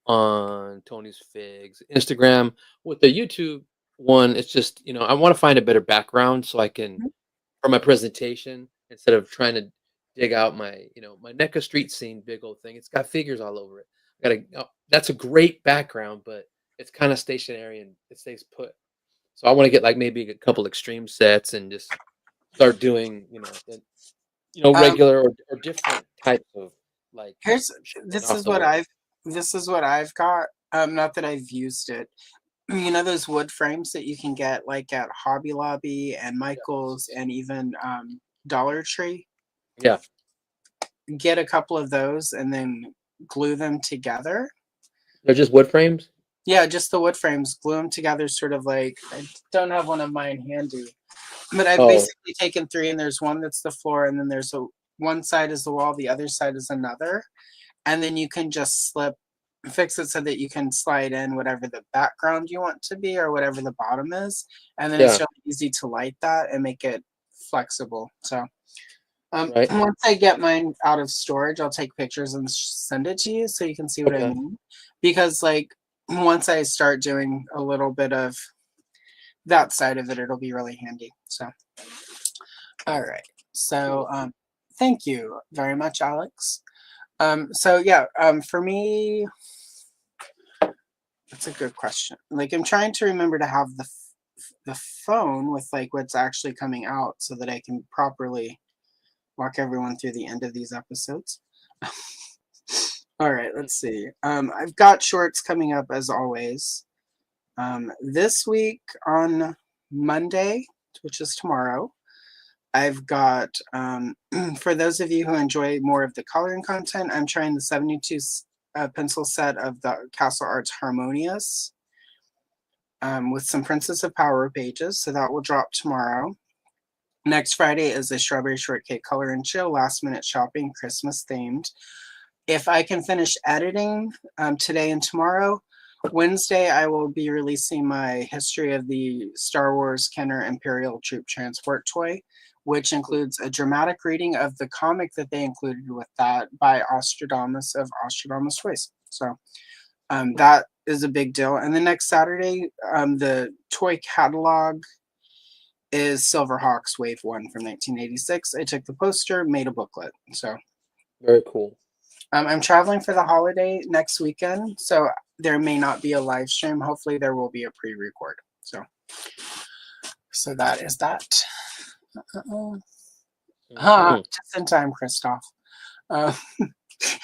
on Tony's Figs Instagram. With the YouTube one, it's just, I want to find a better background so I can Mhm. for my presentation instead of trying to dig out my NECA street scene big old thing. It's got figures all over it. That's a great background, but it's kind of stationary and it stays put. So I want to get like maybe a couple extreme sets and just start doing, Um, regular or different types of like here's showing this off is the what wall. I've got. Not that I've used it. You know those wood frames that you can get like at Hobby Lobby and Yes. Michael's and even Dollar Tree. Yeah. get a couple of those and then glue them together. They're just wood frames? Yeah, just the wood frames, glue them together, sort of like, I don't have one of mine handy, but I've Oh, basically taken three, and there's one that's the floor, and then there's one side is the wall, the other side is another, and then you can just fix it so that you can slide in whatever the background you want to be or whatever the bottom is, and then it's yeah, really easy to light that and make it flexible. So right. once I get mine out of storage, I'll take pictures and send it to you so you can see what I Okay. mean. Because like once I start doing a little bit of that side of it, it'll be really handy. So all right. So thank you very much, Alex. So yeah, for me, that's a good question. Like I'm trying to remember to have the phone with like what's actually coming out so that I can properly walk everyone through the end of these episodes. All right, let's see. I've got shorts coming up as always. This week on Monday, which is tomorrow, I've got, for those of you who enjoy more of the coloring content, I'm trying the 72 pencil set of the Castle Arts Harmonious with some Princess of Power pages. So that will drop tomorrow. Next Friday is a Strawberry Shortcake Color and Chill last minute shopping, Christmas themed. If I can finish editing today and tomorrow, Wednesday I will be releasing my History of the Star Wars Kenner Imperial Troop Transport toy, which includes a dramatic reading of the comic that they included with that by Ostradamus of Ostradamus Toys. So that is a big deal. And the next Saturday, the toy catalog is Silverhawks Wave 1 from 1986. I took the poster, made a booklet. So Very cool. I'm traveling for the holiday next weekend, so there may not be a live stream. Hopefully there will be a pre-record. So that is that. Just in time, Christoph. Uh,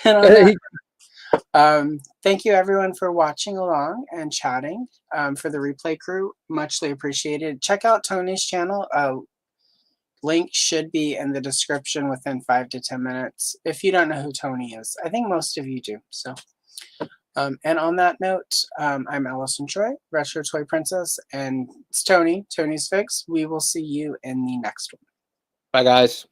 and on that, thank you everyone for watching along and chatting. For the replay crew, muchly appreciated. Check out Tony's channel. Link should be in the description within 5 to 10 minutes. If you don't know who Tony is, I think most of you do. So, and on that note, I'm Allison Troy, Retro Toy Princess, and it's Tony, Tony's Fix. We will see you in the next one. Bye, guys.